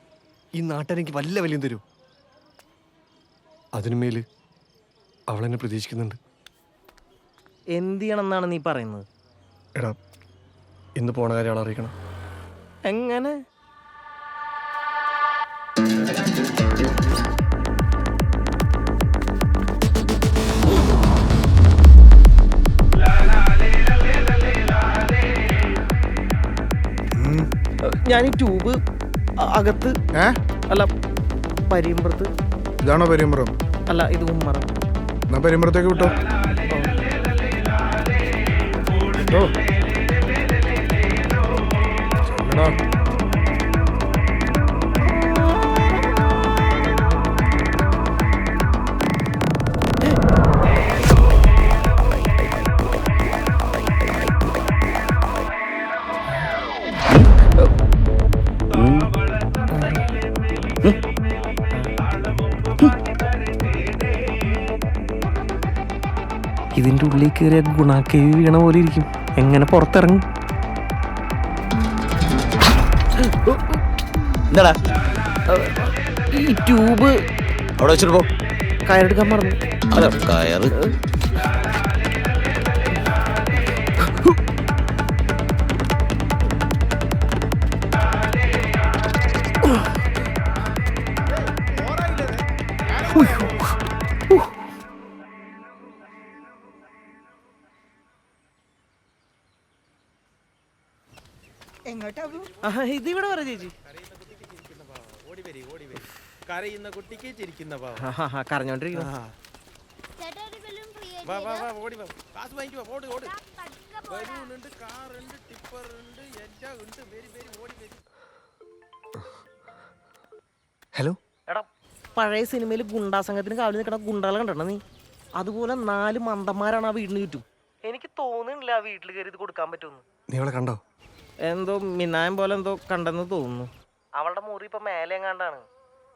ഈ നാട്ടുകാരെനിക്ക് വല്ല വിലയും തരൂ. അതിനുമേല് അവളെന്നെ പ്രതീക്ഷിക്കുന്നുണ്ട്. എന്ത് ചെയ്യണമെന്നാണ് നീ പറയുന്നത്? എടാ, ഇന്ന് പോണ കാര്യം അവളെ അറിയിക്കണം. എങ്ങനെ? ഞാൻ ഈ ട്യൂബ് അകത്ത് അല്ല പരിയമ്പുറത്ത്. ഇതാണോ പരിയമ്പുറം? അല്ല, ഇത് ഉമ്മറം. എന്നാ പരിയമ്പുറത്തേക്ക് വിട്ടോ. ഇതിൻ്റെ ഉള്ളിൽ കയറിയ ഗുണാക്കേവി വീണ പോലെ ഇരിക്കും. എങ്ങനെ പുറത്തിറങ്ങും? എന്താടാ ഈ ട്യൂബ് അവിടെ വെച്ചിട്ട് പോ. കയറെടുക്കാൻ മറന്നു. അതെ കയറ്. ഇതിവിടെ പറ ചേച്ചി. കരയുന്ന കുട്ടിക്ക് ചിരിക്കുന്ന കരഞ്ഞോണ്ടിരിക്കുന്നു. ഹലോ എടാ പഴയ സിനിമയിൽ ഗുണ്ടാ സംഘത്തിന് കാവലി നിൽക്കണ ഗുണ്ടാളെ കണ്ടോ നീ? അതുപോലെ 4 മന്ദന്മാരാണ് ആ വീടിന് ചുറ്റും. എനിക്ക് തോന്നുന്നില്ല ആ വീട്ടിൽ കയറി ഇത് കൊടുക്കാൻ പറ്റുമെന്ന്. നീ അവളെ കണ്ടോ? എന്തോ മിന്നായം പോലെ എന്തോ കണ്ടെന്ന് തോന്നുന്നു. അവളുടെ മുറി ഇപ്പൊ മേലെ എങ്ങാണ്ടാണ്.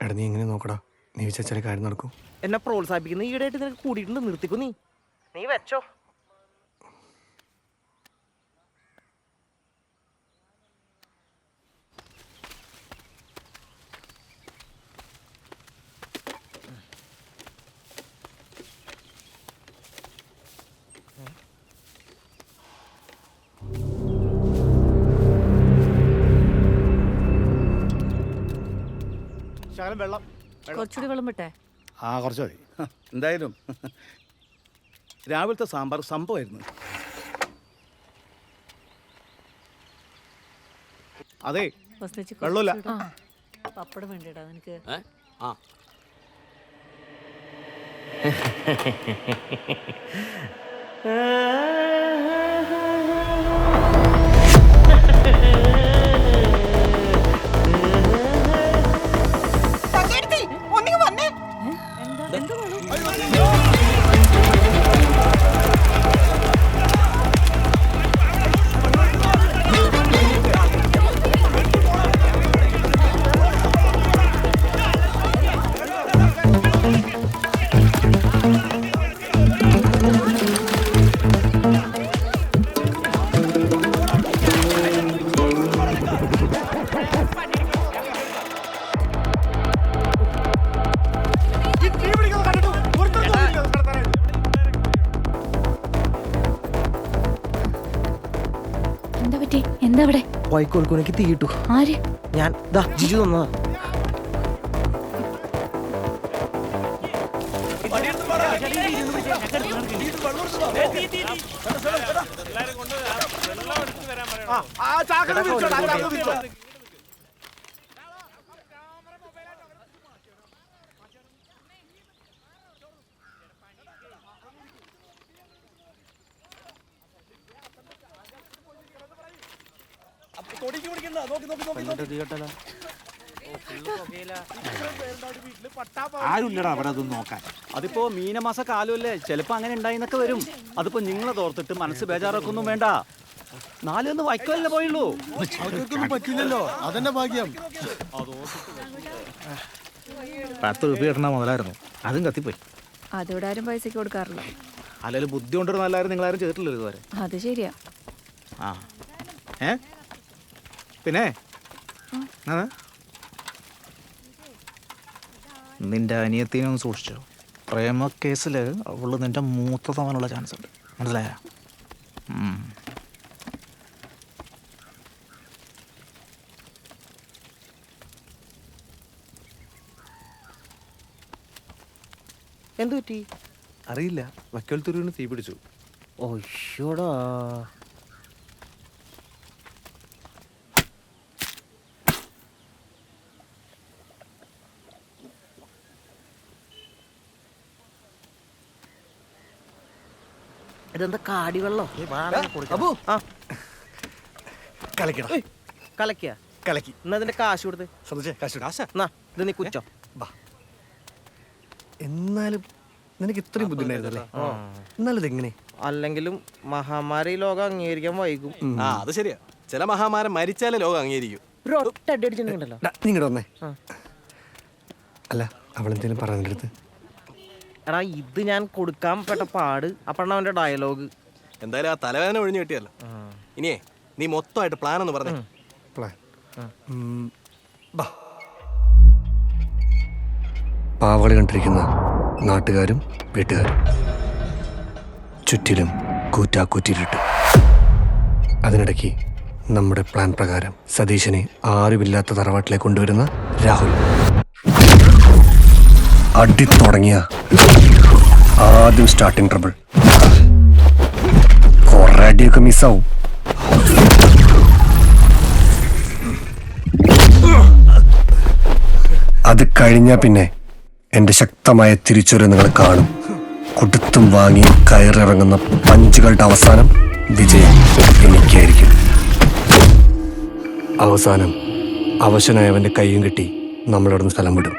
എടാ നീ എങ്ങനെ നോക്കടാ? നീ വിചാരിച്ചാലേ കാര്യം നടക്കും. എന്നെ പ്രോത്സാഹിപ്പിക്കുന്ന ഈടായിട്ട് നിനക്ക് കൂടിയിട്ടുണ്ട്. നിർത്തിക്കോ നീ വെച്ചോ. ശകലം വെള്ളം. കുറച്ചുകൂടി വെള്ളം വിട്ടേ. ആ കുറച്ച് മതി. എന്തായാലും രാവിലത്തെ സാമ്പാർ സംഭവമായിരുന്നു. അതെ വെള്ളമില്ല. പപ്പടം വേണ്ടിടാ നിനക്ക്. ആ എന്താ അവിടെ? വൈക്കോൽക്കുനക്ക് തീ കിട്ടു. ആര്? ഞാൻ ജിജു തന്നതാ. ആരുമില്ലടാ അവിടെ അതൊന്നും നോക്കാൻ. അതിപ്പോ മീനമാസ കാലമല്ലേ, ചിലപ്പോ അങ്ങനെ ഉണ്ടായിന്നൊക്കെ വരും. അതിപ്പോ നിങ്ങളെ തോർത്തിട്ട് മനസ്സ് ബേജാറാക്കൊന്നും വേണ്ട. 4 വൈക്കോലല്ലേ പോയുള്ളൂ. അവർക്കൊന്നും പറ്റില്ലല്ലോ, അതെന്നെ ഭാഗ്യം. 10 രൂപ കിട്ടണ മുതലായിരുന്നു, അതും കത്തിപ്പോയി. അതിവിടെ ആരും പൈസക്ക് കൊടുക്കാറില്ല. അല്ലെങ്കിൽ ബുദ്ധി കൊണ്ടിരുന്ന എല്ലാവരും നിങ്ങളാരും ചെയ്തിട്ടില്ലല്ലോ ഇതുവരെ. അത് ശരിയാ. ആ പിന്നെ നിന്റെ അനിയത്തിനെ ഒന്ന് സൂക്ഷിച്ചോ. പ്രേമ കേസിൽ അവള് നിന്റെ മൂത്ത തവനുള്ള ചാൻസ് ഉണ്ട്, മനസ്സിലായ? എന്തു പറ്റി അറിയില്ല. വക്കൽ തുരുവിന് തീ പിടിച്ചു. ഓശോടാ. ഇതെന്താ കാടി വെള്ളം? കലക്കിയ കലക്കി. എന്നാ ഇതിന്റെ കാശ് കൊടുത്ത്. ഇത് നീ കുച്ചോ. എന്നാലും നിനക്ക് ഇത്രയും ബുദ്ധിമുട്ടായിരുന്നല്ലേ? എന്നാലും ഇതെങ്ങനെ? അല്ലെങ്കിലും മഹാമാരി ലോകം അംഗീകരിക്കാൻ വൈകും. അത് ശരിയാ. ചില മഹാമാരൻ മരിച്ചാലേ ലോകം അംഗീകരിക്കും. ഒരു ഒറ്റ അടി അടിച്ചിട്ടുണ്ടല്ലോ. നിങ്ങടെ വന്നേ. അല്ല അവളെന്തേലും പറഞ്ഞെടുത്ത് എടാ ഇത് ഞാൻ കൊടുക്കാൻ പെട്ട പാട് അപ്പഴാണ് അവന്റെ ഡയലോഗ്. എന്തായാലും ആ തലവേദന ഒഴിഞ്ഞു കിട്ടിയല്ലോ. ഇനിയേ നീ മൊത്തമായിട്ട് പ്ലാൻ ഒന്ന് പറഞ്ഞേ. പ്ലാൻ പാവകളി കണ്ടിരിക്കുന്ന നാട്ടുകാരും വീട്ടുകാരും ചുറ്റിലും കൂറ്റാക്കൂറ്റിലിട്ട് അതിനിടയ്ക്ക് നമ്മുടെ പ്ലാൻ പ്രകാരം സതീശനെ ആരുമില്ലാത്ത തറവാട്ടിലേക്ക് കൊണ്ടുവരുന്ന രാഹുൽ. അടി തുടങ്ങിയ ആദ്യം സ്റ്റാർട്ടിങ് ട്രബിൾ. കുറെ അടിയൊക്കെ മിസ്സാവും. അത് കഴിഞ്ഞാൽ പിന്നെ എന്റെ ശക്തമായ തിരിച്ചുവരവ് നിങ്ങൾ കാണും. കൊടുത്തും വാങ്ങിയും കയറിറങ്ങുന്ന പഞ്ചുകളുടെ അവസാനം വിജയം എനിക്കായിരിക്കും. അവസാനം അവശനായവന്റെ കൈയും കെട്ടി നമ്മളിവിടുന്ന് സ്ഥലം വിടും.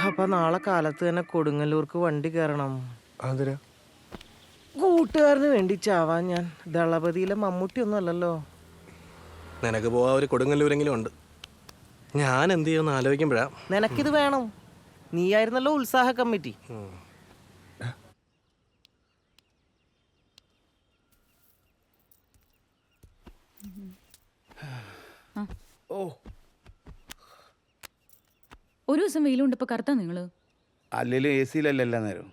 അപ്പൊ നാളെ കാലത്ത് തന്നെ കൊടുങ്ങല്ലൂർക്ക് വണ്ടി കയറണം. അതിരാ കൂട്ടുകാരന് വേണ്ടി ചാവാൻ ഞാൻ ദളപതിയിലെ മമ്മൂട്ടി ഒന്നും അല്ലല്ലോ. നിനക്ക് പോവാ ഒരു കൊടുങ്ങല്ലൂരെങ്കിലും ഉണ്ട്. ഞാൻ എന്ത് ചെയ്യുമെന്ന് ആലോചിക്കുമ്പോഴാ. നിനക്കിത് വേണം. നീയായിരുന്നല്ലോ ഉത്സാഹ കമ്മിറ്റി. ഒരു ദിവസം വെയിലുണ്ട് ഇപ്പൊ കറുത്താ നിങ്ങള്. അല്ലെങ്കിലും എ സിയിലല്ല എല്ലാ നേരം.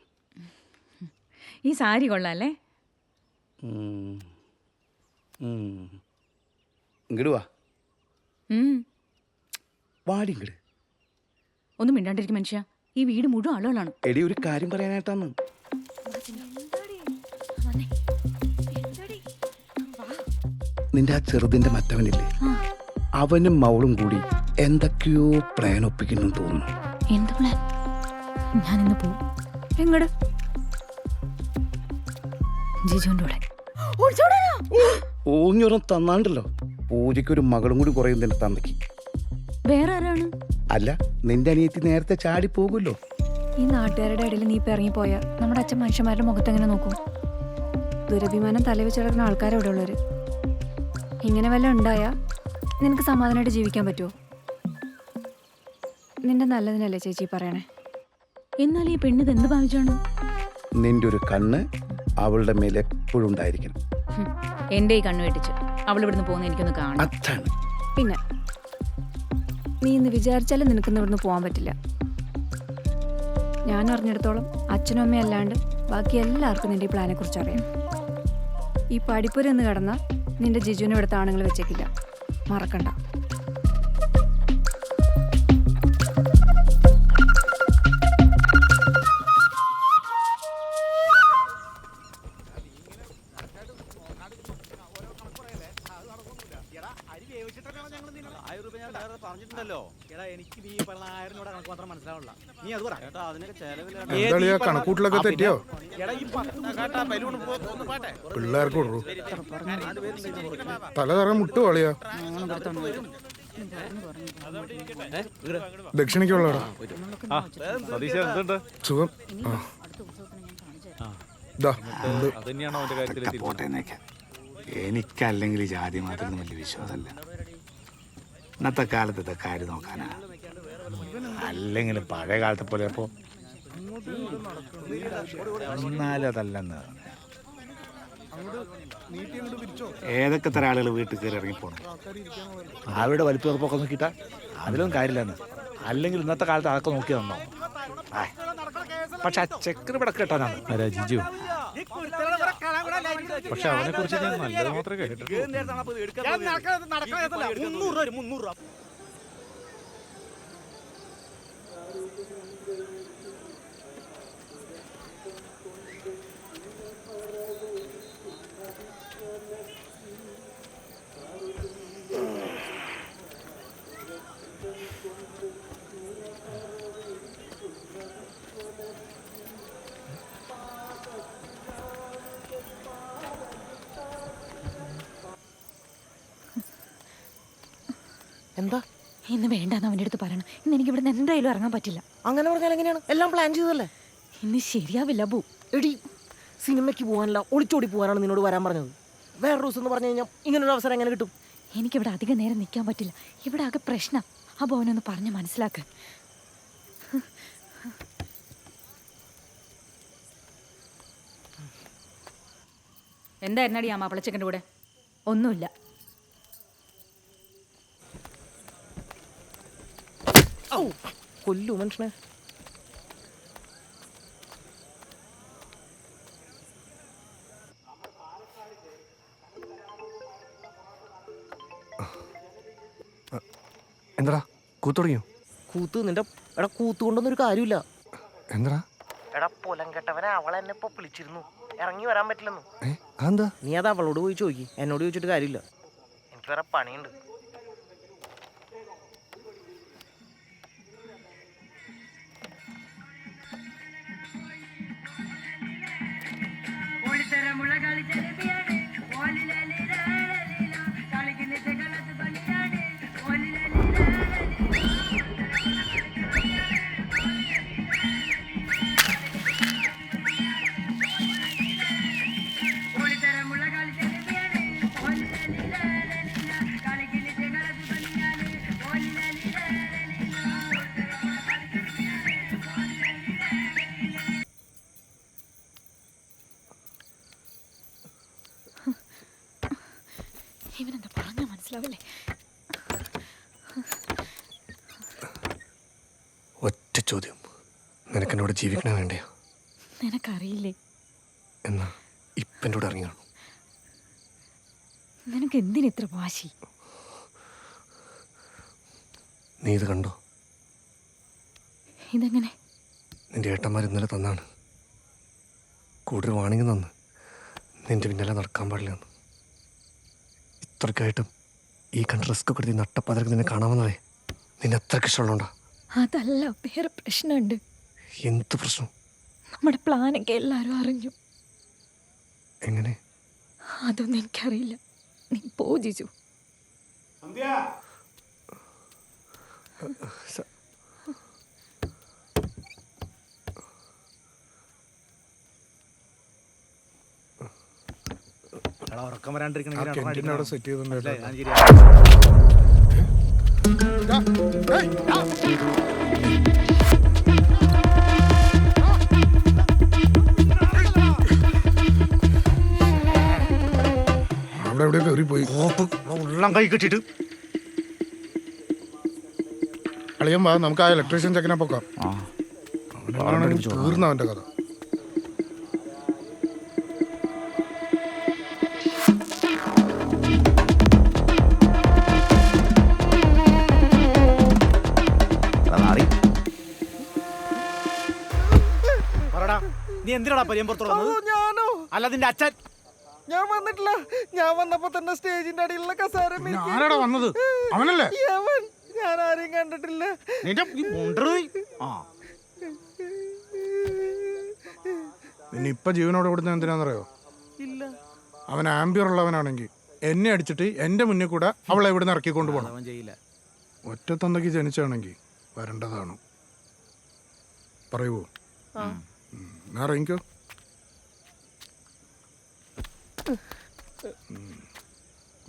ഈ സാരി കൊള്ളാല്ലേ? ഇങ്ങട് വാ. വാടി ഇങ്ങട്. ഒന്നും മിണ്ടാണ്ടിരിക്കും മനുഷ്യ. ഈ വീട് മുഴുവൻ ആളുകളാണ്. എടി ഒരു കാര്യം പറയാനായിട്ടാണ്. നിന്റെ ആ ചെറുതിന്റെ മറ്റവനില്ലേ, അവനും മവളും കൂടി എന്തൊക്കെയോ പ്ലാൻ ഒപ്പിക്കുന്നു തോന്നുന്നു. എന്ത് പ്ലാൻ? ഞാൻ ഇന്ന് പോവും. എങ്ങട്? ജിജുവിന്റെ കൂടെ. ഓഞ്ഞൊരം തന്നാണ്ടല്ലോ. പൂജയ്ക്ക് ഒരു മകളും കൂടി കുറയും നിന്റെ തന്തയ്ക്ക്. വേറെ ആരാണ്? അല്ല, നിന്റെ അനിയത്തി നേരത്തെ ചാടി പോകുമല്ലോ. ഈ നാട്ടുകാരുടെ ഇടയിൽ നീ ഇപ്പൊ ഇറങ്ങിപ്പോയാ നമ്മുടെ അച്ഛൻ മനുഷ്യന്മാരുടെ മുഖത്ത് എങ്ങനെ നോക്കും? ദുരഭിമാനം തലവെച്ച് കിടക്കുന്ന ആൾക്കാരെ ഇവിടെ ഉള്ളവര്. ഇങ്ങനെ വല്ല ഉണ്ടായാ നിനക്ക് സമാധാനമായിട്ട് ജീവിക്കാൻ പറ്റുമോ? നിന്റെ നല്ലതിനല്ലേ ചേച്ചി പറയണേ. എന്നാൽ ഈ പെണ്ണിത് എന്ത് ഭാവിച്ചാണ്? നിന്റെ ഒരു കണ്ണ് അവളുടെ മേലെ എപ്പോഴും ഉണ്ടായിരിക്കണം. എന്റെ ഈ കണ്ണ് വെട്ടിച്ച് അവൾ ഇവിടുന്ന് പോകുന്ന എനിക്കൊന്ന് കാണാം. അതാണ്. പിന്നെ നീ ഇന്ന് വിചാരിച്ചാലും നിനക്കിന്ന് ഇവിടുന്ന് പോകാൻ പറ്റില്ല. ഞാൻ അറിഞ്ഞിടത്തോളം അച്ഛനും അമ്മയും അല്ലാണ്ട് ബാക്കി എല്ലാവർക്കും നിന്റെ ഈ പ്ലാനെ കുറിച്ച് അറിയാം. ഈ പഠിപ്പുര എന്ന് കിടന്ന നിന്റെ ജിജുവിനെ ഇവിടുത്തെ ആണുങ്ങൾ വെച്ചേക്കില്ല, മറക്കണ്ട. കണക്കൂട്ടിലൊക്കെ തെറ്റിയോ? പിള്ളേർക്ക് കൊടുക്കൂ. തല തറ മുട്ടു കളിയാ. ദക്ഷിണിക്കുള്ളടാ സുഖം. എനിക്കല്ലെങ്കിൽ ജാതി മാത്രം വലിയ വിശ്വാസമല്ല. ഇന്നത്തെ കാലത്ത് ഇതൊക്കെ ആര് നോക്കാനാ? അല്ലെങ്കിലും പഴയ കാലത്തെ പോലെ അപ്പോ എന്നാലും അതല്ലെന്ന്. ഏതൊക്കെ തരം ആളുകൾ വീട്ടിൽ കയറി ഇറങ്ങിപ്പോണം. അവിടെ വലിപ്പം ഉറപ്പൊക്കെ നോക്കിയിട്ടാ അതിലൊന്നും കാര്യമില്ലെന്ന്. അല്ലെങ്കിൽ ഇന്നത്തെ കാലത്ത് അതൊക്കെ നോക്കി തന്നോ. പക്ഷെ ആ ചെക്കന് ഇവിടെ കേട്ടാനാണ് ജിജു. പക്ഷെ അവനെ കുറിച്ച് ഞാൻ നല്ലത് മാത്രമേ കേട്ടിട്ടുള്ളൂ. എന്താ ഇന്ന് വേണ്ടെന്ന് അവൻ്റെ അടുത്ത് പറയണം. ഇന്ന് എനിക്ക് ഇവിടെ എന്തായാലും ഇറങ്ങാൻ പറ്റില്ല. അങ്ങനെ പറഞ്ഞാൽ എങ്ങനെയാണ്? എല്ലാം പ്ലാൻ ചെയ്തല്ലേ. ഇന്ന് ശരിയാവില്ല ബു. എടി, സിനിമയ്ക്ക് പോകാനല്ല ഒളിച്ചോടി പോകാനാണ് നിന്നോട് വരാൻ പറഞ്ഞത്. വേറെ ദിവസം എന്ന് പറഞ്ഞു കഴിഞ്ഞാൽ ഇങ്ങനൊരു അവസരം എങ്ങനെ കിട്ടും? എനിക്കിവിടെ അധികം നേരം നിൽക്കാൻ പറ്റില്ല. ഇവിടെ ആകെ പ്രശ്നം. അപ്പോൾ അവനൊന്ന് പറഞ്ഞ് മനസ്സിലാക്ക്. എന്തായിരുന്നാടി ആ മാപ്പിളച്ചക്കൻ്റെ കൂടെ? ഒന്നുമില്ല. കൊല്ലു മനുഷ്യനെ. എന്താടാ കൂത്ത് തുടങ്ങിയോ? കൂത്ത് നിന്റെ എടാ കൂത്ത് കൊണ്ടൊന്നൊരു കാര്യമില്ല. എന്താടാ? എടാ പൊലം കെട്ടവനെ അവളെന്നെ ഇപ്പൊ വിളിച്ചിരുന്നു, ഇറങ്ങി വരാൻ പറ്റില്ലെന്നു. അതെന്താ? നീ അത് അവളോട് പോയി ചോദിക്കി, എന്നോട് ചോദിച്ചിട്ട് കാര്യമില്ല. എനിക്ക് വേറെ പണിയുണ്ട്. ഇവനെന്താ പറഞ്ഞാ മനസ്സിലാവില്ലേ? ഒറ്റ ചോദ്യം, നിനക്കെന്നോട് ജീവിക്കണ വേണ്ടയോ? നിനക്കറിയില്ലേ? എന്നാ ഇപ്പം എൻ്റെ കൂടെ ഇറങ്ങി കാണും. നിനക്ക് എന്തിനിത്ര വാശി? നീ ഇത് കണ്ടോ? ഇതെങ്ങനെ? നിന്റെ ഏട്ടന്മാർ ഇന്നലെ തന്നാണ്. കൂടുതൽ വാണിംഗ് തന്ന് നിന്റെ പിന്നാലെ നടക്കാൻ പാടില്ലെന്ന്. ഇത്രയ്ക്കായിട്ടും ഈ കണ്ട റിസ്ക് കൊടുത്തി നട്ടപ്പാതിരക്ക് നിന്നെ കാണാമെന്നതേ നിന്നെ അത്രയ്ക്ക് ഇഷ്ടമുള്ളതുകൊണ്ടാ. അതല്ല, വേറെ പ്രശ്നമുണ്ട്. എന്ത് പ്രശ്നം? നമ്മുടെ പ്ലാനൊക്കെ എല്ലാവരും അറിഞ്ഞു. എങ്ങനെ? അതൊന്നും എനിക്കറിയില്ല. നീ പോ ജിജു. ഉറക്കം വരാണ്ടിരിക്കണ സെറ്റ് ചെയ്തിട്ടുണ്ട്. അവിടെ എവിടെ കയറിപ്പോയി ഉള്ളം കൈ കെട്ടിട്ട് അളിയൻ വാ, നമുക്ക് ആ ഇലക്ട്രീഷ്യൻ ചെക്കനെ പൊക്കാം. അവനാണെങ്കിൽ തീർന്ന അവന്റെ കഥ. നീ എന്തിനാടാ പരിയമ്പുറത്തോട് വന്നത്? ഞാനോ? അല്ല നിന്റെ അച്ഛൻ. ഞാൻ വന്നിട്ടില്ല. ഞാൻ വന്നപ്പോ തന്നെ സ്റ്റേജിന്റെ അടിയിലുള്ള കസേര വന്നത് അവനല്ലേ? ഞാൻ ആരെയും കണ്ടിട്ടില്ല. പിന്നെ ഇപ്പൊ ജീവനോടെ കൊടുത്ത എന്തിനാന്നറിയോ? ഇല്ല. അവൻ ആംബിയർ ഉള്ളവനാണെങ്കിൽ എന്നെ അടിച്ചിട്ട് എന്റെ മുന്നിൽ കൂടെ അവളെ ഇവിടെ നിന്ന് ഇറക്കിക്കൊണ്ട് പോകണം. ഒറ്റത്തന്തയ്ക്ക് ജനിച്ചാണെങ്കിൽ വരേണ്ടതാണ്. പറയുവോ? ഞാൻ ഇറങ്ങിക്കോ.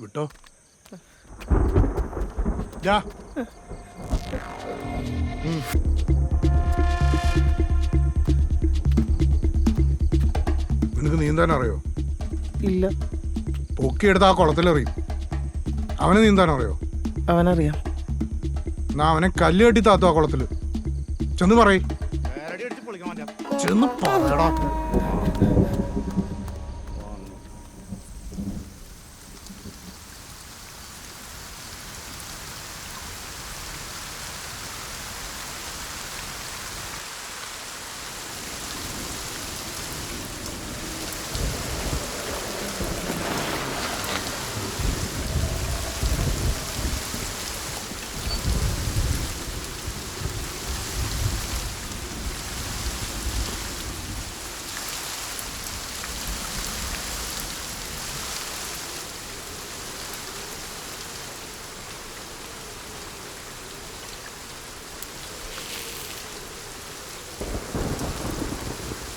വിട്ടോ. നിനക്ക് നീന്താൻ അറിയോ? ഇല്ല. പൊക്കിയെടുത്ത് ആ കുളത്തിലെറിയും. അവന് നീന്താൻ അറിയോ? അവനറിയാം. എന്നാ അവനെ കല്ല് കെട്ടി താത്തു ആ കുളത്തില്. ചെന്ന് പറയ്. ചെന്ന് പറയടാ.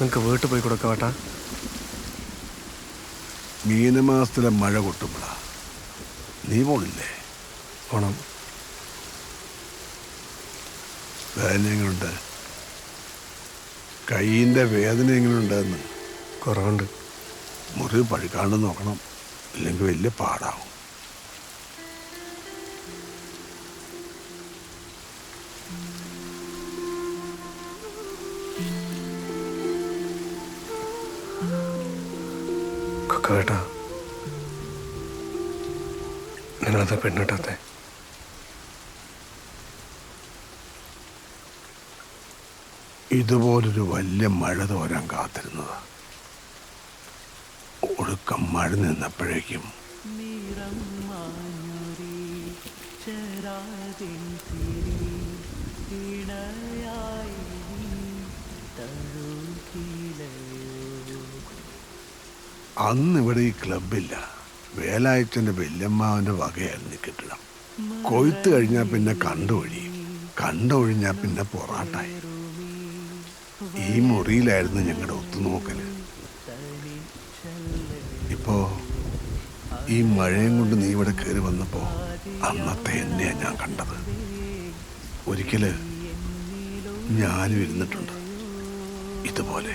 നിനക്ക് വീട്ടിൽ പോയി കൊടുക്കാവട്ടാ? മീനമാസത്തിലെ മഴ കൊട്ടുമ്പോഴാ. നീ പോണില്ലേ? പോണം. വേദന എങ്ങനെയുണ്ട്? കൈയിൻ്റെ വേദന എങ്ങനെയുണ്ടെന്ന്? കുറവുണ്ട്. മുറിവ് പഴുക്കാണ്ട് നോക്കണം, ഇല്ലെങ്കിൽ വലിയ പാടാവും. കൊക്കാവേട്ടാ, നിങ്ങളത് പെണ്ണിട്ടാത്തെ? ഇതുപോലൊരു വലിയ മഴ തോരാൻ കാത്തിരുന്നതാ. ഒടുക്കം മഴ നിന്നപ്പോഴേക്കും അന്നിവിടെ ഈ ക്ലബില്ല. വേലായച്ചൻ്റെ വല്യമ്മാവൻ്റെ വകയായിരുന്നു കെട്ടിടം. കൊയ്ത്ത് കഴിഞ്ഞാൽ പിന്നെ കണ്ടൊഴിയും, കണ്ടൊഴിഞ്ഞാൽ പിന്നെ പൊറാട്ടായി. ഈ മുറിയിലായിരുന്നു ഞങ്ങളുടെ ഒത്തുനോക്കല്. ഇപ്പോ ഈ മഴയും കൊണ്ട് നീ ഇവിടെ കയറി വന്നപ്പോ അന്നത്തെ എന്നെയാ ഞാൻ കണ്ടത്. ഒരിക്കല് ഞാനും ഇരുന്നിട്ടുണ്ട് ഇതുപോലെ.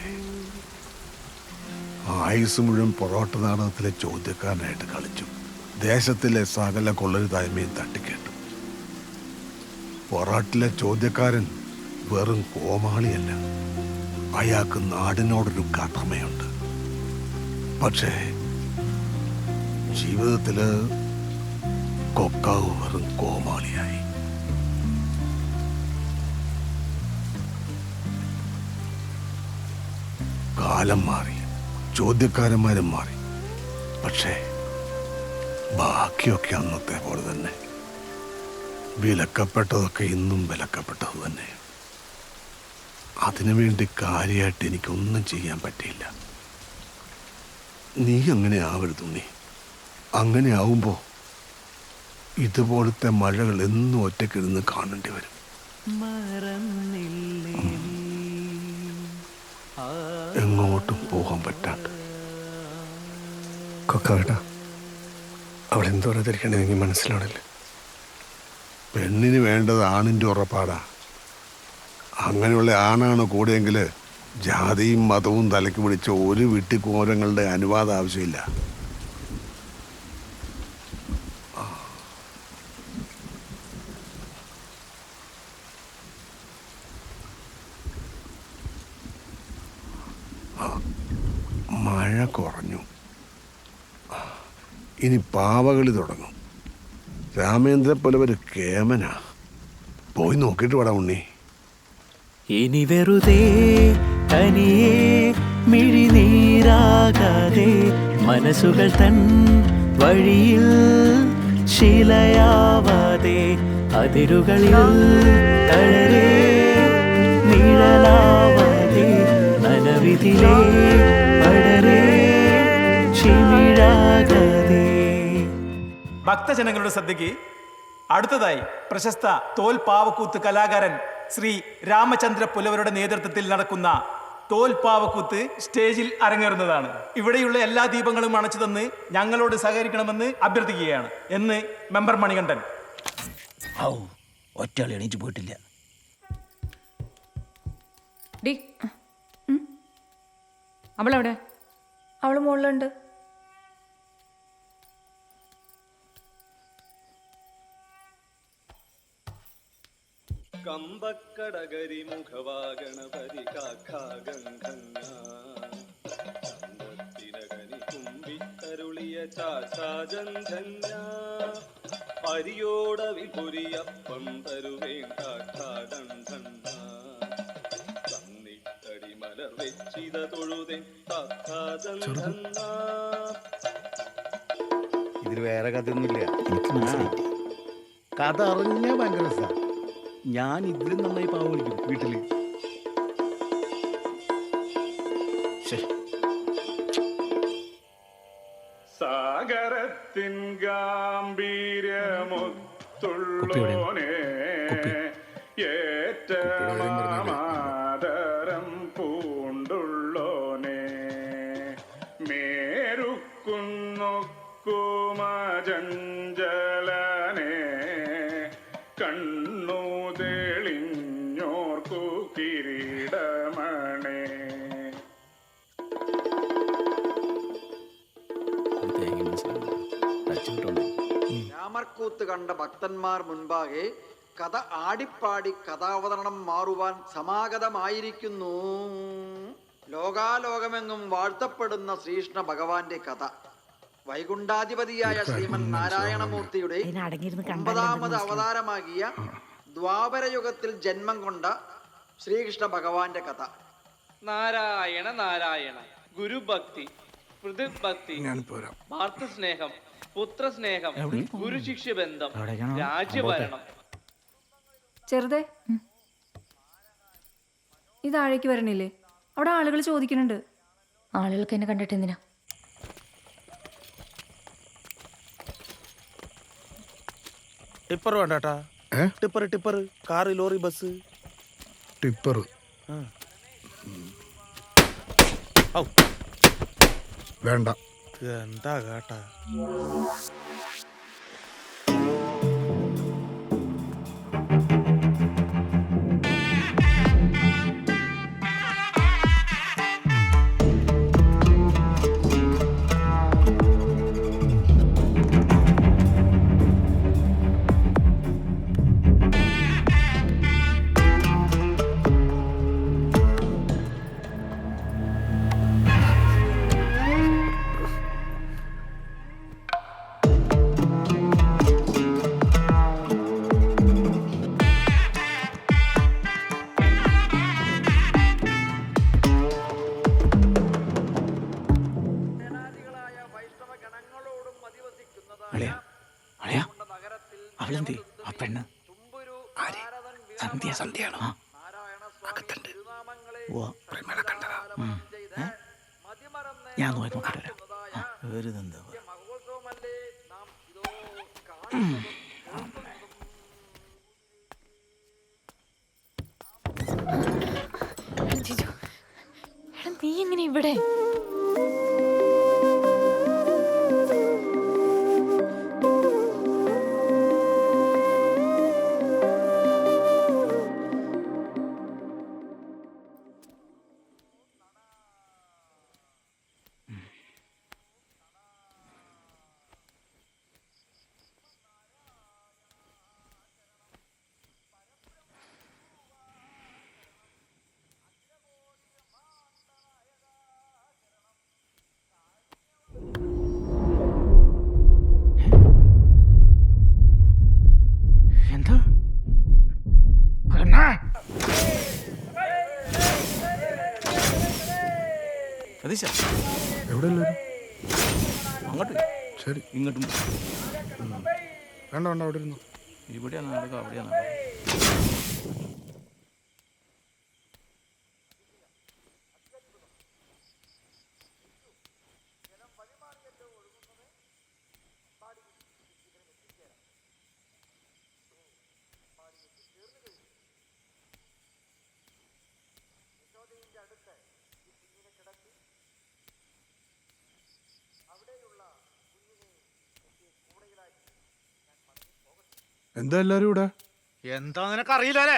ആയുസ് മുഴുവൻ പൊറോട്ട നാടകത്തിലെ ചോദ്യക്കാരനായിട്ട് കളിച്ചു. ദേശത്തിലെ സകല കൊള്ളരുതായ്മയും തട്ടിക്കേട്ടു. പൊറോട്ടിലെ ചോദ്യക്കാരൻ വെറും കോമാളിയല്ല, അയാൾക്ക് നാടിനോടൊരു കടമയുണ്ട്. പക്ഷേ ജീവിതത്തില് കൊക്കാവ് വെറും കോമാളിയായി. കാലം മാറി, ചോദ്യക്കാരന്മാരും മാറി, പക്ഷേ ബാക്കിയൊക്കെ അന്നത്തെ പോലെ തന്നെ. വിലക്കപ്പെട്ടതൊക്കെ ഇന്നും വിലക്കപ്പെട്ടത് തന്നെ. അതിനുവേണ്ടി കാര്യമായിട്ട് എനിക്കൊന്നും ചെയ്യാൻ പറ്റിയില്ല. നീ അങ്ങനെ ആവരുത് ഉണ്ണി. അങ്ങനെ ആവുമ്പോ ഇതുപോലത്തെ മഴകൾ എന്നും ഒറ്റക്കിരുന്ന് കാണേണ്ടി വരും. എങ്ങോട്ടും പോകാൻ പറ്റാണ്ട്. കൊക്കാവേട്ടാ, അവൾ എന്തോ തിരിക്കണമെങ്കിൽ മനസ്സിലാണില്ല. പെണ്ണിന് വേണ്ടത് ആണിൻ്റെ ഉറപ്പാടാ. അങ്ങനെയുള്ള ആണാണ് കൂടെയെങ്കിൽ ജാതിയും മതവും തലയ്ക്ക് പിടിച്ച ഒരു വിട്ടിക്കോരങ്ങളുടെ അനുവാദം ആവശ്യമില്ല. മഴ കുറഞ്ഞു, ഇനി പാവകളി തുടങ്ങും. രാമേന്ദ്ര പുലവര് കേമനാ. പോയി നോക്കിയിട്ട് വേടാ ഉണ്ണി. ഇനി വെറുതെ തനിയെ മിഴിനീരാകാതെ മനസ്സുകൾ തൻ വഴിയിൽ ശിലയാവാതെ അതിരുകളിൽ തളരെ നിഴലാവാതെ നനവിധിലേ പടരെ ചിമിഴാകാതെ. ഭക്തജനങ്ങളുടെ ശ്രദ്ധയ്ക്ക് അടുത്തതായി പ്രശസ്ത തോൽപ്പാവക്കൂത്ത് കലാകാരൻ ശ്രീ രാമചന്ദ്ര പുലവരുടെ നേതൃത്വത്തിൽ നടക്കുന്ന തോൽപ്പാവക്കൂത്ത് സ്റ്റേജിൽ അരങ്ങേറുന്നതാണ്. ഇവിടെയുള്ള എല്ലാ ദീപങ്ങളും അണച്ചു തന്ന് ഞങ്ങളോട് സഹകരിക്കണമെന്ന് അഭ്യർത്ഥിക്കുകയാണ് എന്ന് മെമ്പർ മണികണ്ഠൻ. ഒറ്റയാൾ എണീറ്റ് പോയിട്ടില്ല. അവളെവിടെ? അവള് മുകളിലുണ്ട്. കമ്പക്കടകരി മുഖവാഗണപതി കാഖാഗന്ധന്യത്തിനകനി കുമ്പിത്തരുളിയ ചാചാജന്ധന്യ അരിയോട വിപുരിയപ്പം തരുവേൻ കാഖാഗന്ധന്യ തന്നിട്ടടി മലർ വെച്ചിത തൊഴുതേ കാഖാഗന്ധന്യ. ഇതിൽ വേറെ കഥയൊന്നുമില്ല. എനിക്ക് മനസ്സിലായി. കഥ അറിഞ്ഞാൽ ഭയങ്കര രസമാണ്. ഞാൻ ഇതിലും നന്നായി പാവ വിളിക്കും വീട്ടില്. സാഗരത്തിൻ ഗാംഭീര്യമൊത്തുള്ളോനെ ഏറ്റമാദരം പൂണ്ടുള്ളോനെ മേരുക്കുന്നൊക്കുമജഞ്ചലനെ കണ്ണു തെളിഞ്ഞോർക്കു കിരീടമണേ. രാമർക്കൂത്ത് കണ്ട ഭക്തന്മാർ മുൻപാകെ കഥ ആടിപ്പാടി കഥാവതരണം മാറുവാൻ സമാഗതമായിരിക്കുന്നു. ലോകാലോകമെങ്ങും വാഴ്ത്തപ്പെടുന്ന ശ്രീകൃഷ്ണ ഭഗവാന്റെ കഥ. വൈകുണ്ഠാധിപതിയായ ശ്രീമൻ നാരായണമൂർത്തിയുടെ 9ാമത് അവതാരമാകിയ ദ്വാപരയുഗത്തിൽ ജന്മം കൊണ്ട ശ്രീകൃഷ്ണ ഭഗവാന്റെ കഥ. നാരായണ നാരായണ. ഗുരുഭക്തി, പൃഥുഭക്തി, ഭാതൃസ്നേഹം, പുത്രസ്നേഹം, ഗുരുശിഷ്യ ബന്ധം, രാജ്യഭരണം. ചെറുതേ, ഇത് താഴേക്ക് വരണില്ലേ? അവിടെ ആളുകൾ ചോദിക്കുന്നുണ്ട്. ആളുകൾക്ക് എന്നെ കണ്ടിട്ട് എന്തിനാ? ടിപ്പർ വേണ്ടാ? Tipper car, lorry, bus. Tipper വേണ്ട. എന്താ കേട്ടാ? അവളെന്തി ആ പെണ്ണ് സന്ധ്യ സന്ധ്യയാണോ? അകത്തുണ്ട്. ഞാൻ നോക്കിട്ട് വരാം. നീ എങ്ങനെ ഇവിടെ? എവിടെ അങ്ങോട്ട് ശരി, ഇങ്ങോട്ടും വേണ്ട വേണ്ട, അവിടെ ഇരുന്നു. ഇവിടെയാണ് നടക്കുക, അവിടെയാണ്. എന്താ എല്ലാരും ഇവിടെ? എന്താ നിനക്ക് അറിയില്ലേ?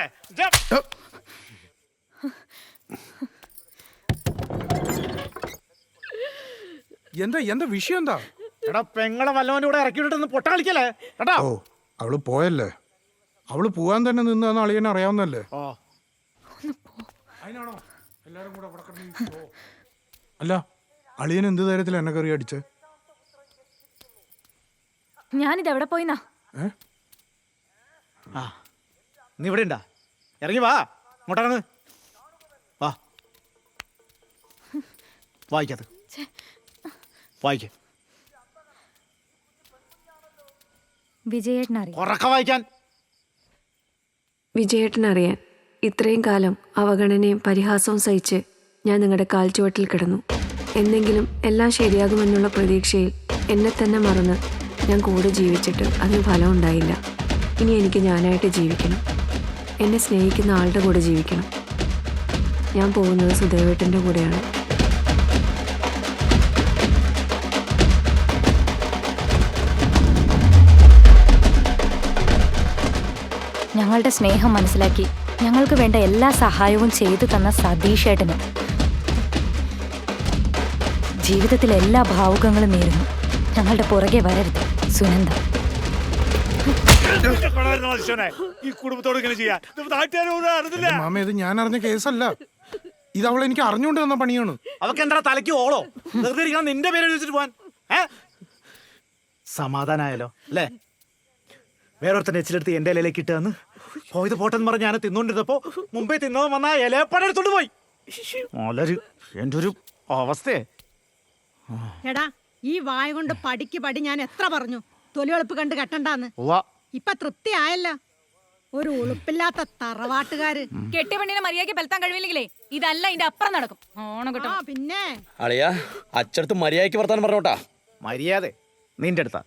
എന്താ എന്താ വിഷയം എന്താ? എടാ പെങ്ങളെ വല്ലവൻ്റെ കൂടെ ഇറക്കി വിട്ടിട്ടൊന്ന് പൊട്ട കളിക്കല്ലേ കേട്ടാ? ഓ, അവള് പോയല്ലേ? അവള് പോവാൻ തന്നെ നിന്നാന്ന് അളിയനെ അറിയാവുന്നല്ലേ? അല്ല, അളിയൻ എന്ത് ധൈര്യത്തിൽ എന്നെ കറി അടിച്ചേ? ഞാനിത് എവിടെ പോയിന്നാ? ആ, നീ ഇവിടെ ഉണ്ടാ? ഇറങ്ങി വാ, ഇങ്ങോട്ടിറങ്ങ് വാ. വായിക്കത് വായിക്ക. വിജയേട്ടനറിയാം. ഉറക്ക വായിക്കാൻ. വിജയേട്ടനറിയാൻ ഇത്രയും കാലം അവഗണനയും പരിഹാസവും സഹിച്ച് ഞാൻ നിങ്ങളുടെ കാൽച്ചുവട്ടിൽ കിടന്നു. എന്നെങ്കിലും എല്ലാം ശരിയാകുമെന്നുള്ള പ്രതീക്ഷയിൽ എന്നെ തന്നെ മറന്ന് ഞാൻ കൂടെ ജീവിച്ചിട്ട് അതിന് ഫലം ഉണ്ടായില്ല. ഇനി എനിക്ക് ഞാനായിട്ട് ജീവിക്കണം. എന്നെ സ്നേഹിക്കുന്ന ആളുടെ കൂടെ ജീവിക്കണം. ഞാൻ പോകുന്നത് സുദേവേട്ടൻ്റെ കൂടെയാണ്. ഞങ്ങളുടെ സ്നേഹം മനസ്സിലാക്കി ഞങ്ങൾക്ക് വേണ്ട എല്ലാ സഹായവും ചെയ്തു തന്ന സതീഷേട്ടനും ജീവിതത്തിലെ എല്ലാ ഭാവുകങ്ങളും നേരുന്നു. ഞങ്ങളുടെ പുറകെ വരരുത് സുനന്ദ. ഈ കുടുംബത്തോട് ഇങ്ങനെ ചെയ്യാൻ മാമ, ഇത് ഞാൻ അറിഞ്ഞ കേസല്ല. ഇത് അവൾ എനിക്ക് അറിഞ്ഞുകൊണ്ട് തന്ന പണിയാണ്. അവക്ക് എന്താ തലയ്ക്ക് ഓളോ? വെറുതെ ഇരിക്കണം നിന്റെ പേര് എഴുതിച്ചിട്ട് പോവാൻ. സമാധാനായാലോ അല്ലേ? വേറൊരുത്തന്നെ എച്ചിലെടുത്ത് എന്റെ ഇലയിലേക്ക് ഇട്ടുവന്ന് പോയത് പോട്ടെന്ന് പറഞ്ഞ് ഞാൻ തിന്നോണ്ടിരുന്നപ്പോ മുമ്പേ തിന്നവൻ വന്ന ഇലയപ്പടം എടുത്തോണ്ട് പോയി. എന്റെ ഒരു അവസ്ഥയെ. എടാ, ഈ വായ കൊണ്ട് പടി ഞാൻ എത്ര പറഞ്ഞു തൊലിവെളുപ്പ് കണ്ട് കെട്ടണ്ടാന്ന്. ഇപ്പൊ തൃപ്തി ആയല്ല. ഒരു ഉളുപ്പില്ലാത്ത തറവാട്ടുകാര്. കെട്ടിയ പെണ്ണിനെ മര്യാദയ്ക്ക് പെലത്താൻ കഴിവില്ലെങ്കിലേ ഇതല്ല ഇതിന്റെ അപ്പുറം നടക്കും. ഓണം കിട്ടും. പിന്നെ അളിയാ അച്ചടത്ത് മര്യാദയ്ക്ക് വർത്താനം പറഞ്ഞോട്ടാ. മര്യാദ നിന്റെ അടുത്താ.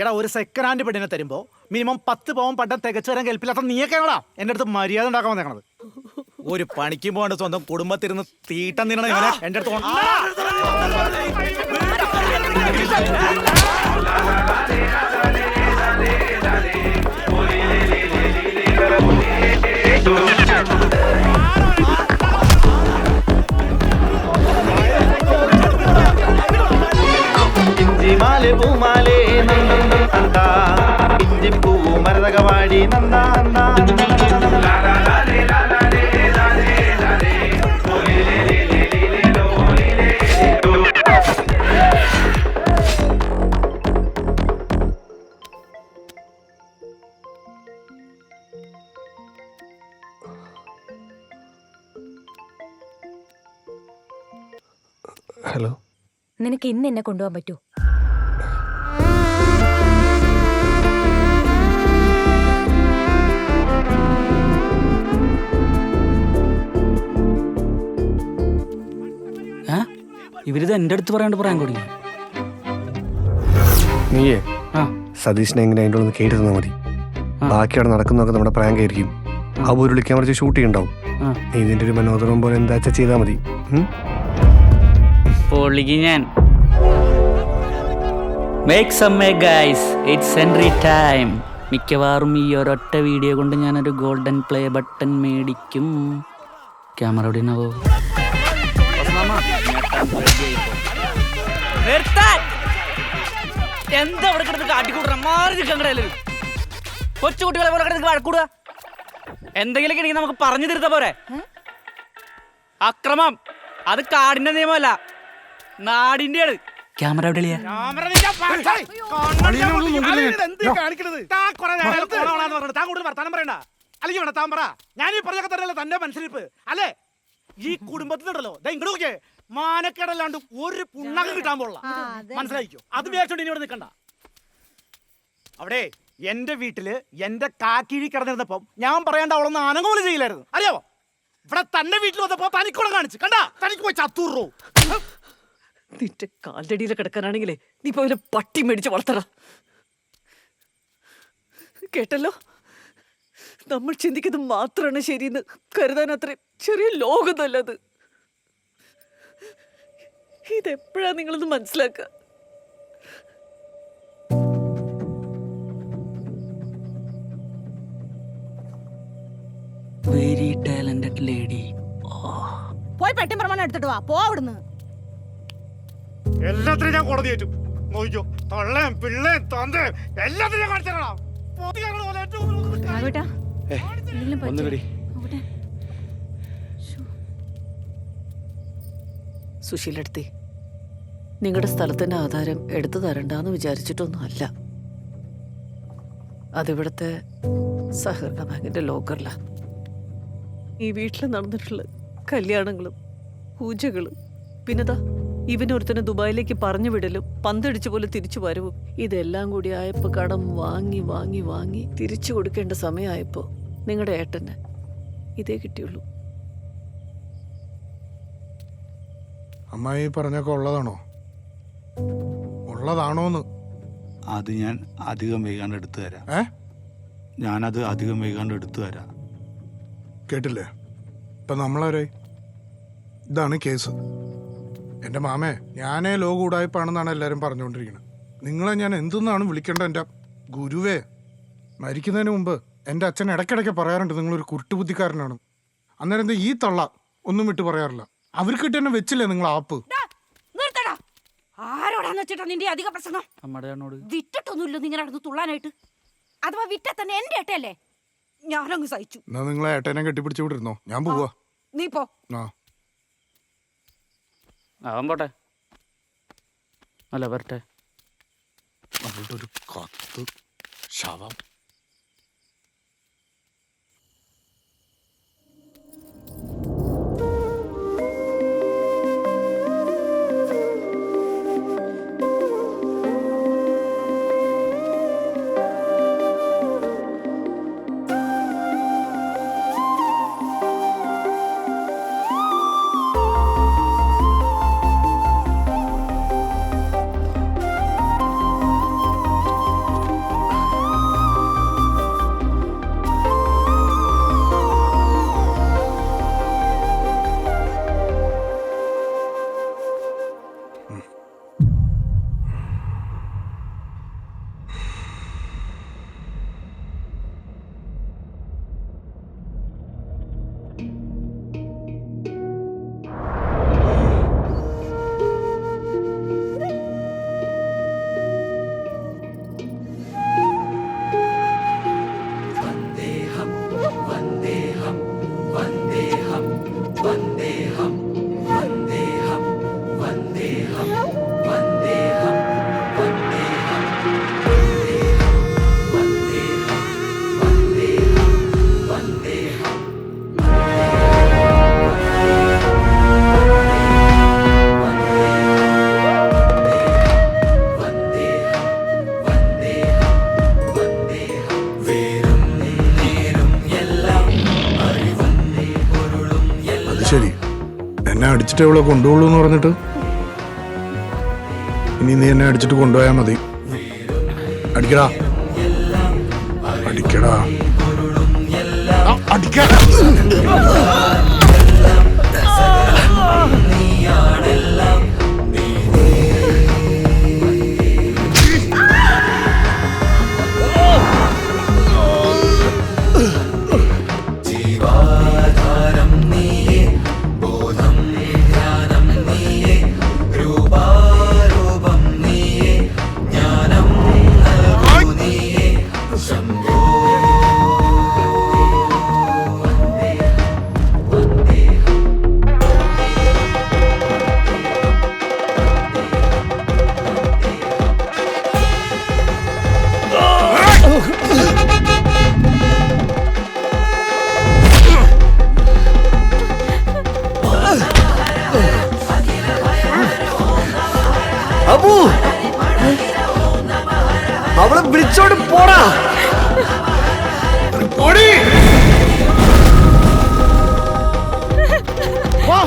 എടാ, ഒരു സെക്കൻഡ് ഹാൻഡ് പെണ്ണിനെ തരുമ്പോ മിനിമം 10 പവൻ പട്ടം തികച്ചു തരാൻ കേൾപ്പില്ലാത്ത നീയൊക്കെയാണോടാ എന്റെ അടുത്ത് മര്യാദ ഉണ്ടാക്കാൻ വന്നേക്കണത്. ഒരു പണിക്കും പോകേണ്ട സ്വന്തം കുടുംബത്തിരുന്ന് തീട്ടം തിന്നണ ഇവനെ എന്റെ അടുത്ത് മാലെ പൂമാലേ നന്ദം നന്ദ ഇഞ്ചിപ്പൂ മരതകവാടി നന്ദ ഹലോ, നിനക്ക് ഇന്ന് എന്നെ കൊണ്ടുപോകാൻ പറ്റുമോ? ഇവരിത് എൻ്റെ അടുത്ത് പറയാണ്ട് പറയാൻ തുടങ്ങി. നീയേ സതീഷിനെ എങ്ങനെ അതിൻ്റെ ഒന്ന് കേട്ട് തന്നാൽ മതി. ബാക്കി അവിടെ നടക്കുന്നതൊക്കെ നമ്മുടെ പ്രാങ്ക് ആയിരിക്കും. ആ ഒരു വിളിക്കാൻ കുറച്ച് ഷൂട്ട് ചെയ്യുന്നുണ്ടാവും. നീ ഇതിൻ്റെ ഒരു മനോദരം പോലെ എന്താ വെച്ചാൽ ചെയ്താൽ മതി. പൊളിക്ക് ഞാൻ. Make some guys, it's entry time. മിക്കവാറും ഈ ഒരൊറ്റ വീഡിയോ കൊണ്ട് ഞാനൊരു ഗോൾഡൻ പ്ലേ ബട്ടൺ മേടിക്കും. ക്യാമറ എവിടെ നിന്നാവോ? എന്താ അവിടെ കിടന്ന് കാട്ടിക്കൂടാ? മാറി നിൽക്കണ്ടല്ലേ കൊച്ചുകുട്ടികളെ പോലെ കിടന്ന് വഴക്കൂടുക. എന്തെങ്കിലുമൊക്കെ ഉണ്ടെങ്കിൽ നമുക്ക് പറഞ്ഞു തീർത്ത പോരെ. അക്രമം അത് കാടിന്റെ നിയമമല്ല, നാടിന്റെയാണ്. ക്യാമറ എവിടെയാ? ഞാനീ പറഞ്ഞൊക്കെ തന്നെയല്ലേ തന്റെ മനസ്സിലിപ്പ് അല്ലേ? ഈ കുടുംബത്തിലുണ്ടല്ലോ ഇങ്ങോട്ട് മാനക്കേടല്ലാണ്ട് ഒരു പുണ്ണകം കിട്ടാൻ പോലുള്ള മനസ്സിലായിക്കോ. അത് വിചാരിച്ചോണ്ട് ഇനി ഇവിടെ നിൽക്കണ്ട. അവിടെ എന്റെ വീട്ടില് എന്റെ കാക്കിഴി കിടന്നിരുന്നപ്പം ഞാൻ പറയേണ്ട അവളൊന്ന് അനങ്ങോല് ചെയ്യില്ലായിരുന്നു. അറിയാവോ? ഇവിടെ തന്നെ വീട്ടിൽ വന്നപ്പോ തനിക്കുളം കാണിച്ചു കണ്ടാ. തനിക്ക് പോയി ചത്തൂറോ നിന്റെ കാലടിയിൽ കിടക്കാനാണെങ്കിലേ നീ പോയി പട്ടി മേടിച്ച് വളർത്തറ. കേട്ടല്ലോ, നമ്മൾ ചിന്തിക്കുന്നത് മാത്രമാണ് ശരിയെന്ന് കരുതാൻ അത്രയും ചെറിയ ലോകമല്ലത്. ഇതെപ്പോഴാ നിങ്ങളൊന്ന് മനസ്സിലാക്കുക? Very talented lady. പോയി പെട്ടി പ്രമാണം എടുത്തിട്ട് വാ. പോ അവിടുന്ന്. എല്ലാത്തിനും ഞാൻ കോടതി ഏറ്റു. നോക്കിക്കോ, തള്ളേം പിള്ളേം തന്തേം എല്ലാത്തിനും ഞാൻ കാണിച്ചിടാം. സുശീലെടുത്തി, നിങ്ങളുടെ സ്ഥലത്തിന്റെ ആധാരം എടുത്തു തരണ്ടെന്ന് വിചാരിച്ചിട്ടൊന്നും അല്ല. അതിവിടുത്തെ സഹകരണ ബാങ്കിന്റെ ലോക്കറില. ഈ വീട്ടിൽ നടന്നിട്ടുള്ള കല്യാണങ്ങളും പൂജകളും പിന്നെതാ ഇവനൊരുത്തനെ ദുബായിലേക്ക് പറഞ്ഞു വിടലും പന്തടിച്ച പോലെ തിരിച്ചു വരവും ഇതെല്ലാം കൂടി ആയപ്പോ കടം വാങ്ങി വാങ്ങി വാങ്ങി തിരിച്ചു കൊടുക്കേണ്ട സമയമായപ്പോ നിങ്ങളുടെ ഏട്ടന് ഇതേ കിട്ടിയുള്ളൂ. അമ്മായി പറഞ്ഞൊക്കെ ഉള്ളതാണോ? ഉള്ളതാണോന്ന്? അത് ഞാൻ അധികം വൈകാണ്ട് എടുത്തു തരാം. ഞാനത് അധികം വൈകാണ്ട് എടുത്തു തരാം. കേട്ടില്ലേ? ഇപ്പൊ നമ്മളാരെ? ഇതാണ് കേസ്. എൻ്റെ മാമേ, ഞാനേ ലോക ഉടായ്പാണെന്നാണ് എല്ലാവരും പറഞ്ഞുകൊണ്ടിരിക്കുന്നത്. നിങ്ങളെ ഞാൻ എന്തെന്നാണ് വിളിക്കേണ്ട? എൻ്റെ ഗുരുവേ, മരിക്കുന്നതിന് മുമ്പ് എൻ്റെ അച്ഛൻ ഇടയ്ക്കിടയ്ക്ക് പറയാറുണ്ട് നിങ്ങളൊരു കുരുട്ടുബുദ്ധിക്കാരനാണ്. അന്നേരം എന്താ ഈ തള്ള ഒന്നും വിട്ട് പറയാറില്ല. അവർക്ക് തന്നെ വെച്ചില്ലേ നിങ്ങൾ ആപ്പ്? ആരോടാ വിൽക്കാന്ന് വെച്ചിട്ടാ നിന്റെ അധിക പ്രസംഗം? അമ്മയോട് വിറ്റിട്ടൊന്നുമില്ലോ നിങ്ങൾ നടന്ന് തുള്ളാനായിട്ട്. അഥവാ വിറ്റാ തന്നെ എന്റെ ഏട്ടയല്ലേ? ഞാനങ്ങ് സഹിച്ചു. എന്നാ നിങ്ങളെ ഏട്ടനെ കെട്ടിപ്പിടിച്ചു വിട്ടിരുന്നോ? ഞാൻ പോവാ. നീ പോ. അവൻ പോട്ടെ. അല്ല വരട്ടെ. അവളുടെ ഒരു കത്ത് ശവം. ശരി, എന്നെ അടിച്ചിട്ട് അവളെ കൊണ്ടുപോകുള്ളൂ എന്ന് പറഞ്ഞിട്ട് ഇനി നീ എന്നെ അടിച്ചിട്ട് കൊണ്ടുപോയാൽ മതി. അടിക്കടാ അടിക്കടാ അടിക്കടാ. അബു, അവളെ വിളിച്ചോണ്ട് പോടാ. പൊടി വാ.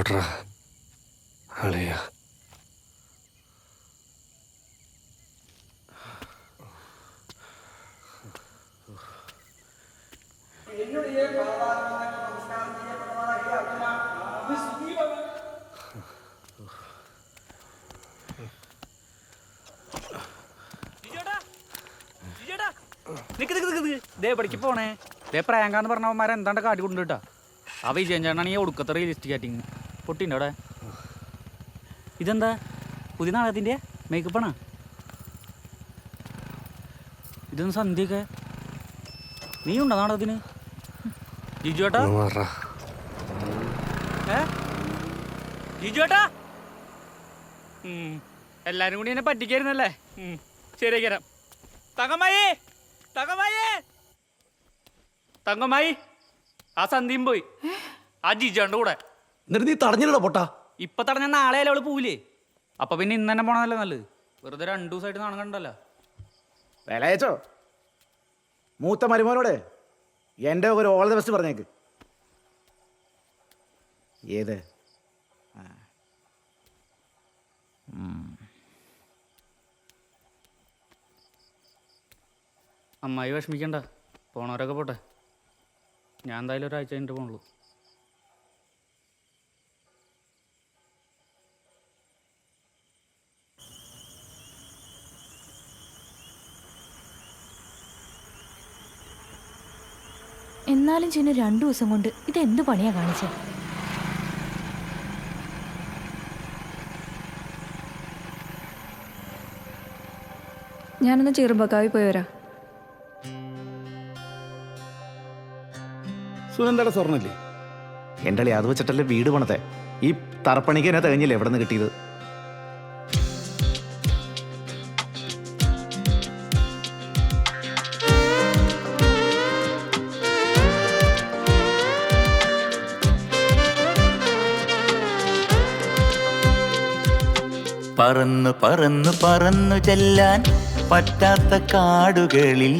പോട്രാ അളിയ. പടിക്ക് പോണേ ദേ പ്രാങ്കാന്ന് പറഞ്ഞവന്മാരെ എന്താണ്ട് കാട്ടി കൊണ്ടുട്ടാ. ആ വിജയൻ ചേട്ടനാണ് ഈ ഒടുക്കത്തെ റിയലിസ്റ്റിക് ആറ്റിങ്. പൊട്ടിൻ്റെ അവിടെ ഇതെന്താ പുതിയ നാടകത്തിൻ്റെ മേക്കപ്പാണാ? ഇതൊന്ന് സന്ധ്യയൊക്കെ നീ ഉണ്ടോ നാടകത്തിന്? ജിജു ഏട്ടാ, ജിജു ഏട്ടാ, എല്ലാരും കൂടി എന്നെ പറ്റിക്കായിരുന്നല്ലേ? ശരിയാക്കാം. തങ്കമ്മായി, തങ്കമ്മായി, തങ്കമ്മായി, ആ സന്ധ്യയും പോയി ആ ജിജുണ്ട് കൂടെ. എന്നിട്ട് നീ തടഞ്ഞില്ലടോ പൊട്ടാ. ഇപ്പൊ തടഞ്ഞ നാളെ അല്ലേ അവള് പോവില്ലേ? അപ്പൊ പിന്നെ ഇന്ന് തന്നെ പോണതല്ലേ നല്ലത്. വെറുതെ 2 ദിവസമായിട്ട് നാണം കണ്ടല്ലോ. വേലയച്ചോ മൂത്ത മരുമോനോട് എൻ്റെ ഒരു ഓൾ ദ ബെസ്റ്റ് പറഞ്ഞേക്ക്. ഏത് അമ്മായി വിഷമിക്കണ്ട, പോണവരൊക്കെ പോട്ടെ. ഞാൻ എന്തായാലും ഒരാഴ്ച കഴിഞ്ഞിട്ട് പോണുള്ളൂ. എന്നാലും ചിന്നു 2 ദിവസം കൊണ്ട് ഇതെന്ത് പണിയാ കാണിച്ചത്? ഞാനൊന്ന് ചെറുപ്പക്കാവി പോയി വരാം. സുനന്ദയുടെ സ്വർണ്ണല്ലേ എൻ്റെ അളി? അത് വെച്ചിട്ടല്ലേ വീട് പണത്തെ. ഈ തറപ്പണിക്ക് എന്നെ തികഞ്ഞില്ലേ എവിടെ നിന്ന് കിട്ടിയത്? പറന്നു പറന്നു പറന്നു ചെല്ലാൻ പറ്റാത്ത കാടുകളിൽ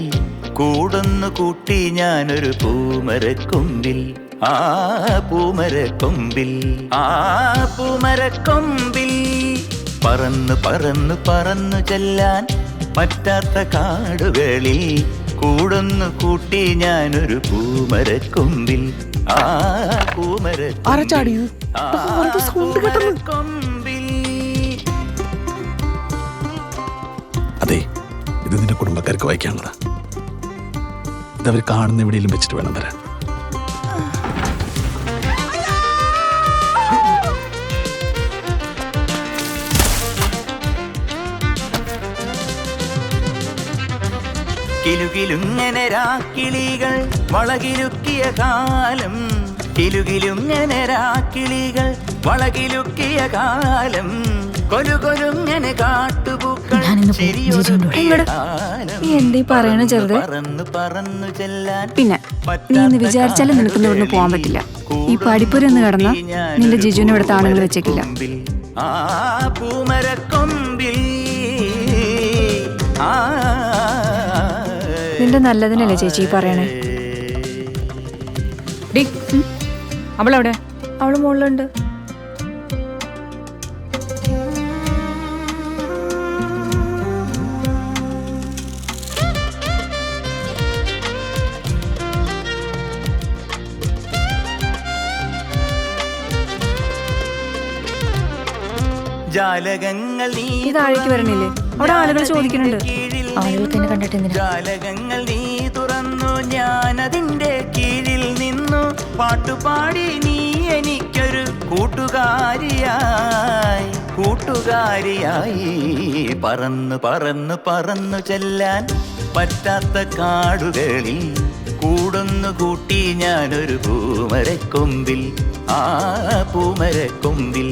കൂടുന്നു കൂട്ടി ഞാനൊരു പൂമരക്കൊമ്പിൽ. ആ പൂമരക്കൊമ്പിൽ, ആ പൂമരക്കൊമ്പിൽ. പറന്നു പറന്നു പറന്നു ചെല്ലാൻ പറ്റാത്ത കാടുകളിൽ കൂടുന്നു കൂട്ടി ഞാനൊരു പൂമരക്കൊമ്പിൽ. ആ പൂമരക്കൊമ്പിൽ, ആ പൂമരക്കൊമ്പിൽ. അതെ, ഇത് നിന്റെ കുടുംബക്കാർക്ക് വായിക്കാനുള്ളതാ. ഇതവർ കാണുന്ന എവിടെയെങ്കിലും വെച്ചിട്ട് വേണം വരാൻ. കിലുകിലുങ്ങനെ രാക്കിളികൾ വളകിലുക്കിയ കാലം, കിലുകിലുങ്ങനെ രാക്കിളികൾ വളകിലുക്കിയ കാലം, കൊലുകൊലുങ്ങനെ കാട്ടുപൂക്കൾ എന്തീ പറയണ ചെറുത്? പിന്നെ നീ ഇന്ന് വിചാരിച്ചാലും നിനക്കൊന്നും ഇവിടുന്ന് പോകാൻ പറ്റില്ല. ഈ പഠിപ്പുരന്ന് കിടന്ന നിന്റെ ജിജുവിനെ ഇവിടുത്തെ ആണുങ്ങൾ വെച്ചേക്കില്ല. ആ പൂമരക്കൊമ്പിൽ, നിന്റെ നല്ലതിനല്ലേ ചേച്ചി പറയണേ? അവളെവിടെ? അവള് മുകളിലുണ്ട്. ജാലകങ്ങൾ നീ താഴേക്ക് വരണില്ലേ? അവിടെ ആളുകൾ ചോദിക്കുന്നുണ്ട്. ആളുകൾക്ക് എന്നെ കണ്ടിട്ട് എന്തിനാ? ജാലകങ്ങൾ നീ തുറന്നു, ഞാനതിന്റെ കീഴിൽ നിന്നു. പാട്ടുപാടി നീ എനിക്കൊരു കൂട്ടുകാരിയായി, കൂട്ടുകാരിയായി. പറന്നു പറന്നു പറന്നു ചെല്ലാൻ പറ്റാത്ത കാടുകളിൽ കൂടുന്നു കൂട്ടി ഞാനൊരു പൂമരക്കൊമ്പിൽ. ആ പൂമരക്കൊമ്പിൽ,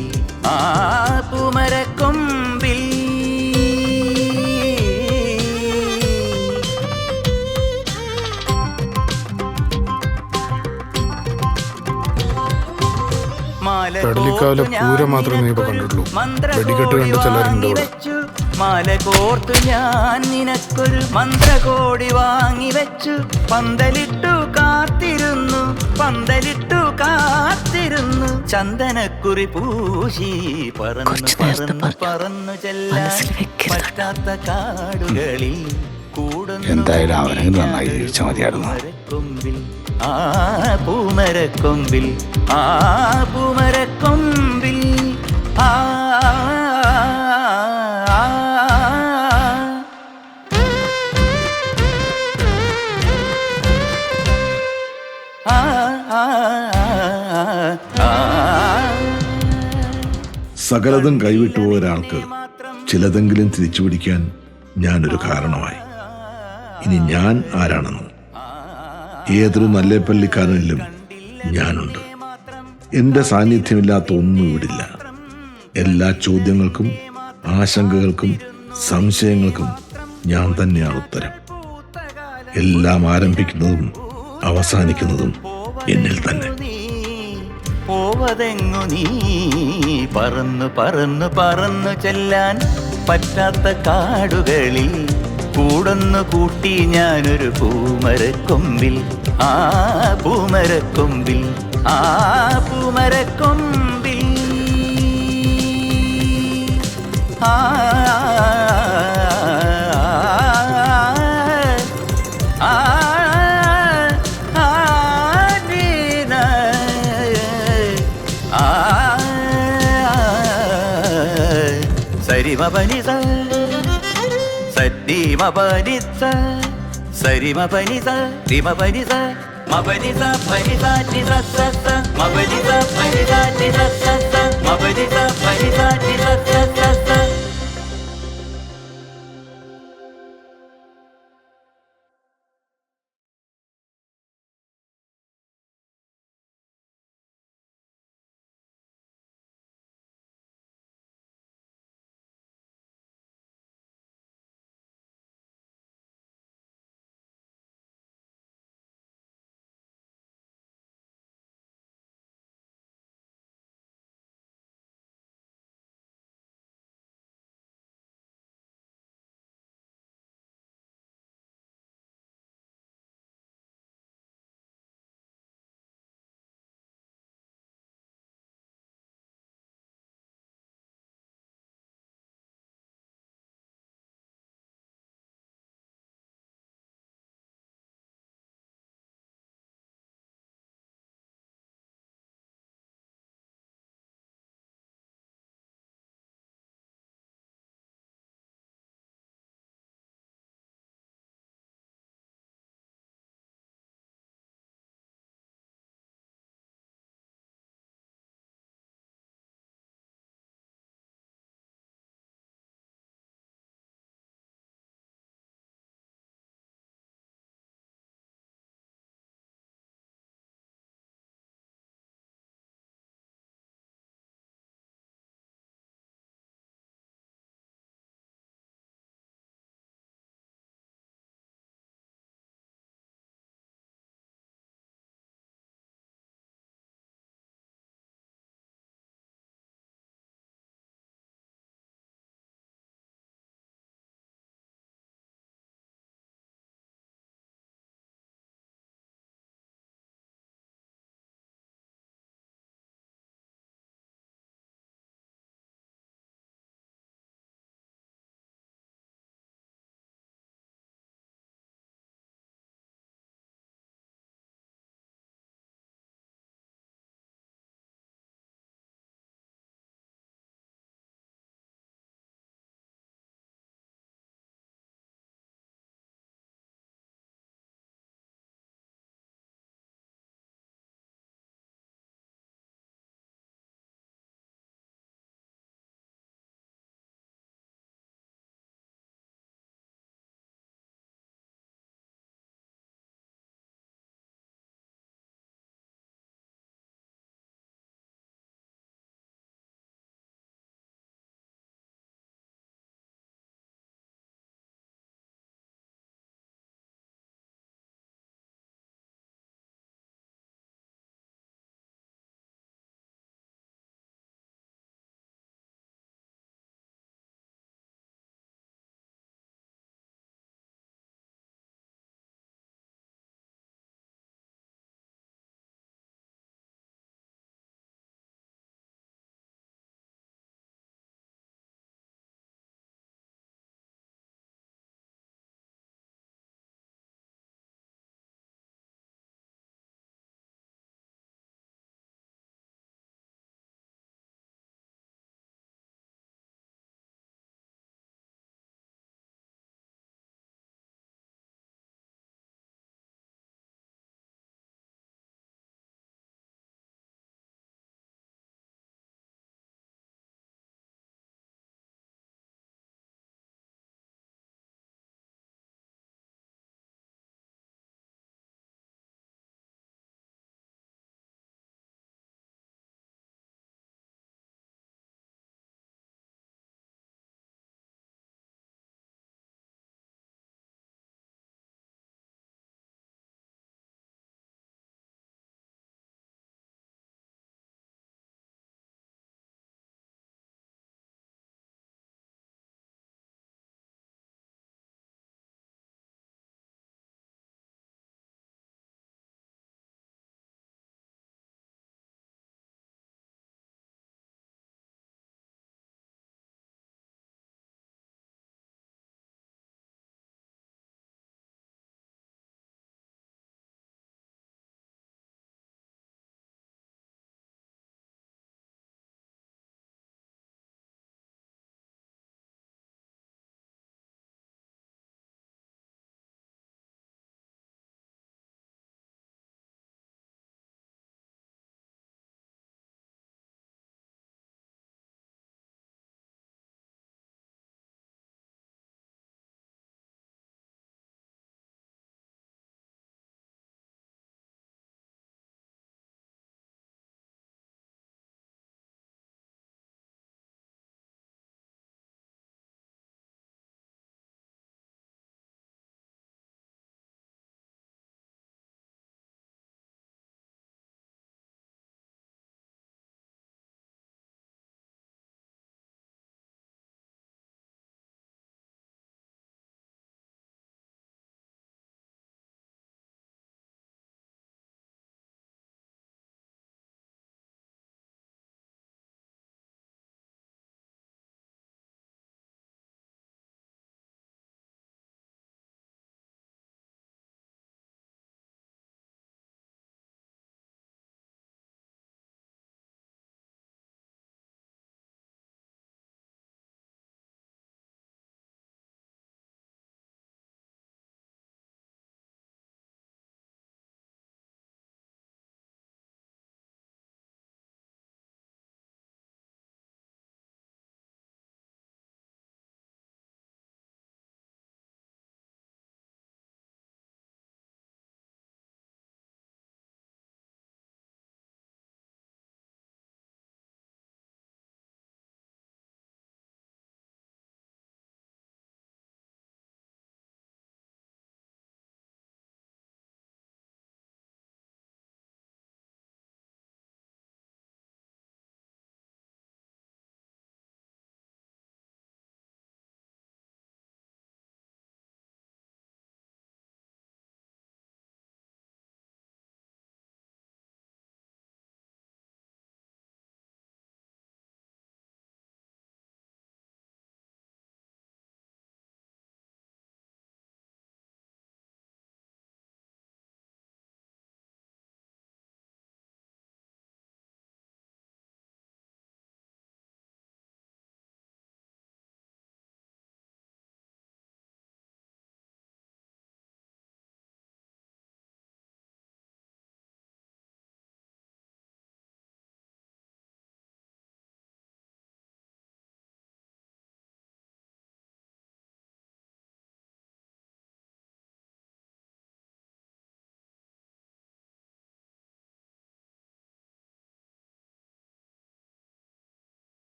ആ പൂമരക്കൊമ്പിൽ. പെടലിക്കാവിലെ പൂരം മാത്രമേ നീ ഇപ്പൊ കണ്ടിട്ടുള്ളൂ. വെടിക്കെട്ട് കണ്ട് ചിലരുണ്ട് ഇവിടെ. മാല കോർത്തു ഞാൻ നിനക്കൊരു മന്ത്രകോടി വാങ്ങി വെച്ചു പന്തലിട്ടു കാത്തിരുന്നു ചന്ദനക്കുറി പൂശി പറന്നു പറന്നു പറന്നു ചെല്ലാൻ പറ്റാത്ത കാടുകളിൽ എന്തായാലും അവനെ നന്നായി ജീവിച്ചാൽ മതിയായിരുന്നു. പൂമരക്കൊമ്പിൽ പൂമരക്കൊമ്പിൽ സകലതും കൈവിട്ടുപോയ ഒരാൾക്ക് ചിലതെങ്കിലും തിരിച്ചു പിടിക്കാൻ ഞാനൊരു കാരണമായി. ഇനി ഞാൻ ആരാണെന്നും ഏതൊരു നല്ല പള്ളിക്കാരനിലും ഞാനുണ്ട്. എൻ്റെ സാന്നിധ്യമില്ലാത്ത ഒന്നും ഇവിടില്ല. എല്ലാ ചോദ്യങ്ങൾക്കും ആശങ്കകൾക്കും സംശയങ്ങൾക്കും ഞാൻ തന്നെയാണ് ഉത്തരം. എല്ലാം ആരംഭിക്കുന്നതും അവസാനിക്കുന്നതും എന്നിൽ തന്നെ. പോവതെങ്ങു നീ പറന്നു പറന്നു പറന്നു ചെല്ലാൻ പറ്റാത്ത കാടുകളിൽ കൂടൊന്നു കൂട്ടി ഞാനൊരു പൂമരക്കൊമ്പിൽ പൂമരക്കൊമ്പിൽ പൂമരക്കൊമ്പിൽ സരിമപനിസ സരിമപനിസ സരിമപനിസ റിമപനിസ മപനിസ പനിസ നിസ സ മപനിസ പനിസ നിസ സ